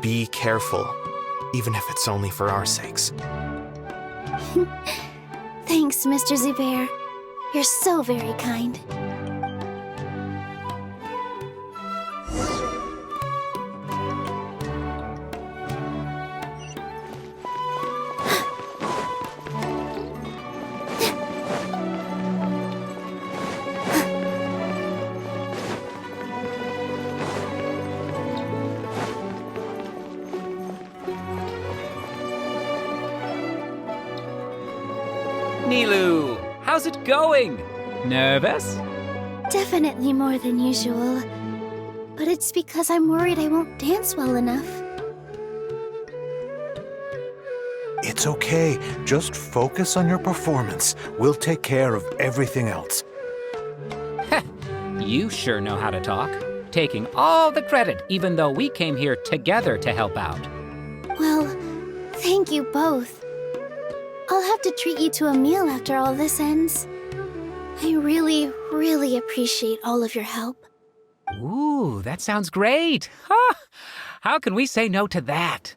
[SPEAKER 1] Be careful, even if it's only for our sakes.
[SPEAKER 19] Thanks, Mr. Zubair. You're so very kind.
[SPEAKER 22] Nilu, how's it going? Nervous?
[SPEAKER 19] Definitely more than usual. But it's because I'm worried I won't dance well enough.
[SPEAKER 23] It's okay. Just focus on your performance. We'll take care of everything else.
[SPEAKER 22] You sure know how to talk. Taking all the credit, even though we came here together to help out.
[SPEAKER 19] Well, thank you both. I'll have to treat you to a meal after all this ends. I really, really appreciate all of your help.
[SPEAKER 22] Ooh, that sounds great. Huh? How can we say no to that?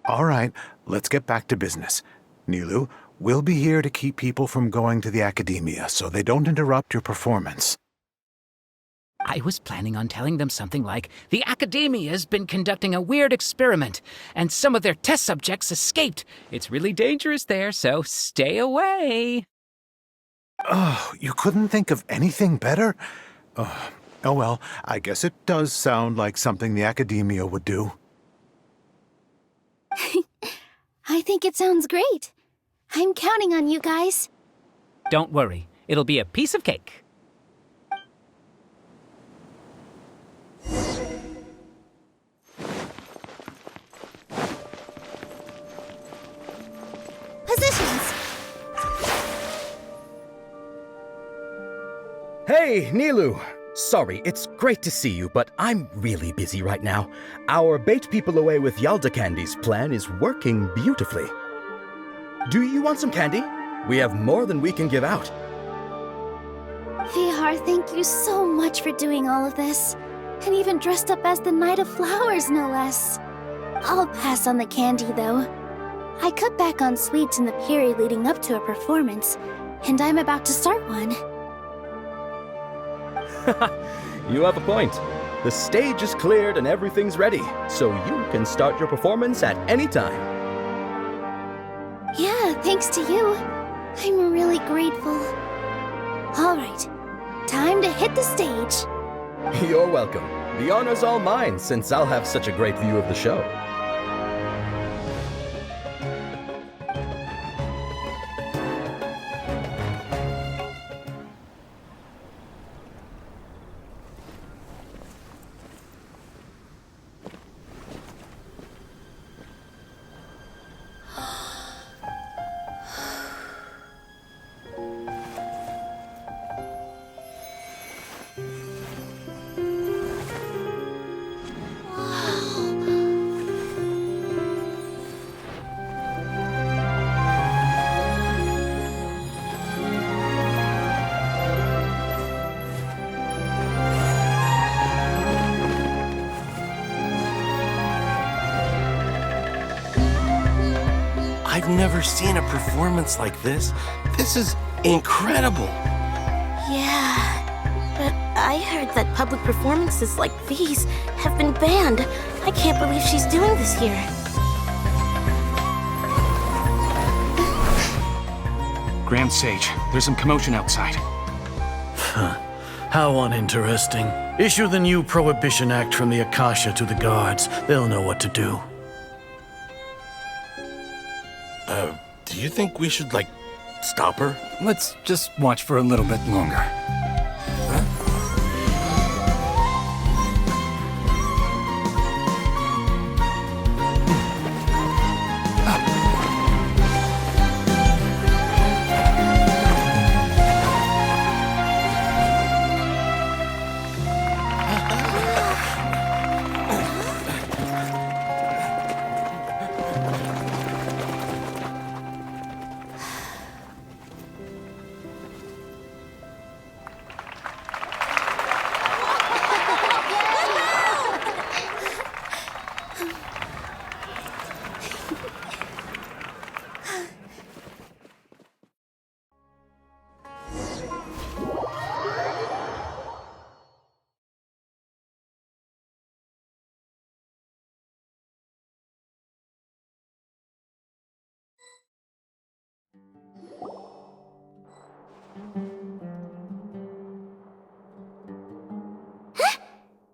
[SPEAKER 23] All right, let's get back to business. Nilu, we'll be here to keep people from going to the academia so they don't interrupt your performance.
[SPEAKER 22] I was planning on telling them something like, the Academia's been conducting a weird experiment, and some of their test subjects escaped. It's really dangerous there, so stay away.
[SPEAKER 23] Oh, you couldn't think of anything better? Oh well, I guess it does sound like something the Academia would do.
[SPEAKER 19] I think it sounds great. I'm counting on you guys.
[SPEAKER 22] Don't worry, it'll be a piece of cake.
[SPEAKER 2] Positions!
[SPEAKER 24] Hey, Nilu! Sorry, it's great to see you, but I'm really busy right now. Our Bait People Away with Yalda Candies plan is working beautifully. Do you want some candy? We have more than we can give out.
[SPEAKER 19] Vihar, thank you so much for doing all of this. And even dressed up as the Knight of Flowers, no less. I'll pass on the candy, though. I cut back on sweets in the period leading up to a performance, and I'm about to start one.
[SPEAKER 24] You have a point. The stage is cleared and everything's ready, so you can start your performance at any time.
[SPEAKER 19] Yeah, thanks to you. I'm really grateful. All right, time to hit the stage.
[SPEAKER 24] You're welcome. The honor's all mine, since I'll have such a great view of the show.
[SPEAKER 6] I've never seen a performance like this. This is incredible.
[SPEAKER 19] Yeah, but I heard that public performances like these have been banned. I can't believe she's doing this here.
[SPEAKER 21] Grand Sage, there's some commotion outside.
[SPEAKER 20] How uninteresting. Issue the new Prohibition Act from the Akasha to the guards. They'll know what to do.
[SPEAKER 6] Do you think we should, stop her?
[SPEAKER 21] Let's just watch for a little bit longer.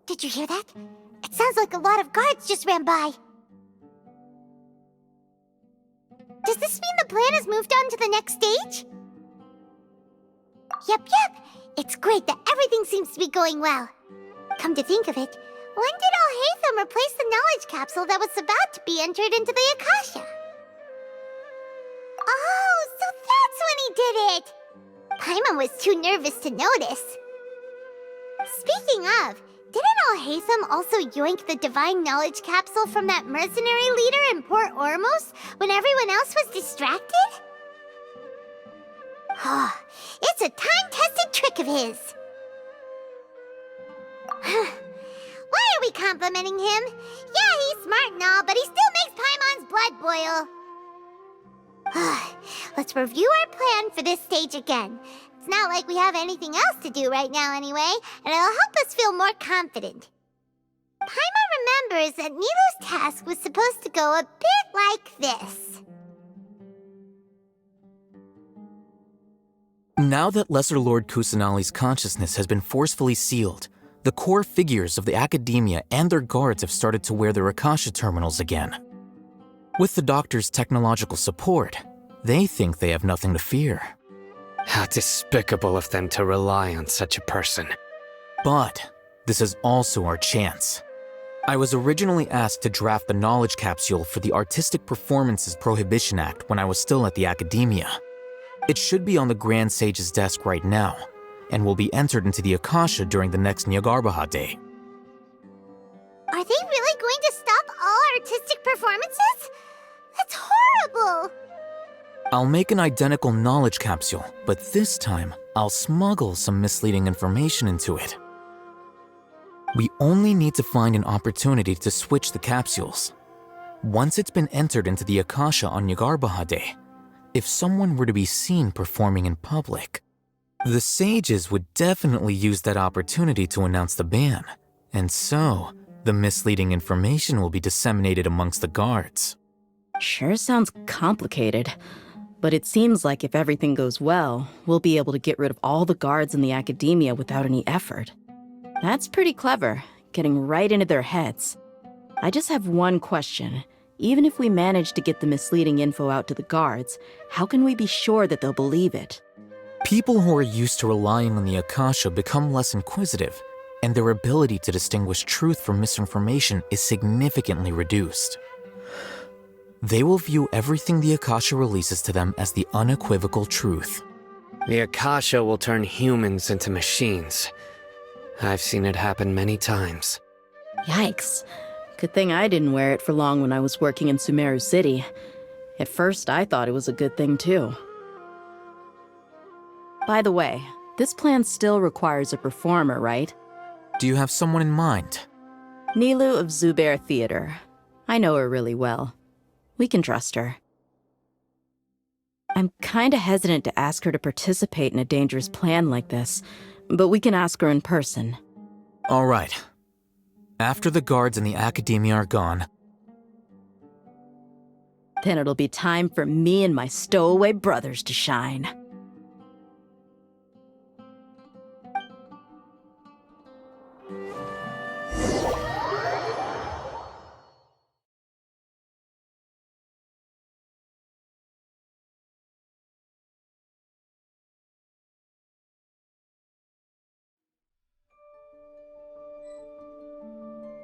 [SPEAKER 2] Did you hear that? It sounds like a lot of guards just ran by. Does this mean the plan has moved on to the next stage? Yep. It's great that everything seems to be going well. Come to think of it, when did Alhaitham replace the knowledge capsule that was about to be entered into the Akasha? Oh, so that's when he did it! Paimon was too nervous to notice. Speaking of, didn't Alhaitham also yoink the divine knowledge capsule from that mercenary leader in Port Ormos when everyone else was distracted? Oh, it's a time-tested trick of his. Why are we complimenting him? Yeah, he's smart and all, but he still makes Paimon's blood boil. Let's review our plan for this stage again. It's not like we have anything else to do right now anyway, and it'll help us feel more confident. Paimon remembers that Nilu's task was supposed to go a bit like this.
[SPEAKER 10] Now that Lesser Lord Kusanali's consciousness has been forcefully sealed, the core figures of the Academia and their guards have started to wear their Akasha terminals again. With the Doctor's technological support, they think they have nothing to fear.
[SPEAKER 5] How despicable of them to rely on such a person.
[SPEAKER 10] But this is also our chance. I was originally asked to draft the knowledge capsule for the Artistic Performances Prohibition Act when I was still at the Academia. It should be on the Grand Sage's desk right now, and will be entered into the Akasha during the next Nyargarbaha Day.
[SPEAKER 2] Are they really going to stop all artistic performances? That's horrible!
[SPEAKER 10] I'll make an identical knowledge capsule, but this time, I'll smuggle some misleading information into it. We only need to find an opportunity to switch the capsules. Once it's been entered into the Akasha on Nyargarbaha Day, if someone were to be seen performing in public, the sages would definitely use that opportunity to announce the ban, and so the misleading information will be disseminated amongst the guards.
[SPEAKER 4] Sure sounds complicated, but it seems like if everything goes well, we'll be able to get rid of all the guards in the Academia without any effort. That's pretty clever, getting right into their heads. I just have one question. Even if we manage to get the misleading info out to the guards, how can we be sure that they'll believe it?
[SPEAKER 10] People who are used to relying on the Akasha become less inquisitive, and their ability to distinguish truth from misinformation is significantly reduced. They will view everything the Akasha releases to them as the unequivocal truth.
[SPEAKER 5] The Akasha will turn humans into machines. I've seen it happen many times.
[SPEAKER 4] Yikes. Good thing I didn't wear it for long when I was working in Sumeru City. At first, I thought it was a good thing too. By the way, this plan still requires a performer, right?
[SPEAKER 10] Do you have someone in mind?
[SPEAKER 4] Nilu of Zubair Theater. I know her really well. We can trust her. I'm kinda hesitant to ask her to participate in a dangerous plan like this, but we can ask her in person.
[SPEAKER 10] All right. After the guards and the Academia are gone,
[SPEAKER 4] then it'll be time for me and my stowaway brothers to shine.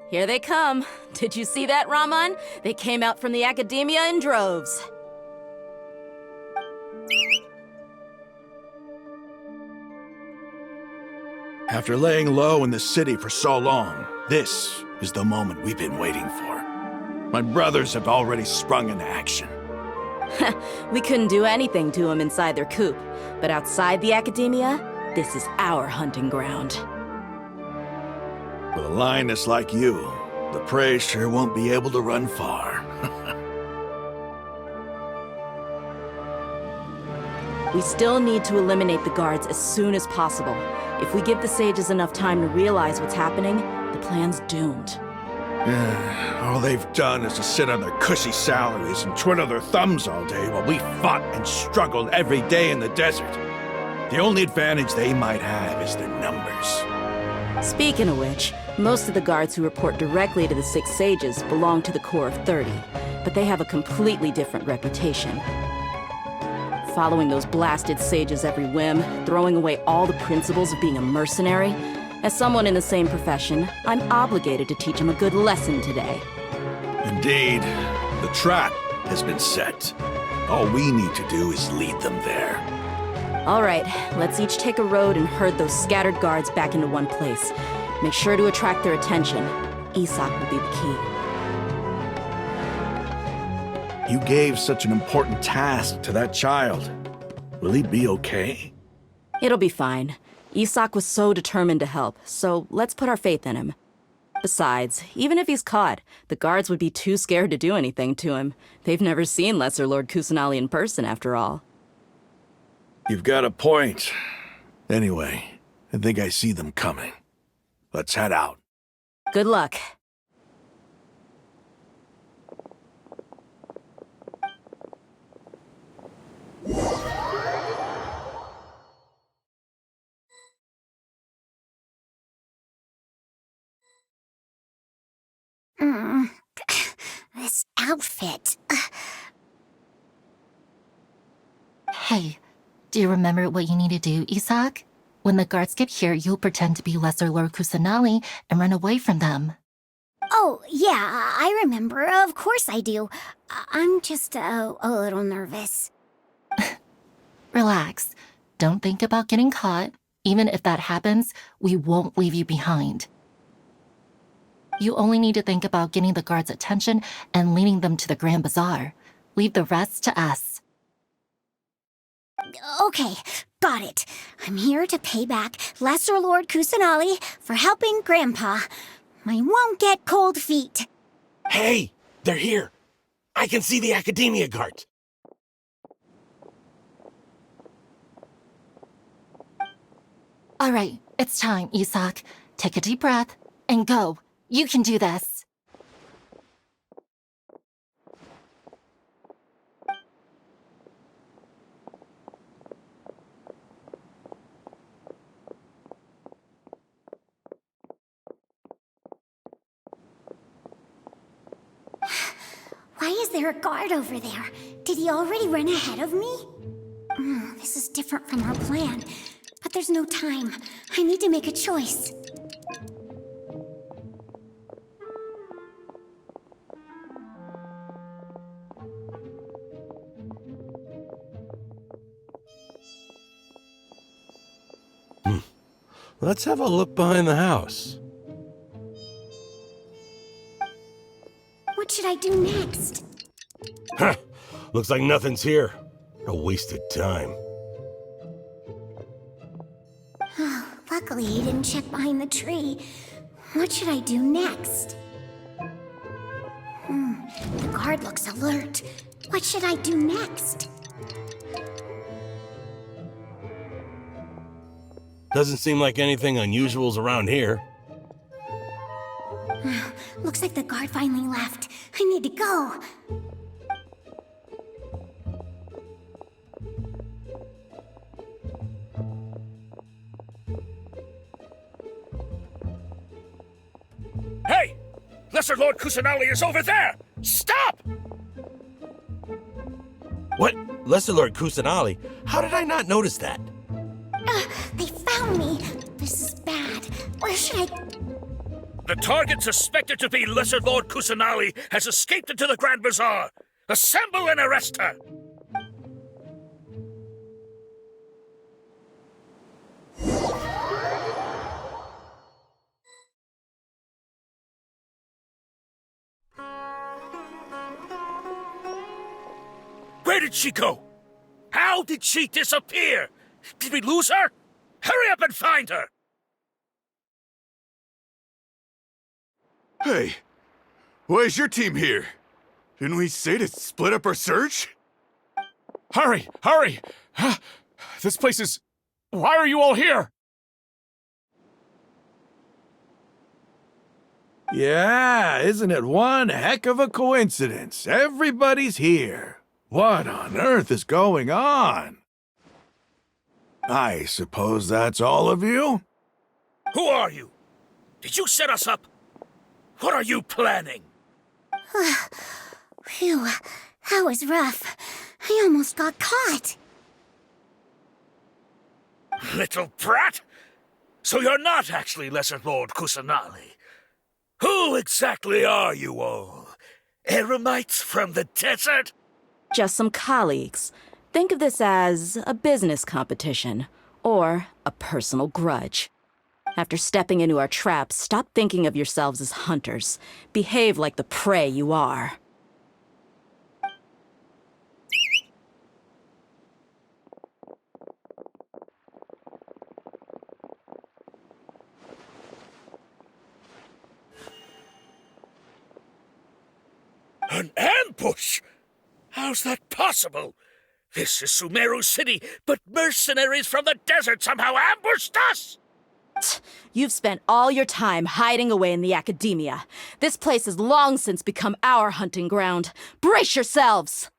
[SPEAKER 4] Here they come. Did you see that, Raman? They came out from the Academia in droves.
[SPEAKER 7] After laying low in the city for so long, this is the moment we've been waiting for. My brothers have already sprung into action.
[SPEAKER 4] We couldn't do anything to them inside their coop, but outside the Academia, this is our hunting ground.
[SPEAKER 7] With a lioness like you, the prey sure won't be able to run far.
[SPEAKER 4] We still need to eliminate the guards as soon as possible. If we give the sages enough time to realize what's happening, the plan's doomed.
[SPEAKER 7] All they've done is to sit on their cushy salaries and twiddle their thumbs all day while we fought and struggled every day in the desert. The only advantage they might have is their numbers.
[SPEAKER 4] Speaking of which, most of the guards who report directly to the Six Sages belong to the Corps of 30, but they have a completely different reputation. Following those blasted sages every whim, throwing away all the principles of being a mercenary. As someone in the same profession, I'm obligated to teach them a good lesson today.
[SPEAKER 7] Indeed, the trap has been set. All we need to do is lead them there.
[SPEAKER 4] All right, let's each take a road and herd those scattered guards back into one place. Make sure to attract their attention. Isak will be the key.
[SPEAKER 7] You gave such an important task to that child. Will he be okay?
[SPEAKER 4] It'll be fine. Isak was so determined to help, so let's put our faith in him. Besides, even if he's caught, the guards would be too scared to do anything to him. They've never seen Lesser Lord Kusanali in person, after all.
[SPEAKER 7] You've got a point. Anyway, I think I see them coming. Let's head out.
[SPEAKER 4] Good luck.
[SPEAKER 2] This outfit.
[SPEAKER 9] Hey, do you remember what you need to do, Isak? When the guards get here, you'll pretend to be Lesser Lord Kusanali and run away from them.
[SPEAKER 2] Oh, yeah, I remember. Of course I do. I'm just a little nervous.
[SPEAKER 9] Relax. Don't think about getting caught. Even if that happens, we won't leave you behind. You only need to think about getting the guards' attention and leading them to the Grand Bazaar. Leave the rest to us.
[SPEAKER 2] Okay, got it. I'm here to pay back Lesser Lord Kusanali for helping Grandpa. I won't get cold feet.
[SPEAKER 6] Hey, they're here. I can see the Academia guards.
[SPEAKER 9] All right, it's time, Isak. Take a deep breath and go. You can do this.
[SPEAKER 11] Why is there a guard over there? Did he already run ahead of me? This is different from our plan. But there's no time. I need to make a choice.
[SPEAKER 6] Let's have a look behind the house.
[SPEAKER 11] What should I do next?
[SPEAKER 6] Huh. Looks like nothing's here. A wasted time.
[SPEAKER 11] Luckily, he didn't check behind the tree. What should I do next? The guard looks alert. What should I do next?
[SPEAKER 6] Doesn't seem like anything unusual's around here.
[SPEAKER 11] Looks like the guard finally left. I need to go.
[SPEAKER 13] Hey! Lesser Lord Kusanali is over there! Stop!
[SPEAKER 6] What? Lesser Lord Kusanali? How did I not notice that?
[SPEAKER 11] They found me. This is bad. Where should I...
[SPEAKER 13] The target suspected to be Lesser Lord Kusanali has escaped into the Grand Bazaar. Assemble and arrest her! Where did she go? How did she disappear? Did we lose her? Hurry up and find her!
[SPEAKER 14] Hey, why is your team here? Didn't we say to split up our search?
[SPEAKER 21] Hurry! Hurry! This place is... Why are you all here?
[SPEAKER 7] Yeah, isn't it one heck of a coincidence? Everybody's here. What on earth is going on? I suppose that's all of you?
[SPEAKER 13] Who are you? Did you set us up? What are you planning?
[SPEAKER 11] Phew, that was rough. I almost got caught.
[SPEAKER 13] Little brat! So you're not actually Lesser Lord Kusanali. Who exactly are you all? Eremites from the desert?
[SPEAKER 4] Just some colleagues. Think of this as a business competition, or a personal grudge. After stepping into our traps, stop thinking of yourselves as hunters. Behave like the prey you are.
[SPEAKER 13] An ambush? How's that possible? This is Sumeru City, but mercenaries from the desert somehow ambushed us!
[SPEAKER 4] You've spent all your time hiding away in the academia. This place has long since become our hunting ground. Brace yourselves!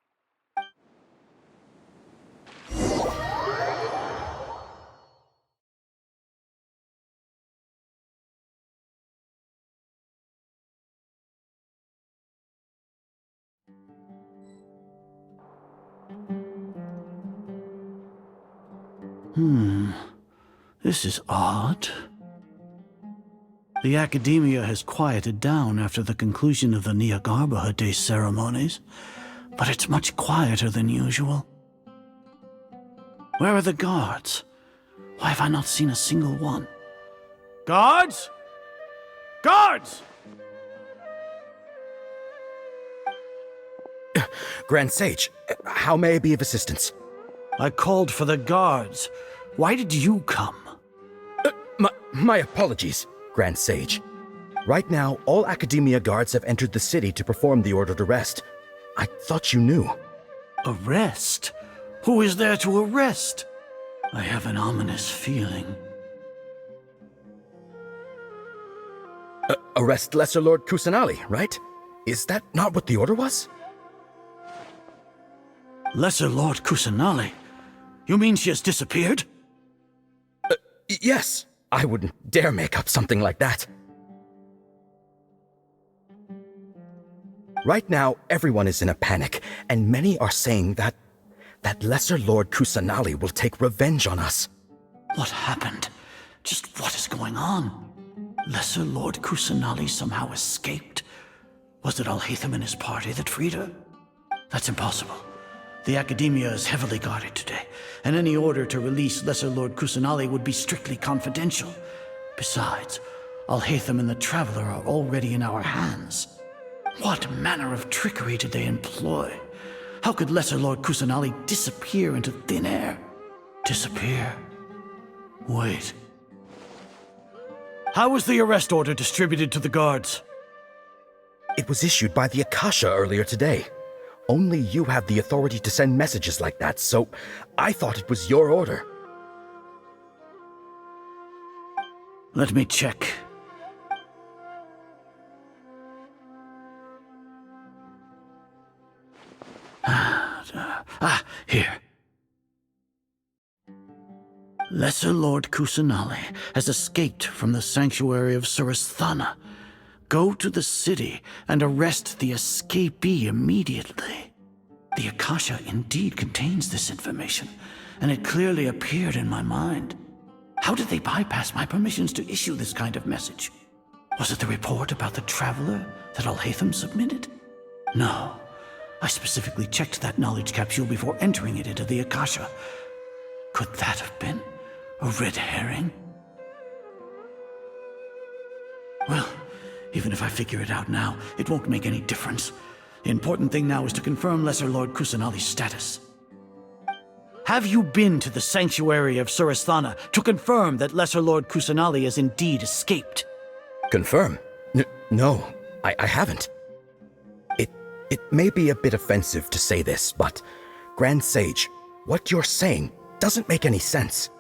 [SPEAKER 20] This is odd. The academia has quieted down after the conclusion of the Nyagarbha Day ceremonies, but it's much quieter than usual. Where are the guards? Why have I not seen a single one? Guards? Guards!
[SPEAKER 24] Grand Sage, how may I be of assistance?
[SPEAKER 20] I called for the guards. Why did you come?
[SPEAKER 24] My apologies, Grand Sage. Right now, all Academia guards have entered the city to perform the ordered arrest. I thought you knew.
[SPEAKER 20] Arrest? Who is there to arrest? I have an ominous feeling.
[SPEAKER 24] Arrest Lesser Lord Kusanali, right? Is that not what the order was?
[SPEAKER 20] Lesser Lord Kusanali? You mean she has disappeared?
[SPEAKER 24] Yes. I wouldn't dare make up something like that. Right now, everyone is in a panic, and many are saying that Lesser Lord Kusanali will take revenge on us.
[SPEAKER 20] What happened? Just what is going on? Lesser Lord Kusanali somehow escaped? Was it Alhaitham and his party that freed her? That's impossible. The Academia is heavily guarded today, and any order to release Lesser Lord Kusanali would be strictly confidential. Besides, Alhaitham and the Traveler are already in our hands. What manner of trickery did they employ? How could Lesser Lord Kusanali disappear into thin air? Disappear? Wait. How was the arrest order distributed to the guards?
[SPEAKER 24] It was issued by the Akasha earlier today. Only you have the authority to send messages like that, so I thought it was your order.
[SPEAKER 20] Let me check. Here. Lesser Lord Kusanali has escaped from the sanctuary of Surasthana. Go to the city and arrest the escapee immediately. The Akasha indeed contains this information, and it clearly appeared in my mind. How did they bypass my permissions to issue this kind of message? Was it the report about the Traveler that Alhaitham submitted? No. I specifically checked that knowledge capsule before entering it into the Akasha. Could that have been a red herring? Well, even if I figure it out now, it won't make any difference. The important thing now is to confirm Lesser Lord Kusanali's status. Have you been to the sanctuary of Surasthana to confirm that Lesser Lord Kusanali has indeed escaped?
[SPEAKER 24] Confirm? No, I haven't. It may be a bit offensive to say this, but Grand Sage, what you're saying doesn't make any sense.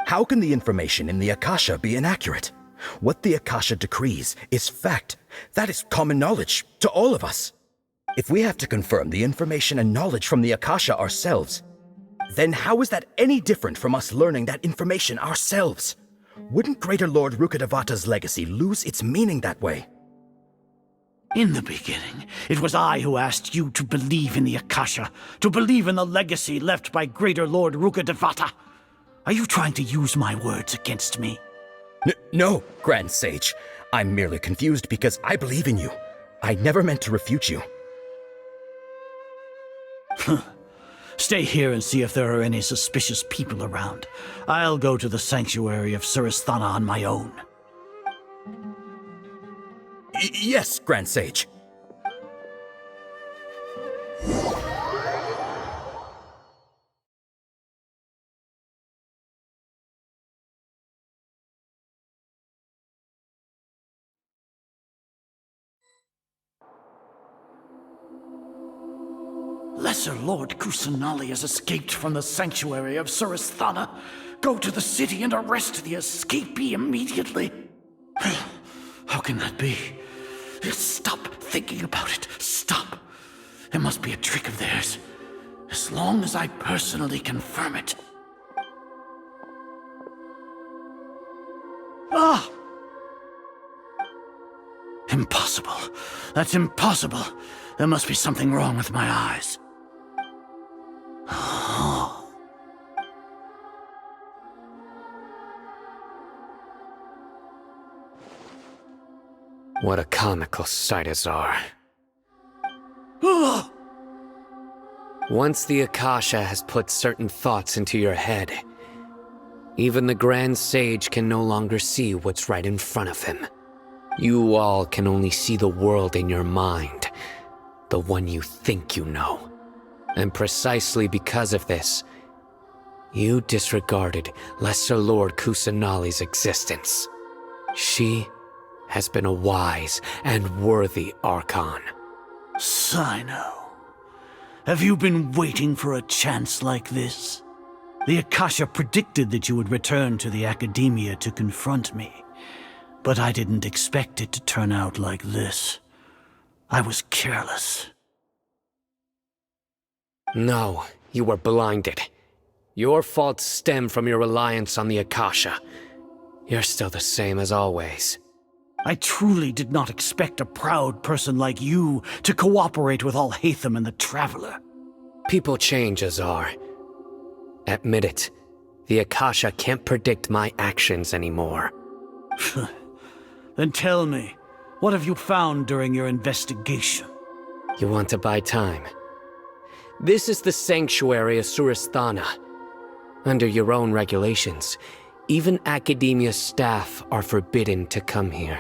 [SPEAKER 24] How can the information in the Akasha be inaccurate? What the Akasha decrees is fact. That is common knowledge to all of us. If we have to confirm the information and knowledge from the Akasha ourselves, then how is that any different from us learning that information ourselves? Wouldn't Greater Lord Rukkhadevata's legacy lose its meaning that way?
[SPEAKER 20] In the beginning, it was I who asked you to believe in the Akasha, to believe in the legacy left by Greater Lord Rukkhadevata. Are you trying to use my words against me?
[SPEAKER 24] No, Grand Sage. I'm merely confused because I believe in you. I never meant to refute you.
[SPEAKER 20] Stay here and see if there are any suspicious people around. I'll go to the sanctuary of Surasthana on my own.
[SPEAKER 24] Yes, Grand Sage.
[SPEAKER 20] Lesser Lord Kusanali has escaped from the sanctuary of Surasthana. Go to the city and arrest the escapee immediately. How can that be? Stop thinking about it. Stop. It must be a trick of theirs. As long as I personally confirm it. Ah! Impossible. That's impossible. There must be something wrong with my eyes.
[SPEAKER 5] What a comical sight is our. Once the Akasha has put certain thoughts into your head, even the Grand Sage can no longer see what's right in front of him. You all can only see the world in your mind, the one you think you know. And precisely because of this, you disregarded Lesser Lord Kusanali's existence. She has been a wise and worthy Archon.
[SPEAKER 20] Sino, have you been waiting for a chance like this? The Akasha predicted that you would return to the Academia to confront me, but I didn't expect it to turn out like this. I was careless.
[SPEAKER 5] No, you were blinded. Your faults stem from your reliance on the Akasha. You're still the same as always.
[SPEAKER 20] I truly did not expect a proud person like you to cooperate with Alhaitham and the Traveler.
[SPEAKER 5] People change, Azar. Admit it. The Akasha can't predict my actions anymore.
[SPEAKER 20] Then tell me, what have you found during your investigation?
[SPEAKER 5] You want to buy time? This is the sanctuary of Suristhana. Under your own regulations, even Academia staff are forbidden to come here.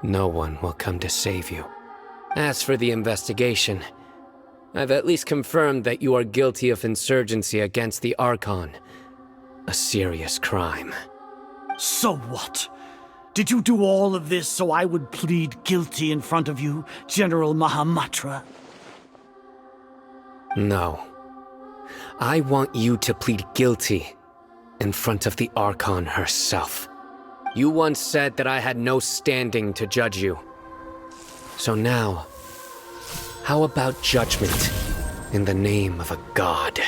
[SPEAKER 5] No one will come to save you. As for the investigation, I've at least confirmed that you are guilty of insurgency against the Archon. A serious crime.
[SPEAKER 20] So what? Did you do all of this so I would plead guilty in front of you, General Mahamatra?
[SPEAKER 5] No. I want you to plead guilty in front of the Archon herself. You once said that I had no standing to judge you. So now, how about judgment in the name of a god?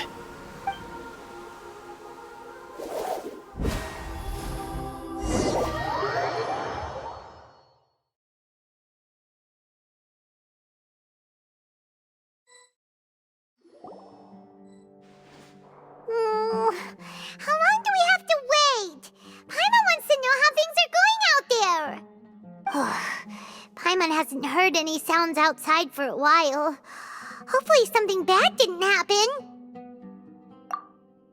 [SPEAKER 2] How long do we have to wait? Paimon wants to know how things are going out there. Paimon hasn't heard any sounds outside for a while. Hopefully something bad didn't happen.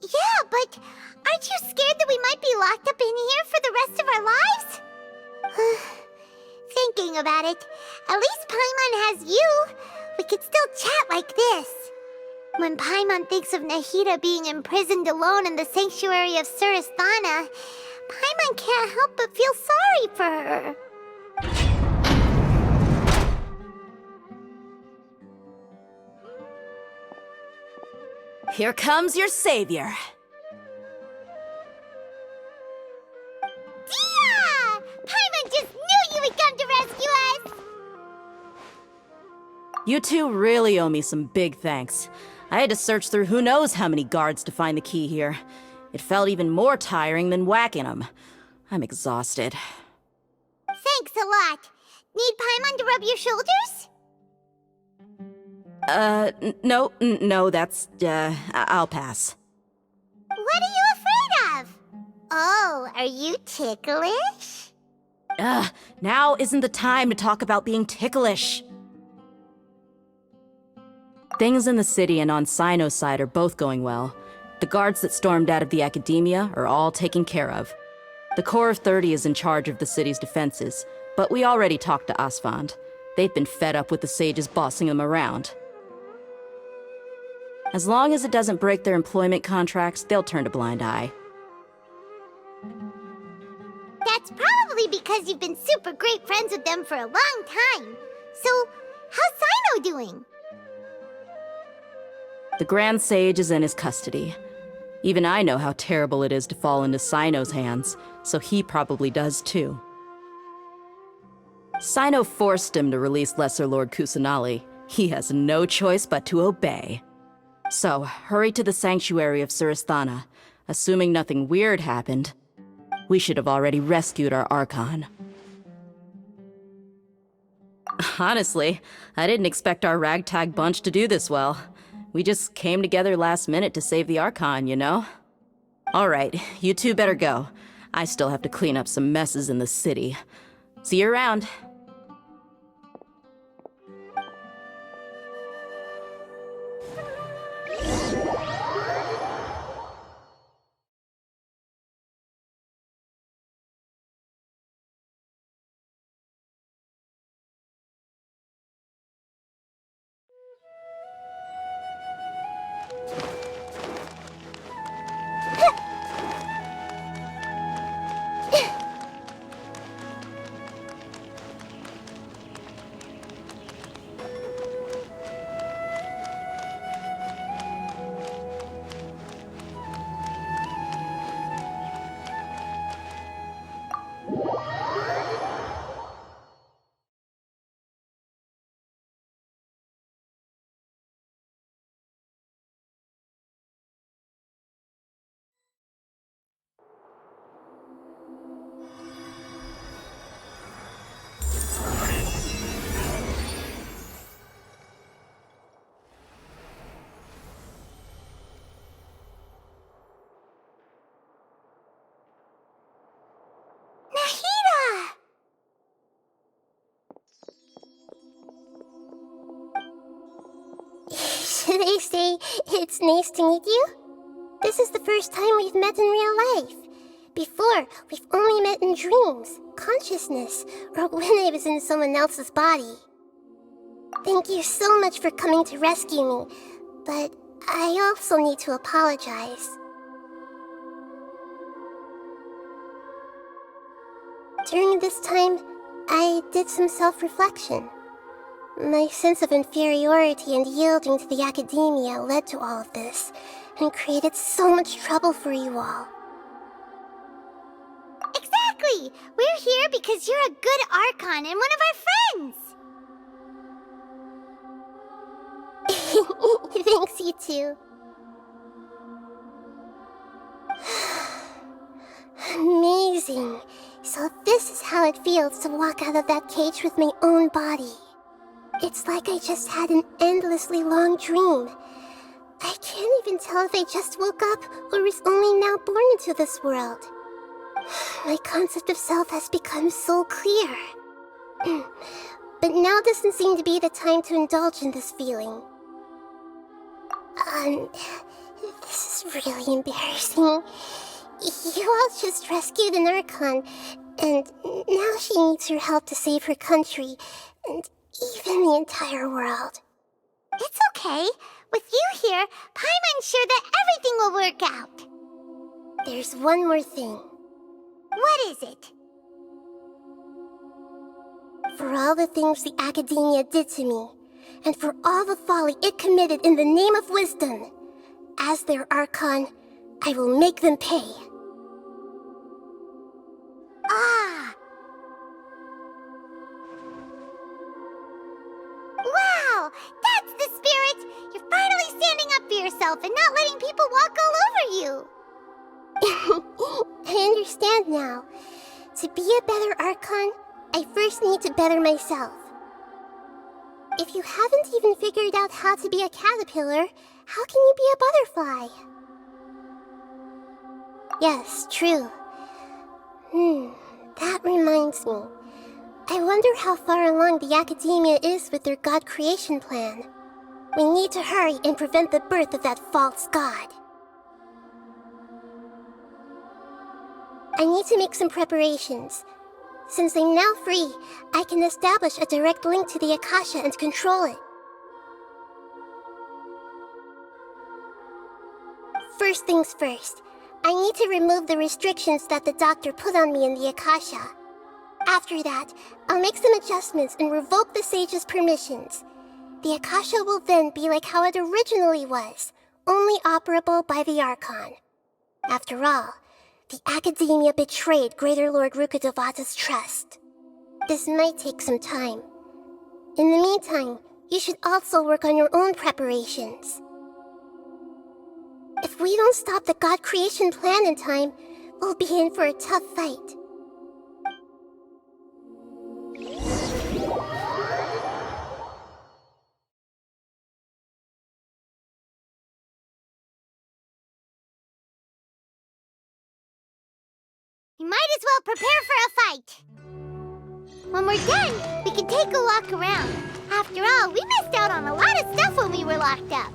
[SPEAKER 2] Yeah, but aren't you scared that we might be locked up in here for the rest of our lives? Thinking about it, at least Paimon has you. We could still chat like this. When Paimon thinks of Nahida being imprisoned alone in the sanctuary of Suristhana, Paimon can't help but feel sorry for her.
[SPEAKER 4] Here comes your savior.
[SPEAKER 2] Dia! Paimon just knew you would come to rescue us!
[SPEAKER 4] You two really owe me some big thanks. I had to search through who knows how many guards to find the key here. It felt even more tiring than whacking them. I'm exhausted.
[SPEAKER 2] Thanks a lot. Need Paimon to rub your shoulders?
[SPEAKER 4] No, that's, I'll pass.
[SPEAKER 2] What are you afraid of? Oh, are you ticklish?
[SPEAKER 4] Now isn't the time to talk about being ticklish. Things in the city and on Sino's side are both going well. The guards that stormed out of the Academia are all taken care of. The Corps of 30 is in charge of the city's defenses, but we already talked to Asfand. They've been fed up with the sages bossing them around. As long as it doesn't break their employment contracts, they'll turn a blind eye.
[SPEAKER 2] That's probably because you've been super great friends with them for a long time. So, how's Sino doing?
[SPEAKER 4] The Grand Sage is in his custody. Even I know how terrible it is to fall into Sino's hands, so he probably does too. Sino forced him to release Lesser Lord Kusanali. He has no choice but to obey. So, hurry to the sanctuary of Suristhana. Assuming nothing weird happened, we should have already rescued our Archon. Honestly, I didn't expect our ragtag bunch to do this well. We just came together last minute to save the Archon, you know? Alright, you two better go. I still have to clean up some messes in the city. See you around.
[SPEAKER 2] They say it's nice to meet you. This is the first time we've met in real life. Before, we've only met in dreams, consciousness, or when I was in someone else's body. Thank you so much for coming to rescue me, but I also need to apologize. During this time, I did some self-reflection. My sense of inferiority and yielding to the academia led to all of this, and created so much trouble for you all.
[SPEAKER 11] Exactly! We're here because you're a good Archon and one of our friends!
[SPEAKER 2] Thanks, you too. Amazing. So this is how it feels to walk out of that cage with my own body. It's like I just had an endlessly long dream. I can't even tell if I just woke up or was only now born into this world. My concept of self has become so clear. But now doesn't seem to be the time to indulge in this feeling. This is really embarrassing. You all just rescued an Archon, and now she needs your help to save her country, and even the entire world.
[SPEAKER 11] It's okay. With you here, Paimon's sure that everything will work out.
[SPEAKER 2] There's one more thing.
[SPEAKER 11] What is it?
[SPEAKER 2] For all the things the academia did to me, and for all the folly it committed in the name of wisdom, as their Archon, I will make them pay.
[SPEAKER 11] Ah! Wow! That's the spirit! You're finally standing up for yourself and not letting people walk all over you!
[SPEAKER 2] I understand now. To be a better Archon, I first need to better myself. If you haven't even figured out how to be a caterpillar, how can you be a butterfly? Yes, true. That reminds me. I wonder how far along the academia is with their god creation plan. We need to hurry and prevent the birth of that false god. I need to make some preparations. Since I'm now free, I can establish a direct link to the Akasha and control it. First things first, I need to remove the restrictions that the doctor put on me in the Akasha. After that, I'll make some adjustments and revoke the sage's permissions. The Akasha will then be like how it originally was, only operable by the Archon. After all, the academia betrayed Greater Lord Rukkhadevata's trust. This might take some time. In the meantime, you should also work on your own preparations. If we don't stop the god creation plan in time, we'll be in for a tough fight.
[SPEAKER 11] You might as well prepare for a fight. When we're done, we can take a walk around. After all, we missed out on a lot of stuff when we were locked up.